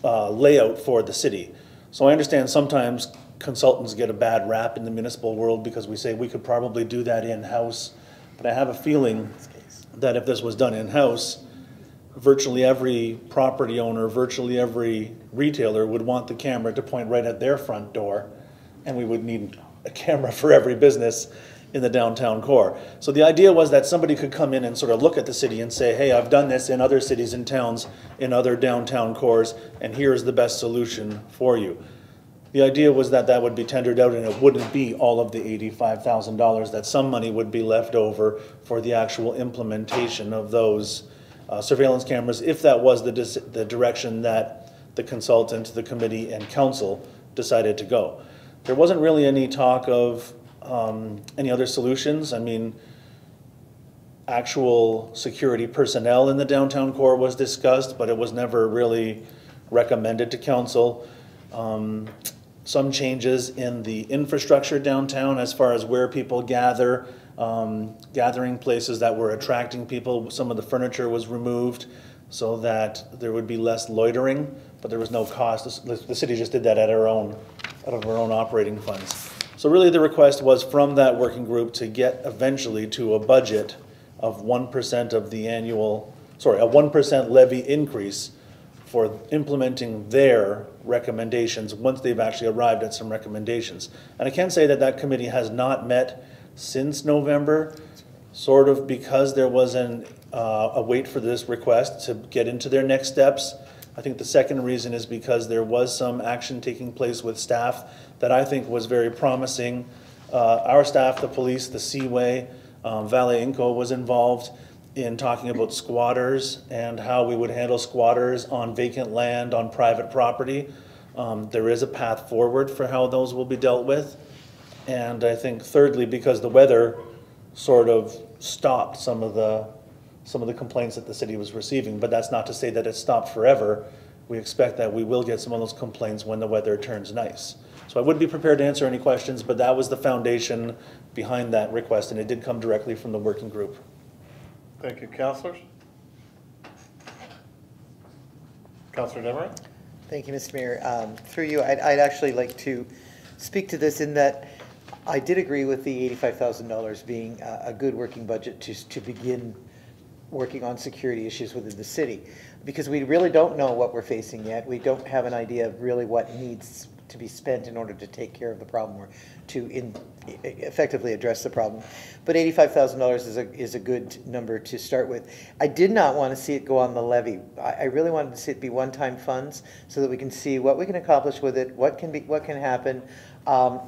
layout for the city. So I understand sometimes consultants get a bad rap in the municipal world because we say we could probably do that in-house, but I have a feeling that if this was done in-house, virtually every property owner, virtually every retailer would want the camera to point right at their front door, and we would need a camera for every business in the downtown core. So the idea was that somebody could come in and sort of look at the city and say, hey, I've done this in other cities and towns, in other downtown cores, and here's the best solution for you. The idea was that that would be tendered out and it wouldn't be all of the $85,000, that some money would be left over for the actual implementation of those surveillance cameras, if that was the direction that the consultant, the committee, and council decided to go. There wasn't really any talk of any other solutions. I mean, actual security personnel in the downtown core was discussed, but it was never really recommended to council. Some changes in the infrastructure downtown as far as where people gather, gathering places that were attracting people. Some of the furniture was removed so that there would be less loitering, but there was no cost. The city just did that out of our own operating funds. So really the request was from that working group to get eventually to a budget of 1% of the annual, a 1% levy increase for implementing their recommendations once they've actually arrived at some recommendations. And I can say that that committee has not met since November, sort of because there was a wait for this request to get into their next steps. I think the second reason is because there was some action taking place with staff that I think was very promising. Our staff, the police, the Seaway, Valet Inco was involved in talking about squatters and how we would handle squatters on vacant land on private property. There is a path forward for how those will be dealt with. And I think thirdly, because the weather sort of stopped some of the complaints that the city was receiving, but that's not to say that it stopped forever. We expect that we will get some of those complaints when the weather turns nice. So I would be prepared to answer any questions, but that was the foundation behind that request, and it did come directly from the working group. Thank you, councillors. Councillor Demery? Thank you, Mr. Mayor. Through you, I'd actually like to speak to this in that I did agree with the $85,000 being a good working budget to begin working on security issues within the city, because we really don't know what we're facing yet. We don't have an idea of really what needs to be spent in order to take care of the problem or to effectively address the problem. But $85,000 is a good number to start with. I did not want to see it go on the levy. I really wanted to see it be one-time funds so that we can see what we can accomplish with it, what can happen.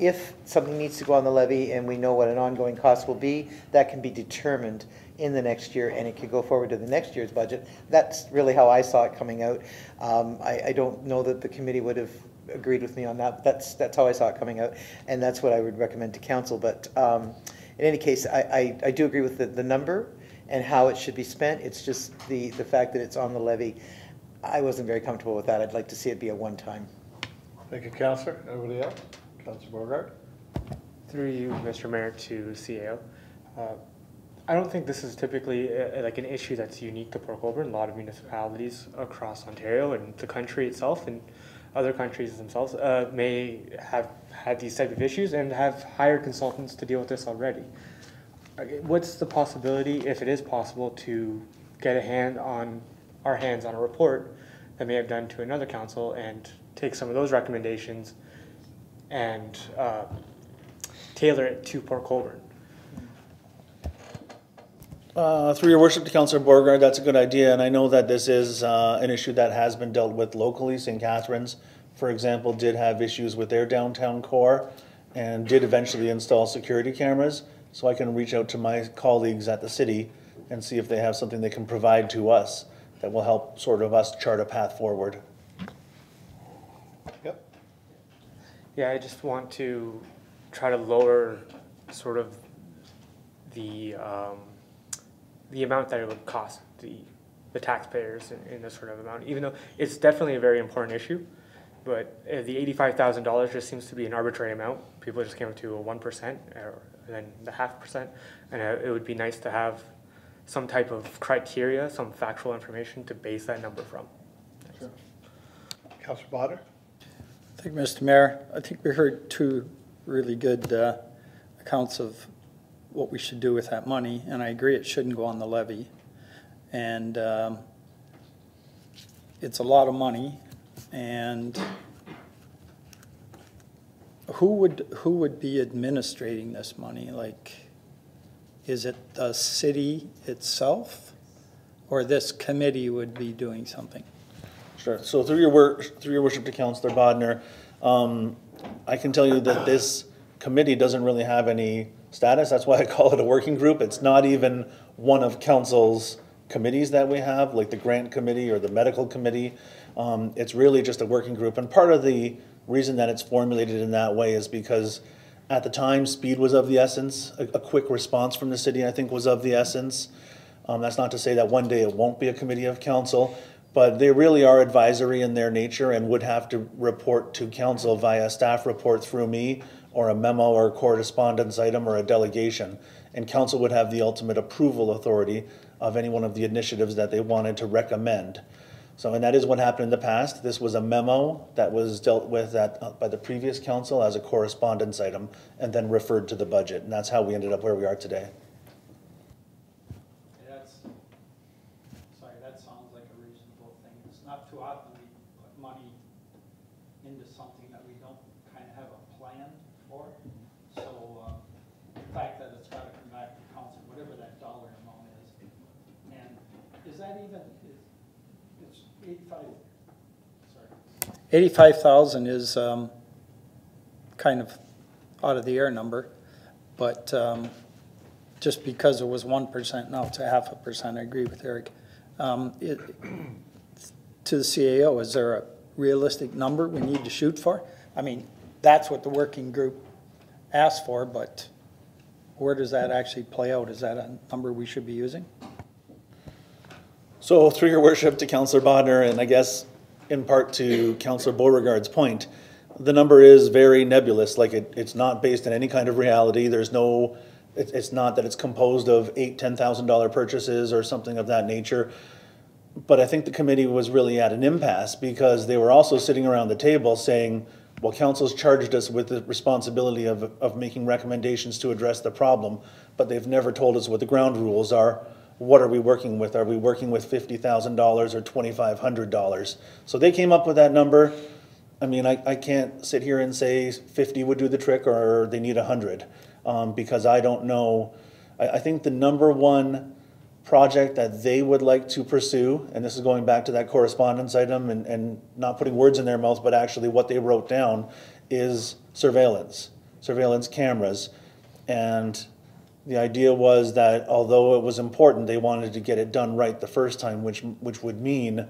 If something needs to go on the levy and we know what an ongoing cost will be, that can be determined in the next year, and it could go forward to the next year's budget. That's really how I saw it coming out. I don't know that the committee would have agreed with me on that. That's how I saw it coming out, and that's what I would recommend to council. But in any case, I do agree with the number and how it should be spent. It's just the fact that it's on the levy. I wasn't very comfortable with that. I'd like to see it be a one-time. Thank you, councillor. Anybody else? Councillor Beauregard? Through you, Mr. Mayor, to CAO. I don't think this is typically like an issue that's unique to Port Colborne. A lot of municipalities across Ontario and the country itself and other countries themselves may have had these type of issues and have hired consultants to deal with this already. What's the possibility, if it is possible, to get our hands on a report that may have done to another council and take some of those recommendations and tailor it to Port Colborne? Through your worship to Councillor Beauregard, that's a good idea, and I know that this is an issue that has been dealt with locally. St. Catharines, for example, did have issues with their downtown core and did eventually install security cameras, so I can reach out to my colleagues at the city and see if they have something they can provide to us that will help sort of us chart a path forward. Yep. Yeah, I just want to try to lower sort of the amount that it would cost the taxpayers in this sort of amount, even though it's definitely a very important issue. But the $85,000 just seems to be an arbitrary amount. People just came up to a 1% or then the 0.5%, and it would be nice to have some type of criteria, some factual information to base that number from. Sure. Councillor Potter? Thank you, Mr. Mayor. I think we heard two really good accounts of what we should do with that money, and I agree it shouldn't go on the levy. And it's a lot of money, and who would be administrating this money? Like, is it the city itself, or this committee would be doing something? Sure. So through your worship to Councillor Bodner, I can tell you that this committee doesn't really have any status. That's why I call it a working group. It's not even one of council's committees that we have, like the grant committee or the medical committee. It's really just a working group. And part of the reason that it's formulated in that way is because at the time, speed was of the essence. A quick response from the city, I think, was of the essence. That's not to say that one day it won't be a committee of council, but they really are advisory in their nature and would have to report to council via staff report through me, or a memo or a correspondence item or a delegation. And council would have the ultimate approval authority of any one of the initiatives that they wanted to recommend. So, and that is what happened in the past. This was a memo that was dealt with by the previous council as a correspondence item and then referred to the budget. And that's how we ended up where we are today. That sounds like a reasonable thing. It's not too often we put money into something that we don't kind of have a plan for. So the fact that it's got to come back to council, whatever that dollar amount is, and is that even, it's 85, sorry. 85,000 is kind of out of the air number, but just because it was 1%, now it's a 0.5%, I agree with Eric. To the CAO, is there a realistic number we need to shoot for? I mean, that's what the working group asked for, but where does that actually play out? Is that a number we should be using? So through your worship to Councillor Bodner, and I guess in part to Councillor Beauregard's point, the number is very nebulous, like it's not based on any kind of reality. There's no, it's not that it's composed of $10,000 purchases or something of that nature. But I think the committee was really at an impasse because they were also sitting around the table saying, well, council's charged us with the responsibility of making recommendations to address the problem, but they've never told us what the ground rules are. What are we working with? Are we working with $50,000 or $2,500? So they came up with that number. I mean, I can't sit here and say 50 would do the trick or they need 100, because I don't know. I think the number one project that they would like to pursue, and this is going back to that correspondence item and not putting words in their mouth, but actually what they wrote down, is surveillance cameras. And the idea was that although it was important, they wanted to get it done right the first time, which would mean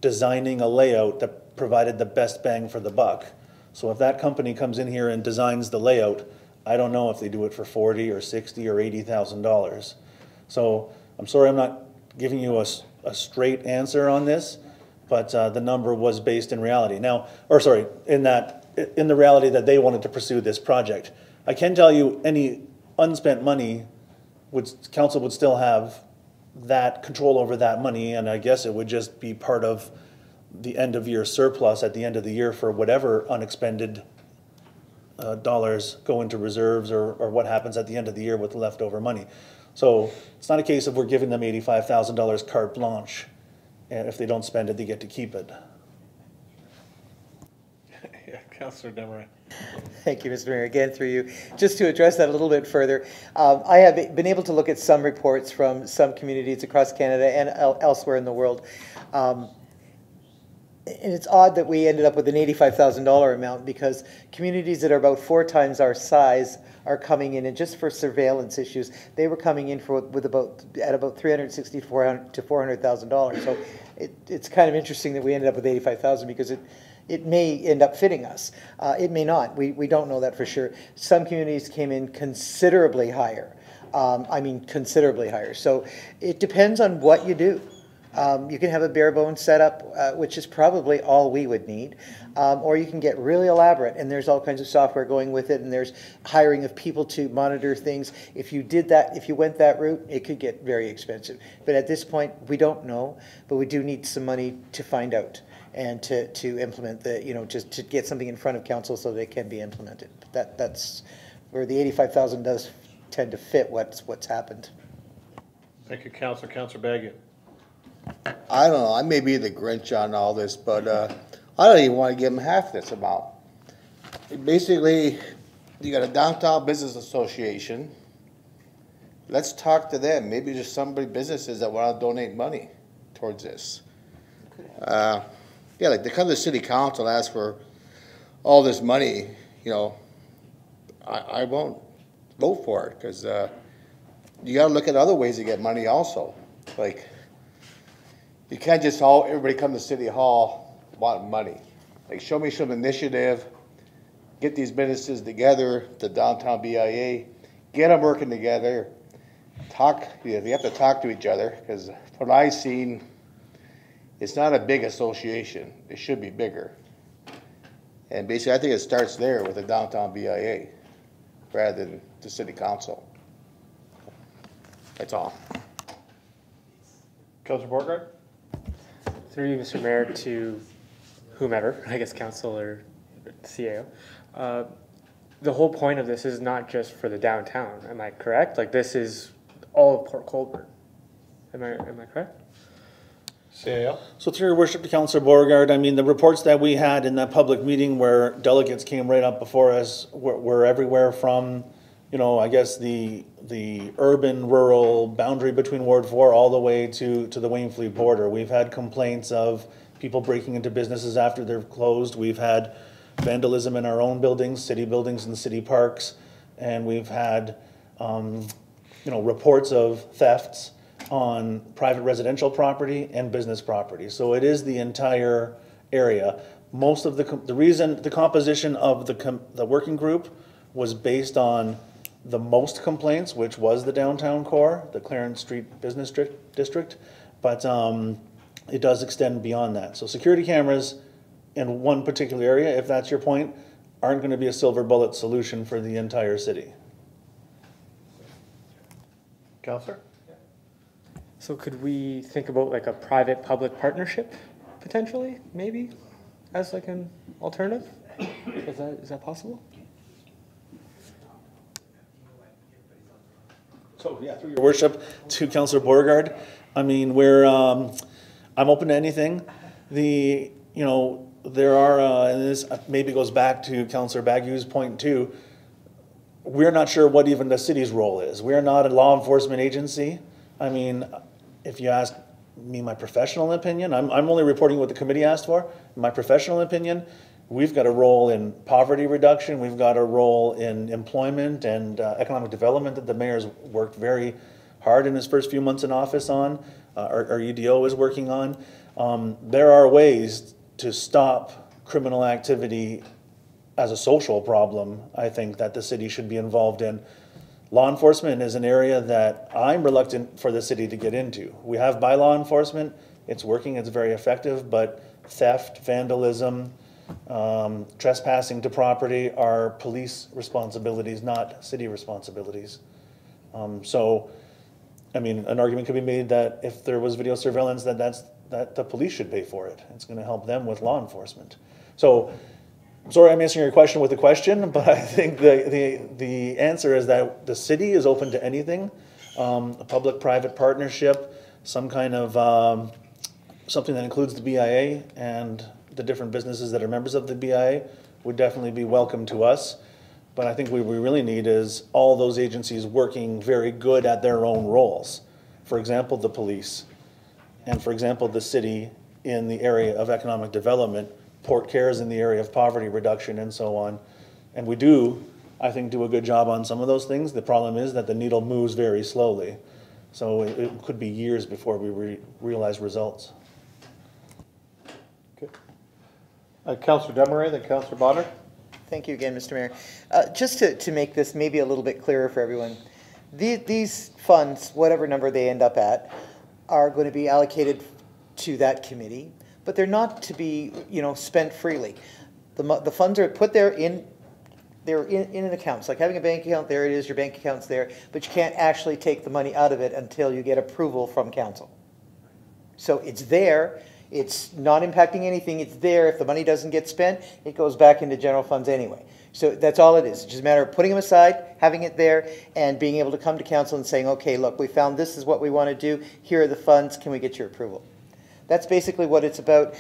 designing a layout that provided the best bang for the buck. So if that company comes in here and designs the layout, I don't know if they do it for $40,000 or $60,000 or $80,000. So I'm sorry I'm not giving you a straight answer on this, but the number was based in reality. Now, or sorry, in the reality that they wanted to pursue this project. I can tell you any unspent money, council would still have that control over that money, and I guess it would just be part of the end of year surplus at the end of the year for whatever unexpended dollars go into reserves or what happens at the end of the year with leftover money. So it's not a case of we're giving them $85,000 carte blanche, and if they don't spend it, they get to keep it. Yeah, Councillor Demeray. Thank you, Mr. Mayor. Again, through you. Just to address that a little bit further, I have been able to look at some reports from some communities across Canada and elsewhere in the world. And it's odd that we ended up with an $85,000 amount because communities that are about 4 times our size are coming in, and just for surveillance issues, they were coming in at about $360,000 to $400,000. So it's kind of interesting that we ended up with $85,000 because it may end up fitting us. It may not. We don't know that for sure. Some communities came in considerably higher. Considerably higher. So it depends on what you do. You can have a bare bones setup, which is probably all we would need, or you can get really elaborate, and there's all kinds of software going with it, and there's hiring of people to monitor things. If you did that, if you went that route, it could get very expensive. But at this point, we don't know, but we do need some money to find out and to implement just to get something in front of council so they can be implemented. That's where the $85,000 does tend to fit what's happened. Thank you, Councillor. Councillor Baggett. I don't know, I may be the Grinch on all this, but I don't even want to give them half this amount. Basically, you got a downtown business association. Let's talk to them. Maybe there's businesses that want to donate money towards this. Yeah, like they come to the city council and ask for all this money, I won't vote for it because you got to look at other ways to get money also. Like, you can't just everybody come to City Hall wanting money. Like, show me some initiative, get these businesses together, the downtown BIA, get them working together, talk, you have to talk to each other, because what I've seen, it's not a big association. It should be bigger. And basically, I think it starts there with the downtown BIA, rather than the city council. That's all. Councillor Borgard? Through you, Mr. Mayor, to whomever, I guess council or CAO. The whole point of this is not just for the downtown, am I correct? Like, this is all of Port Colborne. Am I correct? CAO? So through your worship to Councillor Beauregard, I mean, the reports that we had in that public meeting where delegates came right up before us were everywhere from, I guess the urban-rural boundary between Ward 4 all the way to the Wainfleet border. We've had complaints of people breaking into businesses after they're closed. We've had vandalism in our own buildings, city buildings and city parks, and we've had reports of thefts on private residential property and business property. So it is the entire area. Most of the composition of the working group was based on the most complaints, which was the downtown core, the Clarence Street Business District, but it does extend beyond that. So security cameras in one particular area, if that's your point, aren't going to be a silver bullet solution for the entire city. Counselor? So could we think about like a private-public partnership potentially, maybe, as like an alternative? Is that possible? So, yeah, through your worship, to Councillor Beauregard, I mean, I'm open to anything. There are, and this maybe goes back to Councillor Bagu's point too, we're not sure what even the city's role is. We're not a law enforcement agency. I mean, if you ask me my professional opinion, I'm only reporting what the committee asked for. In my professional opinion, we've got a role in poverty reduction, we've got a role in employment and economic development that the mayor's worked very hard in his first few months in office on, our UDO is working on. There are ways to stop criminal activity as a social problem, I think, that the city should be involved in. Law enforcement is an area that I'm reluctant for the city to get into. We have by law enforcement, it's working, it's very effective, but theft, vandalism, trespassing to property are police responsibilities, not city responsibilities. So, I mean, an argument could be made that if there was video surveillance, that the police should pay for it. It's going to help them with law enforcement. So, I'm sorry I'm answering your question with a question, but I think the answer is that the city is open to anything. A public-private partnership, some kind of something that includes the BIA and the different businesses that are members of the BIA would definitely be welcome to us. But I think what we really need is all those agencies working very good at their own roles. For example, the police, and for example, the city in the area of economic development, Port Cares in the area of poverty reduction and so on. And we do, I think, do a good job on some of those things. The problem is that the needle moves very slowly. So it could be years before we realize results. Okay. Councillor Demeray, then Councillor Bonner. Thank you again, Mr. Mayor. Just to make this maybe a little bit clearer for everyone, these funds, whatever number they end up at, are going to be allocated to that committee, but they're not to be, spent freely. The funds are put there they're in an account. It's like having a bank account. There it is, your bank account's there, but you can't actually take the money out of it until you get approval from council. So it's there. It's not impacting anything. It's there. If the money doesn't get spent, it goes back into general funds anyway. So that's all it is. It's just a matter of putting them aside, having it there, and being able to come to council and saying, okay, look, we found this is what we want to do. Here are the funds. Can we get your approval? That's basically what it's about.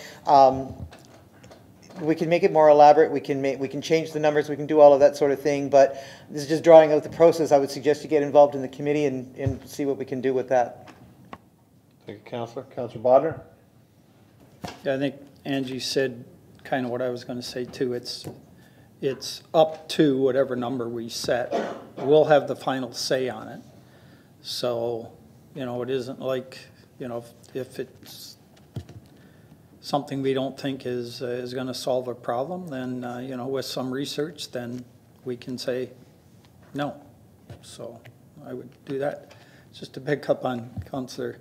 We can make it more elaborate. We can change the numbers. We can do all of that sort of thing. But this is just drawing out the process. I would suggest you get involved in the committee and see what we can do with that. Thank you, Councillor. Councillor Bodner. Yeah, I think Angie said kind of what I was going to say too. It's up to whatever number we set. We'll have the final say on it. So, it isn't like, if it's something we don't think is going to solve a problem, then, with some research, then we can say no. So I would do that. Just to pick up on Councillor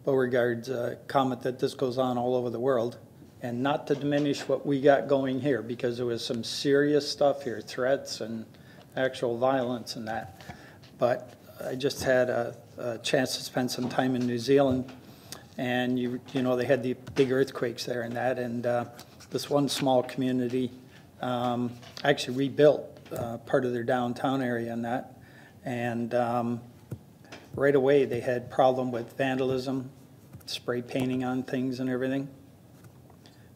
Beauregard's comment that this goes on all over the world, and not to diminish what we got going here, because there was some serious stuff here, threats and actual violence and that. But I just had a chance to spend some time in New Zealand, and they had the big earthquakes there and that, and this one small community actually rebuilt part of their downtown area and that, and right away they had problem with vandalism, spray painting on things and everything.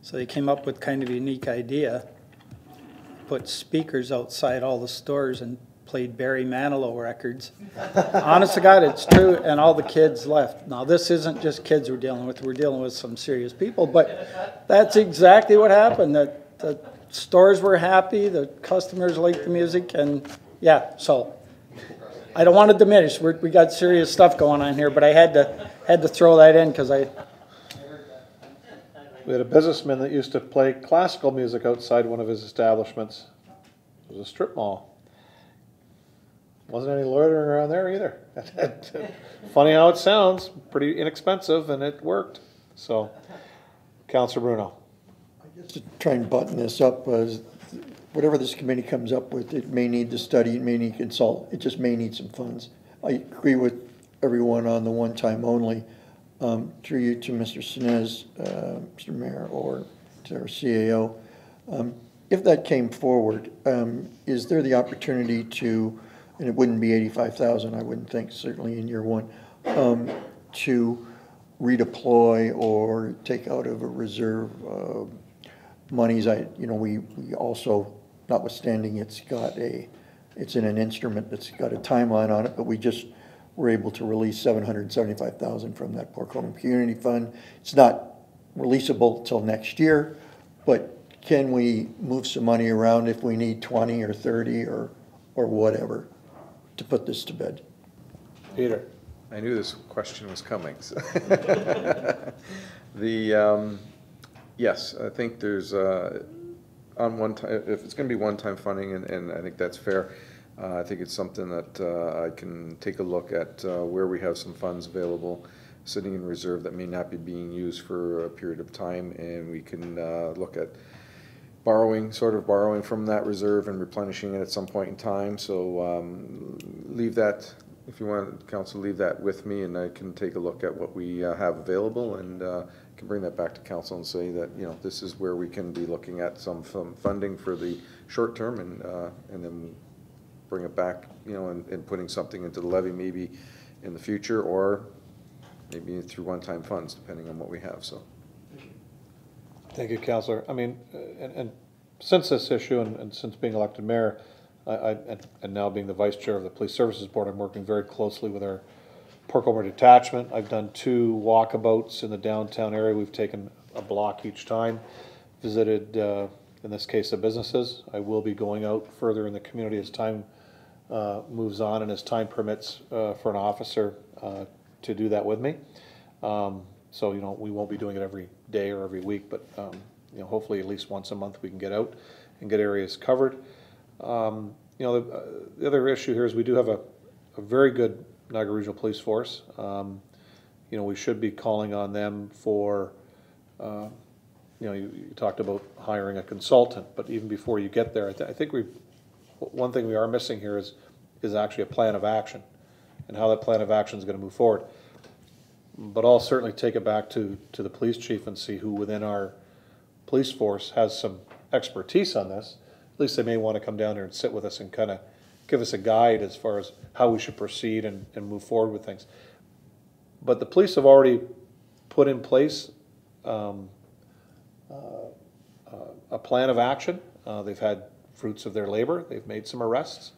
So they came up with kind of a unique idea, put speakers outside all the stores and played Barry Manilow records. Honest to God, it's true, and all the kids left. Now, this isn't just kids we're dealing with some serious people, but that's exactly what happened. The stores were happy, the customers liked the music, and yeah, so I don't want to diminish. We got serious stuff going on here, but I had to throw that in because we had a businessman that used to play classical music outside one of his establishments. It was a strip mall. Wasn't any loitering around there either. Funny how it sounds, pretty inexpensive, and it worked. So, Councillor Bruno. I Just to try and button this up, whatever this committee comes up with, it may need to study, it may need to consult, it just may need some funds. I agree with everyone on the one time only. Through you to Mr. Sinez, Mr. Mayor, or to our CAO. If that came forward, is there the opportunity to, and it wouldn't be 85,000, I wouldn't think, certainly in year one, to redeploy or take out of a reserve monies? We also, notwithstanding it's in an instrument that's got a timeline on it, but we just were able to release $775,000 from that Port Colborne Community Fund. It's not releasable till next year, but can we move some money around if we need 20 or 30 or whatever to put this to bed? Peter. I knew this question was coming. So. Yes, I think there's on one time, if it's going to be one-time funding, and I think that's fair. I think it's something that I can take a look at where we have some funds available sitting in reserve that may not be being used for a period of time, and we can look at borrowing from that reserve and replenishing it at some point in time. So leave that, if you want, Council, leave that with me, and I can take a look at what we have available, and can bring that back to Council and say that, this is where we can be looking at some funding for the short term, and then bring it back, and putting something into the levy maybe in the future, or maybe through one-time funds, depending on what we have. So, thank you, Councillor. I mean, and since this issue, and since being elected mayor, and now being the vice chair of the Police Services Board, I'm working very closely with our Port Colborne detachment. I've done 2 walkabouts in the downtown area. We've taken a block each time, visited, in this case, the businesses. I will be going out further in the community as time moves on and as time permits for an officer to do that with me. So, we won't be doing it every day or every week, but, hopefully at least once a month we can get out and get areas covered. The other issue here is we do have a very good Niagara Regional Police Force. We should be calling on them for, you talked about hiring a consultant, but even before you get there, I think one thing we are missing here is actually a plan of action, and how that plan of action is going to move forward. But I'll certainly take it back to the police chief and see who within our police force has some expertise on this. At least they may want to come down here and sit with us and kind of give us a guide as far as how we should proceed and move forward with things. But the police have already put in place a plan of action. They've had fruits of their labor. They've made some arrests.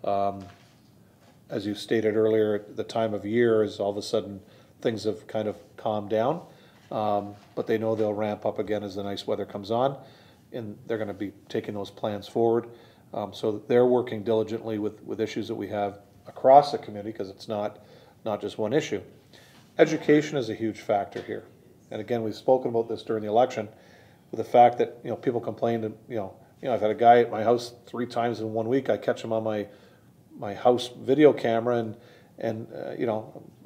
As you stated earlier, the time of year is all of a sudden things have kind of calmed down, but they know they'll ramp up again as the nice weather comes on, and they're going to be taking those plans forward. So they're working diligently with issues that we have across the community, because it's not just one issue. Education is a huge factor here. And again, we've spoken about this during the election, with the fact that, people complain that, I've had a guy at my house 3 times in 1 week. I catch him on my house video camera, and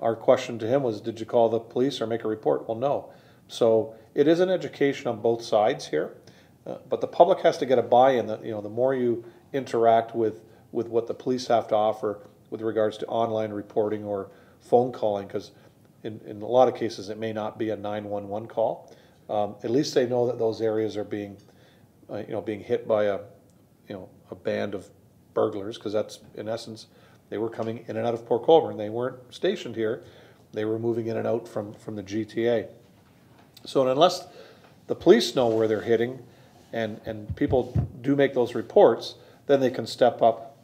our question to him was, did you call the police or make a report? Well, no. So it is an education on both sides here, but the public has to get a buy-in. That the more you interact with what the police have to offer with regards to online reporting or phone calling, because in a lot of cases it may not be a 911 call. At least they know that those areas are being hit by a band of burglars, because that's in essence, they were coming in and out of Port Colborne. They weren't stationed here. They were moving in and out from the GTA. So unless the police know where they're hitting, and people do make those reports, then they can step up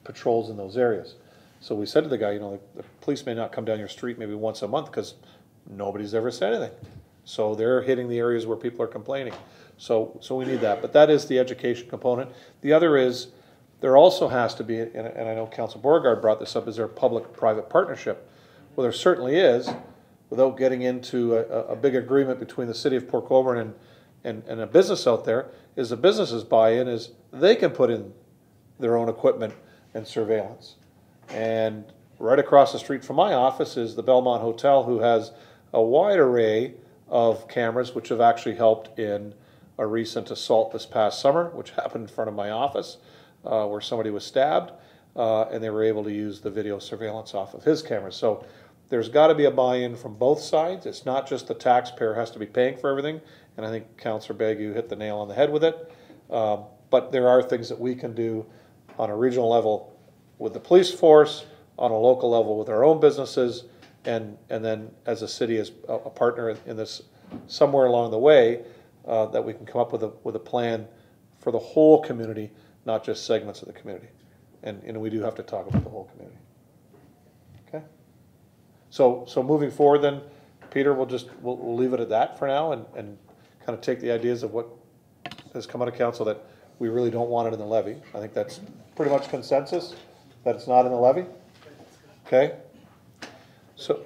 patrols in those areas. So we said to the guy, the police may not come down your street maybe once a month because nobody's ever said anything. So they're hitting the areas where people are complaining. So we need that. But that is the education component. The other is, there also has to be, and I know Councillor Beauregard brought this up, is there a public-private partnership? Well, there certainly is, without getting into a big agreement between the city of Port Colborne and a business out there, is the business's buy-in is they can put in their own equipment and surveillance. And right across the street from my office is the Belmont Hotel, who has a wide array of cameras which have actually helped in a recent assault this past summer, which happened in front of my office, where somebody was stabbed, and they were able to use the video surveillance off of his camera. So there's got to be a buy-in from both sides. It's not just the taxpayer has to be paying for everything, and I think Councillor Bagu hit the nail on the head with it. But there are things that we can do on a regional level with the police force, on a local level with our own businesses, and then as a city, as a partner in this somewhere along the way, that we can come up with a plan for the whole community, not just segments of the community. And we do have to talk about the whole community. Okay? So moving forward then, Peter, we'll leave it at that for now and kind of take the ideas of what has come out of council that we really don't want it in the levy. I think that's pretty much consensus that it's not in the levy. Okay? So,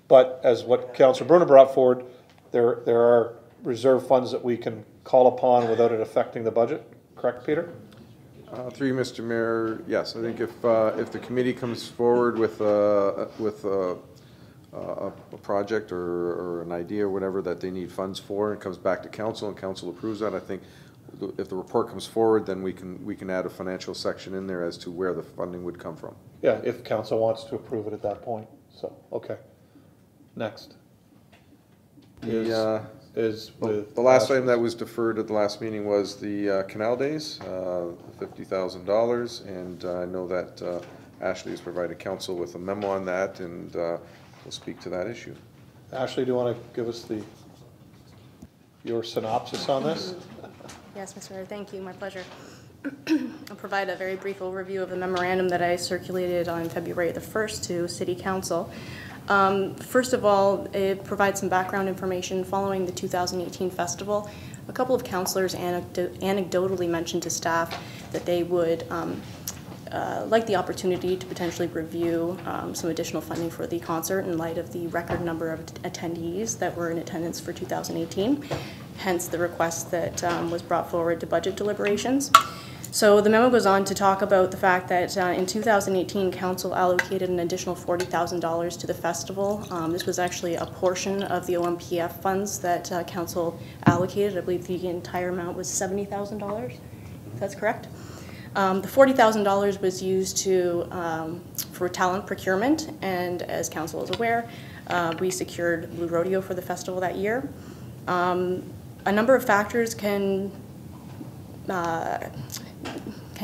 but as what Councillor Bruno brought forward, there are reserve funds that we can call upon without it affecting the budget. Correct, Peter? Through you, Mr. Mayor, yes, I think if the committee comes forward with a project or an idea or whatever that they need funds for, and it comes back to council and council approves that, I think if the report comes forward, then we can add a financial section in there as to where the funding would come from. Yeah, if council wants to approve it at that point. So, okay. Next. The last item that was deferred at the last meeting was the canal days, $50,000, and I know that Ashley has provided council with a memo on that, and we'll speak to that issue. Ashley, do you want to give us your synopsis on this? Yes, Mr. Mayor, thank you. My pleasure. I'll provide a very brief overview of the memorandum that I circulated on February the 1st to City Council. First of all, it provides some background information following the 2018 festival. A couple of councillors anecdotally mentioned to staff that they would like the opportunity to potentially review some additional funding for the concert in light of the record number of attendees that were in attendance for 2018, hence the request that was brought forward to budget deliberations. So the memo goes on to talk about the fact that in 2018, council allocated an additional $40,000 to the festival. This was actually a portion of the OMPF funds that council allocated. I believe the entire amount was $70,000, if that's correct. The $40,000 was used for talent procurement, and as council is aware, we secured Blue Rodeo for the festival that year. A number of factors can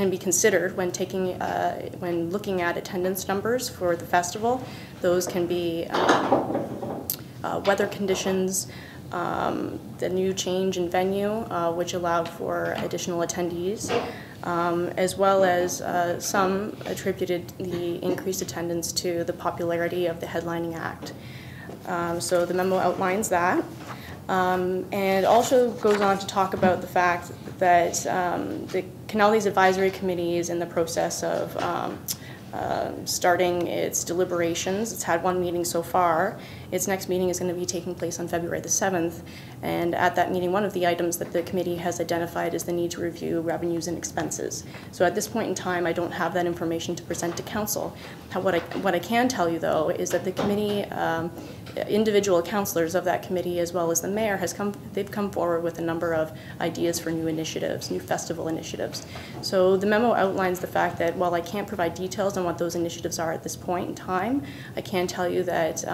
be considered when looking at attendance numbers for the festival. Those can be weather conditions, the new change in venue, which allowed for additional attendees, as well as some attributed the increased attendance to the popularity of the headlining act. So the memo outlines that. And also goes on to talk about the fact that the Canal Days Advisory Committee is in the process of starting its deliberations. It's had one meeting so far. Its next meeting is going to be taking place on February the 7th. And at that meeting, one of the items that the committee has identified is the need to review revenues and expenses. So at this point in time, I don't have that information to present to council. What I can tell you, though, is that the committee, individual councillors of that committee, as well as the mayor, they've come forward with a number of ideas for new initiatives, new festival initiatives. So the memo outlines the fact that while I can't provide details on what those initiatives are at this point in time, I can tell you that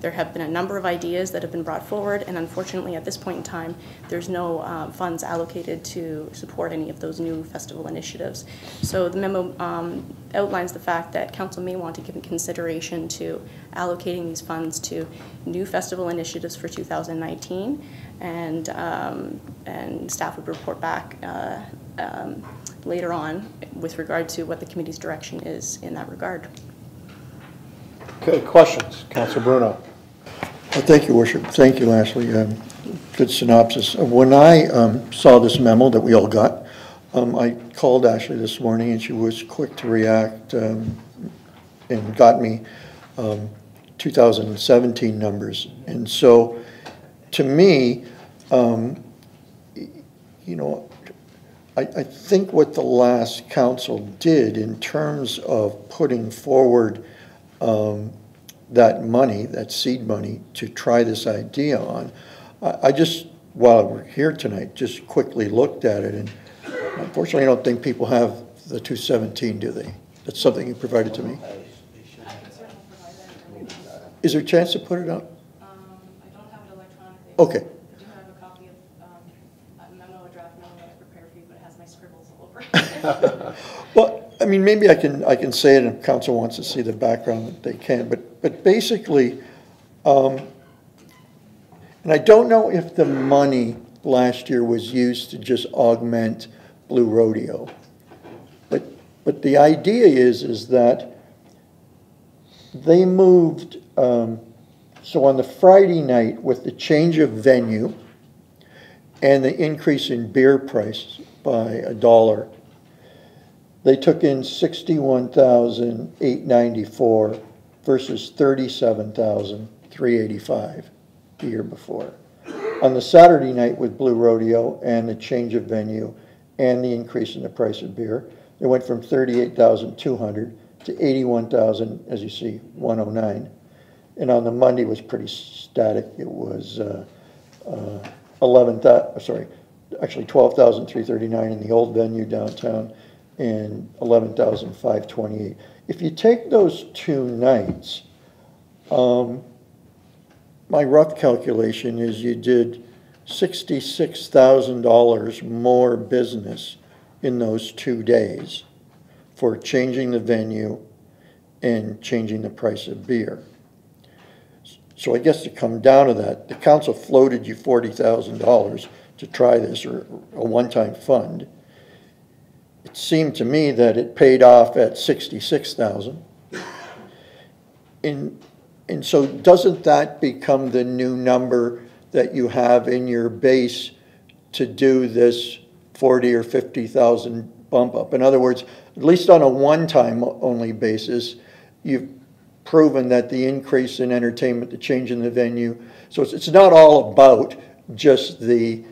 there have been a number of ideas that have been brought forward, and unfortunately at this point in time, there's no funds allocated to support any of those new festival initiatives. So the memo outlines the fact that council may want to give consideration to allocating these funds to new festival initiatives for 2019, and staff would report back later on with regard to what the committee's direction is in that regard. Okay, questions? Councillor Bruno. Thank you, Worship. Thank you, Ashley. Good synopsis. When I saw this memo that we all got, I called Ashley this morning, and she was quick to react and got me 2017 numbers. And so, to me, you know, I think what the last council did in terms of putting forward that money, that seed money, to try this idea on, I just while we're here tonight, just quickly looked at it, and unfortunately, I don't think people have the 217, do they? That's something you provided to me. Is there a chance to put it up? I don't have it electronically. Okay. I do have a copy of a memo, a draft memo that I prepared for you, but it has my scribbles all over it. Well, I mean, maybe I can say it, and if council wants to see the background, that they can, but basically, and I don't know if the money last year was used to just augment Blue Rodeo, but the idea is that they moved, so on the Friday night with the change of venue and the increase in beer price by $1, they took in $61,894 versus $37,385 the year before. On the Saturday night with Blue Rodeo and the change of venue and the increase in the price of beer, they went from $38,200 to $81,000, as you see, $109. And on the Monday was pretty static. It was $12,339 in the old venue downtown and $11,528. If you take those two nights, my rough calculation is you did $66,000 more business in those 2 days for changing the venue and changing the price of beer. So I guess to come down to that, the council floated you $40,000 to try this, or a one-time fund. It seemed to me that it paid off at $66,000. And so doesn't that become the new number that you have in your base to do this 40 or 50,000 bump up? In other words, at least on a one-time only basis, you've proven that the increase in entertainment, the change in the venue, so it's not all about just the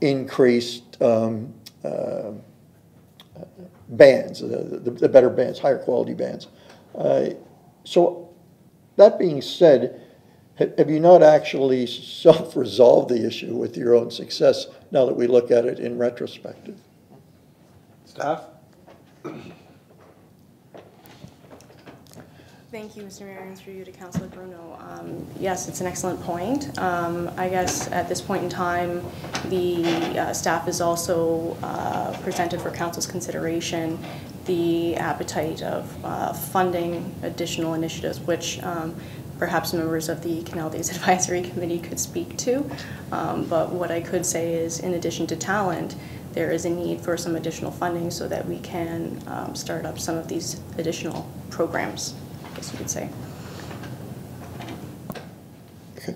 increased bands, the better bands, higher quality bands. So that being said, have you not actually self-resolved the issue with your own success now that we look at it in retrospective? Staff? Thank you, Mr. Mayor, and through you to Councillor Bruno. Yes, it's an excellent point. I guess at this point in time, the staff is also presented for Council's consideration the appetite of funding additional initiatives, which perhaps members of the Canal Days Advisory Committee could speak to. But what I could say is, in addition to talent, there is a need for some additional funding so that we can start up some of these additional programs, I guess you could say. Okay.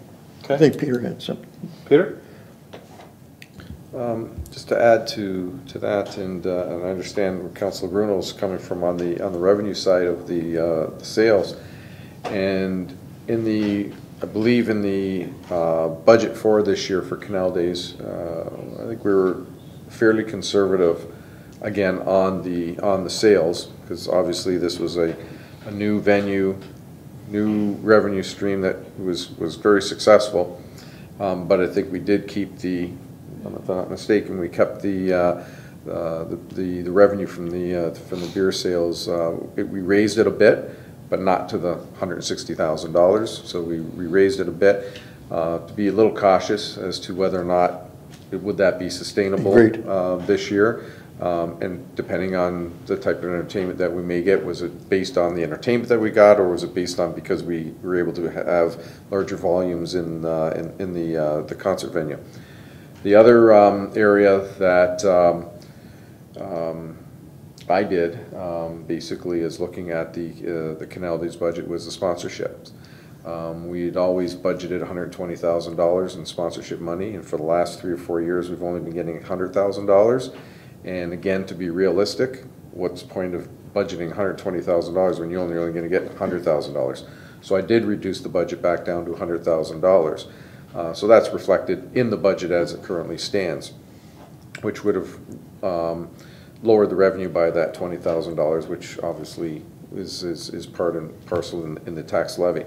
I think Peter had something. Peter? Just to add to that, and I understand where Councilor Bruno is coming from on the revenue side of the sales, and I believe in the budget for this year for Canal Days, I think we were fairly conservative again on the sales, because obviously this was a new venue, new revenue stream that was very successful, but I think we did keep if I'm not mistaken, we kept the revenue from the beer sales. We raised it a bit, but not to the $160,000. So we raised it a bit to be a little cautious as to whether or not would that be sustainable this year. And depending on the type of entertainment that we may get, was it based on the entertainment that we got, or was it based on because we were able to have larger volumes in the concert venue? The other area that I did basically is looking at the Canal Days budget was the sponsorships. We'd always budgeted $120,000 in sponsorship money, and for the last 3 or 4 years we've only been getting $100,000. And again, to be realistic, what's the point of budgeting $120,000 when you're only going to get $100,000? So I did reduce the budget back down to $100,000. So that's reflected in the budget as it currently stands, which would have lowered the revenue by that $20,000, which obviously is part and parcel in the tax levy.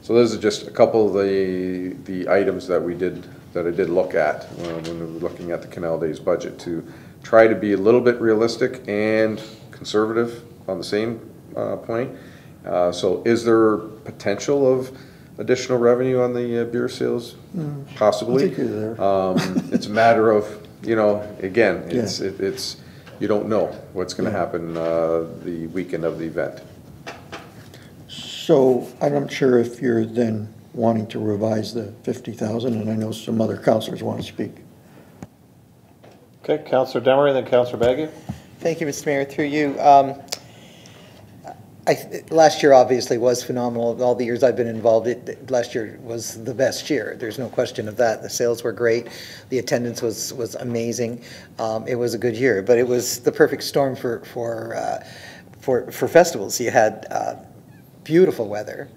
So those are just a couple of the items that we did that I did look at when we were looking at the Canal Days budget, to try to be a little bit realistic and conservative on the same point. So is there potential of additional revenue on the beer sales? Possibly. I think you're there. It's a matter of, you know, again, it's you don't know what's going to happen the weekend of the event. So I'm not sure if you're then wanting to revise the 50,000, and I know some other councillors want to speak. Okay, Councillor Demery, then Councillor Baggy. Thank you, Mr. Mayor. Through you, last year obviously was phenomenal. All the years I've been involved, last year was the best year. There's no question of that. The sales were great. The attendance was amazing. It was a good year, but it was the perfect storm for festivals. You had beautiful weather,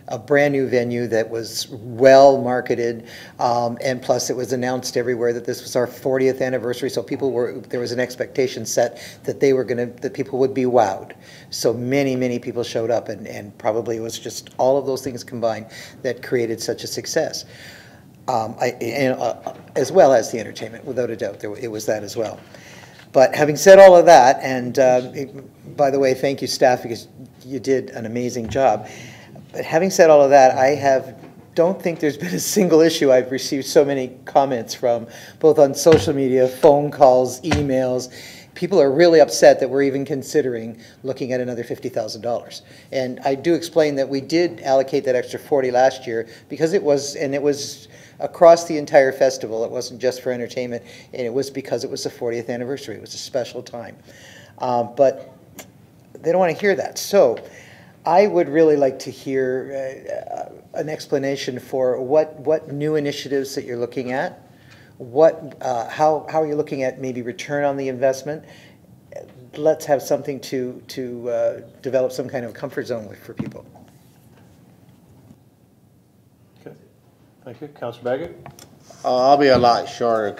a brand new venue that was well marketed, and plus it was announced everywhere that this was our 40th anniversary, so there was an expectation set that that people would be wowed. So many people showed up, and probably it was just all of those things combined that created such a success. As well as the entertainment, without a doubt, it was that as well. But having said all of that, and by the way, thank you staff, because you did an amazing job. But having said all of that, don't think there's been a single issue I've received so many comments from, both on social media, phone calls, emails. People are really upset that we're even considering looking at another $50,000. And I do explain that we did allocate that extra 40 last year because it was across the entire festival. It wasn't just for entertainment, and it was because it was the 40th anniversary. It was a special time. But they don't want to hear that. So I would really like to hear an explanation for what new initiatives that you're looking at, how are you looking at maybe return on the investment. Let's have something to develop some kind of comfort zone for people. Okay, thank you. Councillor Baggett? I'll be a lot shorter.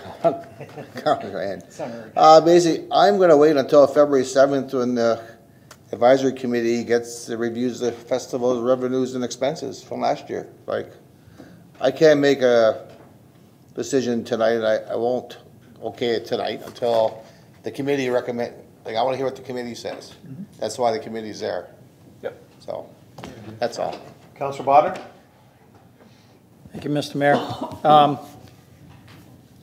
Basically, I'm going to wait until February 7th when the advisory committee reviews the festival's revenues and expenses from last year. Like, I can't make a decision tonight. I won't okay it tonight until the committee recommend. Like, I want to hear what the committee says. That's why the committee's there. Yep. So, that's all. Councillor Bodnar? Thank you, Mr. Mayor.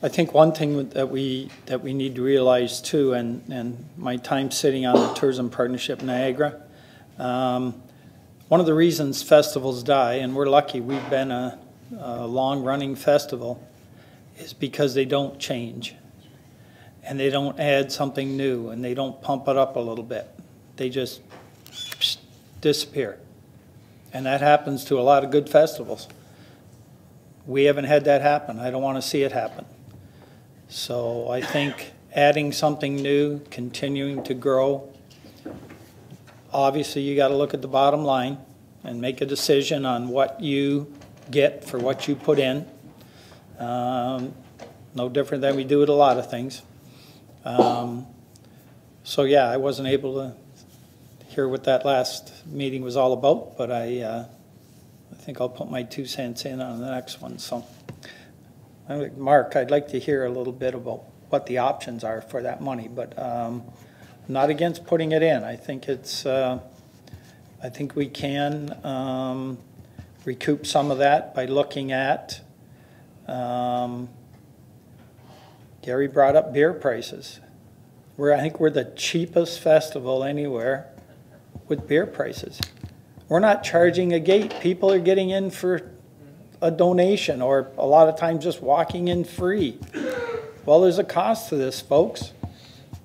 I think one thing that we need to realize too, and my time sitting on the Tourism Partnership Niagara, one of the reasons festivals die, and we're lucky we've been a long-running festival, is because they don't change, and they don't add something new, and they don't pump it up a little bit. They just disappear, and that happens to a lot of good festivals. We haven't had that happen. I don't want to see it happen. So I think adding something new, continuing to grow. Obviously, you got to look at the bottom line and make a decision on what you get for what you put in. No different than we do with a lot of things. So yeah, I wasn't able to hear what that last meeting was all about, but I think I'll put my 2 cents in on the next one. So, Mark, I'd like to hear a little bit about what the options are for that money, but I'm not against putting it in. I think it's, I think we can recoup some of that by looking at, Gary brought up beer prices. I think we're the cheapest festival anywhere with beer prices. We're not charging a gate. People are getting in for a donation, or a lot of times just walking in free. Well, there's a cost to this, folks.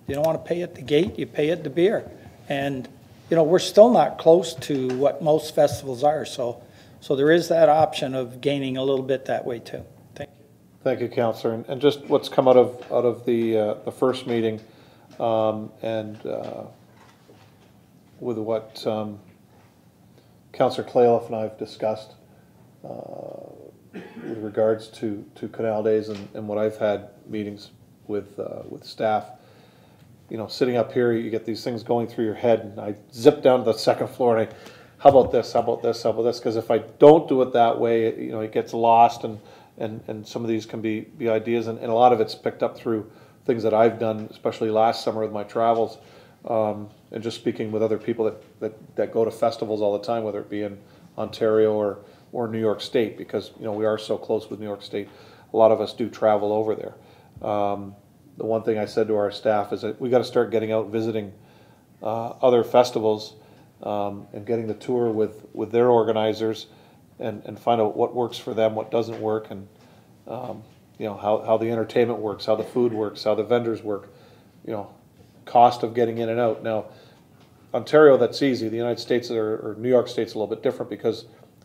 You don't want to pay at the gate, you pay at the beer. And, you know, we're still not close to what most festivals are, so there is that option of gaining a little bit that way too. Thank you. Thank you, Councillor. And just what's come out of the first meeting, and with what Councillor Clayliff and I have discussed with regards to Canal Days, and what I've had meetings with staff. You know, sitting up here, you get these things going through your head, and I zip down to the second floor and how about this, how about this, how about this? Because if I don't do it that way, you know, it gets lost, and and some of these can be ideas, and a lot of it's picked up through things that I've done, especially last summer with my travels, and just speaking with other people that go to festivals all the time, whether it be in Ontario or New York State, because we are so close with New York State. A lot of us do travel over there. The one thing I said to our staff is that we got to start getting out visiting other festivals and getting the tour with their organizers and find out what works for them, what doesn't work, and how the entertainment works, how the food works, how the vendors work, cost of getting in and out. Now, Ontario, that's easy. The United States or New York State's a little bit different because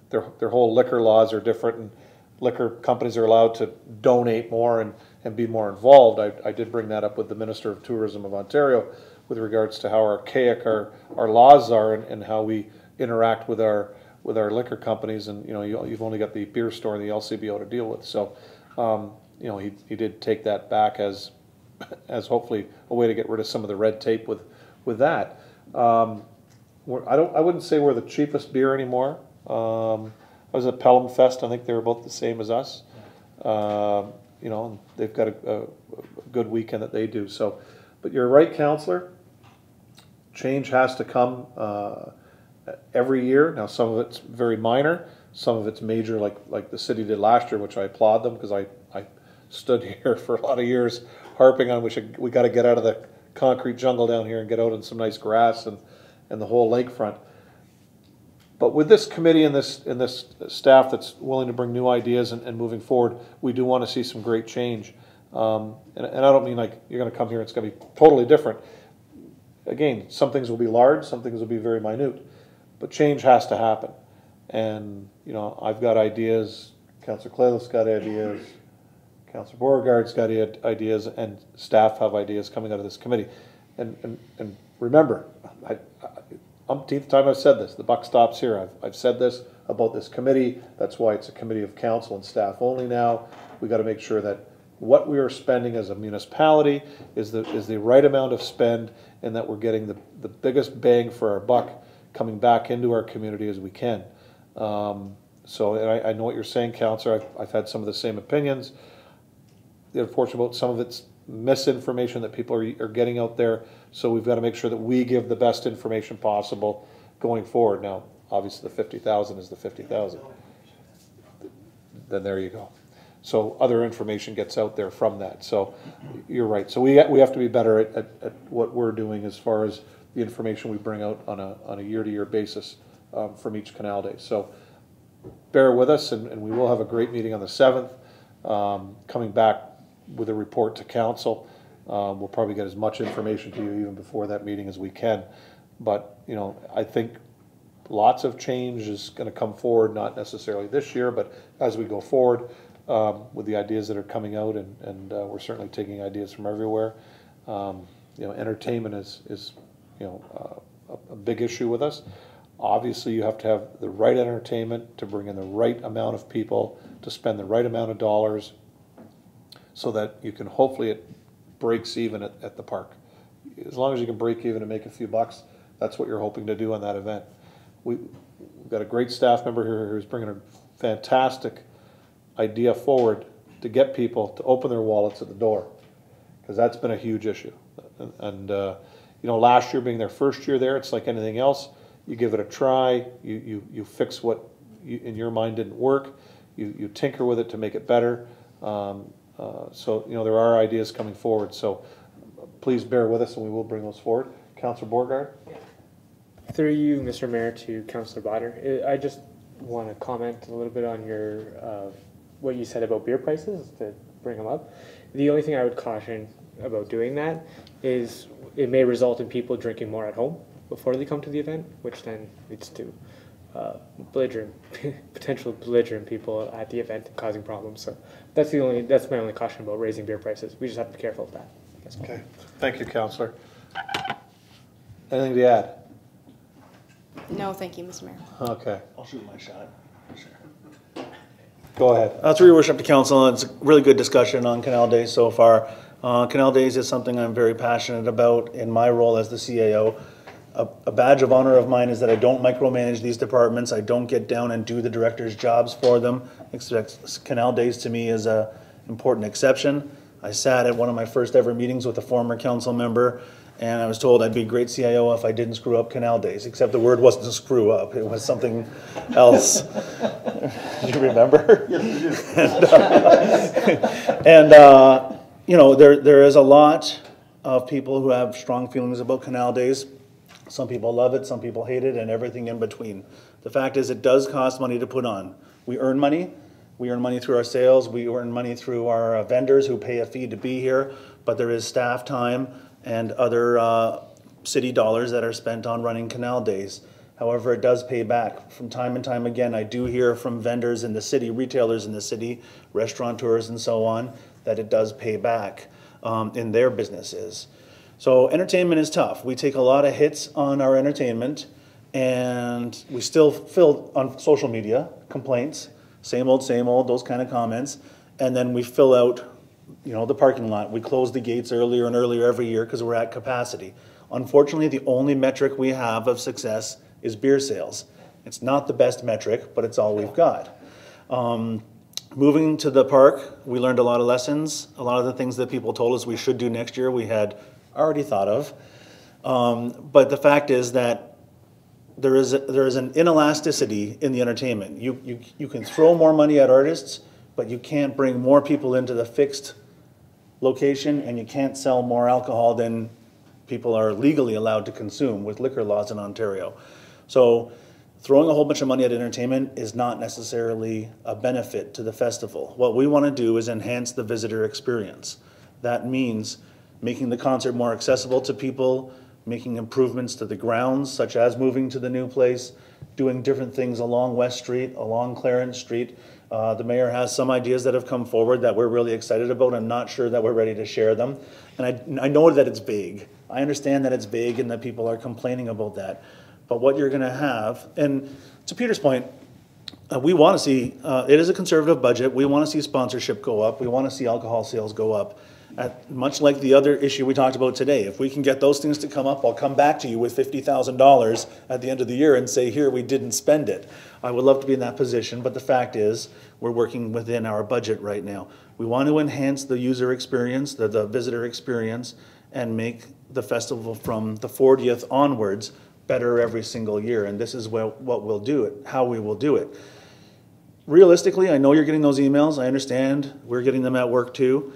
their whole liquor laws are different, and liquor companies are allowed to donate more and be more involved. I did bring that up with the Minister of Tourism of Ontario with regards to how archaic our laws are and how we interact with our liquor companies, and you've only got the beer store and the LCBO to deal with. So he did take that back as hopefully a way to get rid of some of the red tape with that. I wouldn't say we're the cheapest beer anymore. I was at Pelham Fest. I think they were both the same as us. And they've got a good weekend that they do. So, but you're right, Councillor. Change has to come every year. Now, some of it's very minor. Some of it's major, like the city did last year, which I applaud them, because I stood here for a lot of years harping on we got to get out of the concrete jungle down here and get out in some nice grass and the whole lakefront. But with this committee and this staff that's willing to bring new ideas and moving forward, we do want to see some great change. And I don't mean like you're going to come here and it's going to be totally different. Again, some things will be large, some things will be very minute, but change has to happen. And I've got ideas, Councillor Clayliff's got ideas, Councillor Beauregard's got ideas, and staff have ideas coming out of this committee. And remember, umpteenth time I've said this, the buck stops here. I've said this about this committee. That's why it's a committee of council and staff only now. We got to make sure that what we are spending as a municipality is the right amount of spend, and that we're getting the biggest bang for our buck coming back into our community as we can. So I know what you're saying, Councillor. I've had some of the same opinions. The unfortunate about some of it's misinformation that people are getting out there. So we've got to make sure that we give the best information possible going forward. Now, obviously, the 50,000 is the 50,000. Then there you go. So other information gets out there from that. So you're right. So we have to be better at what we're doing as far as the information we bring out on a year-to-year basis from each Canal Day. So bear with us, and we will have a great meeting on the 7th, coming back with a report to council. We'll probably get as much information to you even before that meeting as we can. But I think lots of change is going to come forward, not necessarily this year, but as we go forward with the ideas that are coming out, and we're certainly taking ideas from everywhere. Entertainment is a big issue with us. Obviously, you have to have the right entertainment to bring in the right amount of people, to spend the right amount of dollars, so that you can hopefully it breaks even at the park. As long as you can break even and make a few bucks, that's what you're hoping to do on that event. We've got a great staff member here who's bringing a fantastic idea forward to get people to open their wallets at the door, because that's been a huge issue. And last year being their first year there, it's like anything else. You give it a try, you fix what in your mind didn't work, you tinker with it to make it better. So there are ideas coming forward, so please bear with us and we will bring those forward. Councillor Beauregard? Through you, Mr. Mayor, to Councillor Botter, I just want to comment a little bit on your what you said about beer prices, to bring them up. The only thing I would caution about doing that is it may result in people drinking more at home before they come to the event, which then leads to potential belligerent people at the event and causing problems. So that's my only caution about raising beer prices. We just have to be careful of that. Okay, thank you, Councillor. Anything to add? No, thank you, Mr. Mayor. Okay. I'll shoot my shot. Sure. Go ahead. Through your worship to council, it's a really good discussion on Canal Days so far. Canal Days is something I'm very passionate about in my role as the CAO. A badge of honor of mine is that I don't micromanage these departments. I don't get down and do the director's jobs for them. Canal Days to me is a important exception. I sat at one of my first ever meetings with a former council member, and I was told I'd be a great CIO if I didn't screw up Canal Days, except the word wasn't to screw up, it was something else. Do you remember? You know, there is a lot of people who have strong feelings about Canal Days. Some people love it, some people hate it, and everything in between. The fact is, it does cost money to put on. We earn money. We earn money through our sales. We earn money through our vendors who pay a fee to be here. But there is staff time and other city dollars that are spent on running Canal Days. However, it does pay back. From time and time again, I do hear from vendors in the city, retailers in the city, restaurateurs and so on, that it does pay back in their businesses. So entertainment is tough. We take a lot of hits on our entertainment, and we still fill on social media complaints, same old, those kind of comments, and then we fill out, you know, the parking lot. We close the gates earlier and earlier every year because we're at capacity. Unfortunately, the only metric we have of success is beer sales. It's not the best metric, but it's all we've got. Moving to the park, we learned a lot of lessons. A lot of the things that people told us we should do next year, we had already thought of. But the fact is that there is an inelasticity in the entertainment. You can throw more money at artists, but you can't bring more people into the fixed location, and you can't sell more alcohol than people are legally allowed to consume with liquor laws in Ontario. So throwing a whole bunch of money at entertainment is not necessarily a benefit to the festival. What we want to do is enhance the visitor experience. That means making the concert more accessible to people, making improvements to the grounds, such as moving to the new place, doing different things along West Street, along Clarence Street. The mayor has some ideas that have come forward that we're really excited about. I'm not sure that we're ready to share them. And I know that it's vague. I understand that it's vague and that people are complaining about that. But what you're going to have, and to Peter's point, we want to see, it is a conservative budget. We want to see sponsorship go up. We want to see alcohol sales go up. Much like the other issue we talked about today, if we can get those things to come up, I'll come back to you with $50,000 at the end of the year and say, here, we didn't spend it. I would love to be in that position, but the fact is, we're working within our budget right now. We want to enhance the user experience, the visitor experience, and make the festival from the 40th onwards better every single year, and this is what we'll do it, how we will do it. Realistically, I know you're getting those emails. I understand. We're getting them at work too.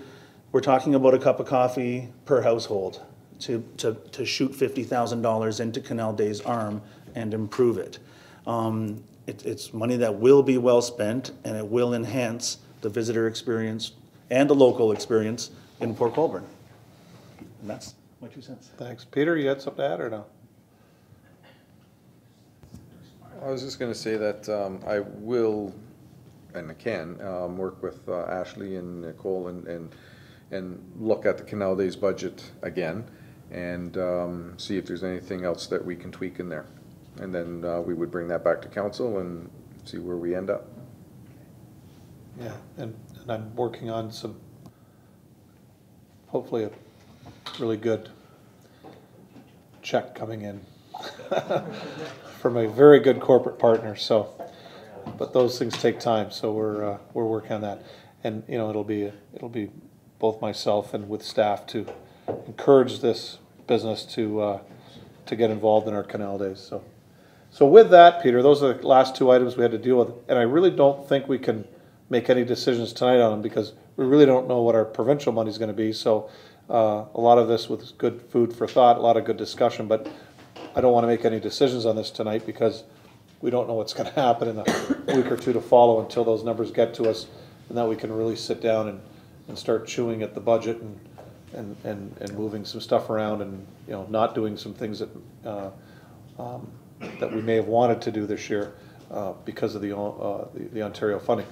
We're talking about a cup of coffee per household to shoot $50,000 into Canal Day's arm and improve it. It's money that will be well spent, and it will enhance the visitor experience and the local experience in Port Colborne. And that's my 2 cents. Thanks. Peter, you had something to add or no? I was just going to say that I will, and I can, work with Ashley and Nicole and look at the Canal Days budget again and see if there's anything else that we can tweak in there. And then we would bring that back to council and see where we end up. Yeah, and I'm working on some, hopefully a really good check coming in from a very good corporate partner. So, but those things take time, so we're working on that, and you know it'll be both myself and with staff to encourage this business to get involved in our Canal Days. So with that, Peter, those are the last 2 items we had to deal with, and I really don't think we can make any decisions tonight on them because we really don't know what our provincial money is going to be. So a lot of this was good food for thought, a lot of good discussion, but I don't want to make any decisions on this tonight because we don't know what's going to happen in a week or two to follow until those numbers get to us, and that we can really sit down and start chewing at the budget and moving some stuff around, and you know, not doing some things that that we may have wanted to do this year because of the Ontario funding.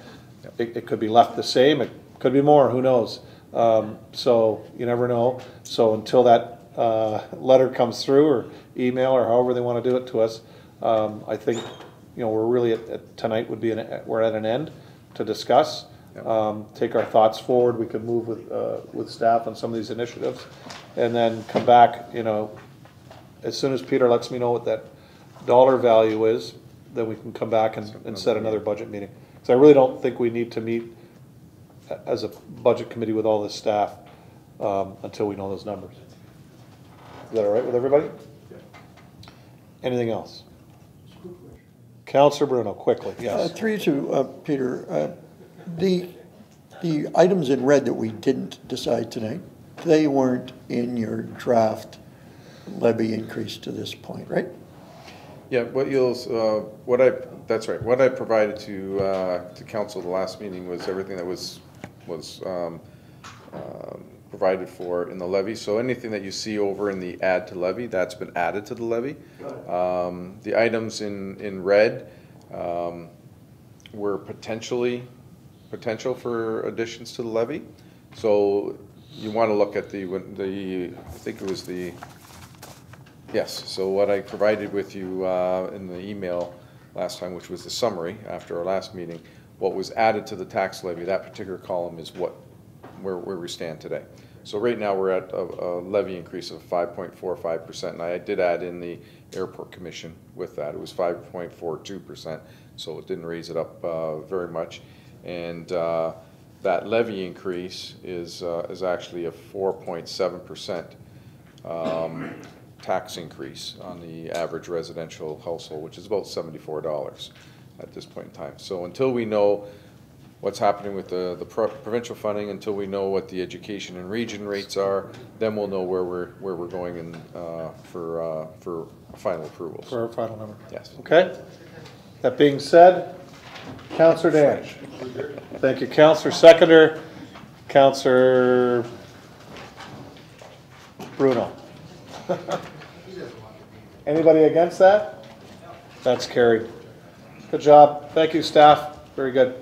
It could be left the same, it could be more, who knows? So you never know. So until that letter comes through, or email, or however they want to do it to us, I think we're really tonight would be we're at an end to discuss. Take our thoughts forward. We could move with staff on some of these initiatives, and then come back. As soon as Peter lets me know what that dollar value is, then we can come back and set another budget meeting. Because I really don't think we need to meet as a budget committee with all this staff until we know those numbers. Is that all right with everybody? Anything else? Councilor Bruno, quickly, yes. Through to Peter. The items in red that we didn't decide tonight, they weren't in your draft levy increase to this point, right? Yeah, that's right. What I provided to council the last meeting was everything that was provided for in the levy. So anything that you see over in the add to levy, that's been added to the levy. The items in red were potential for additions to the levy. So you want to look at I think it was yes. So what I provided with you in the email last time, which was the summary after our last meeting, what was added to the tax levy, that particular column is where we stand today. So right now we're at a levy increase of 5.45%, and I did add in the airport commission with that. It was 5.42%, so it didn't raise it up very much. And that levy increase is actually a 4.7% tax increase on the average residential household, which is about $74 at this point in time. So until we know what's happening with the provincial funding, until we know what the education and region rates are, then we'll know where we're going in, for final approvals. For our final number. Yes. Okay. That being said, Councillor Danch. Thank you, Councillor Seconder. Councillor Bruno. Anybody against that? That's carried. Good job. Thank you, staff. Very good.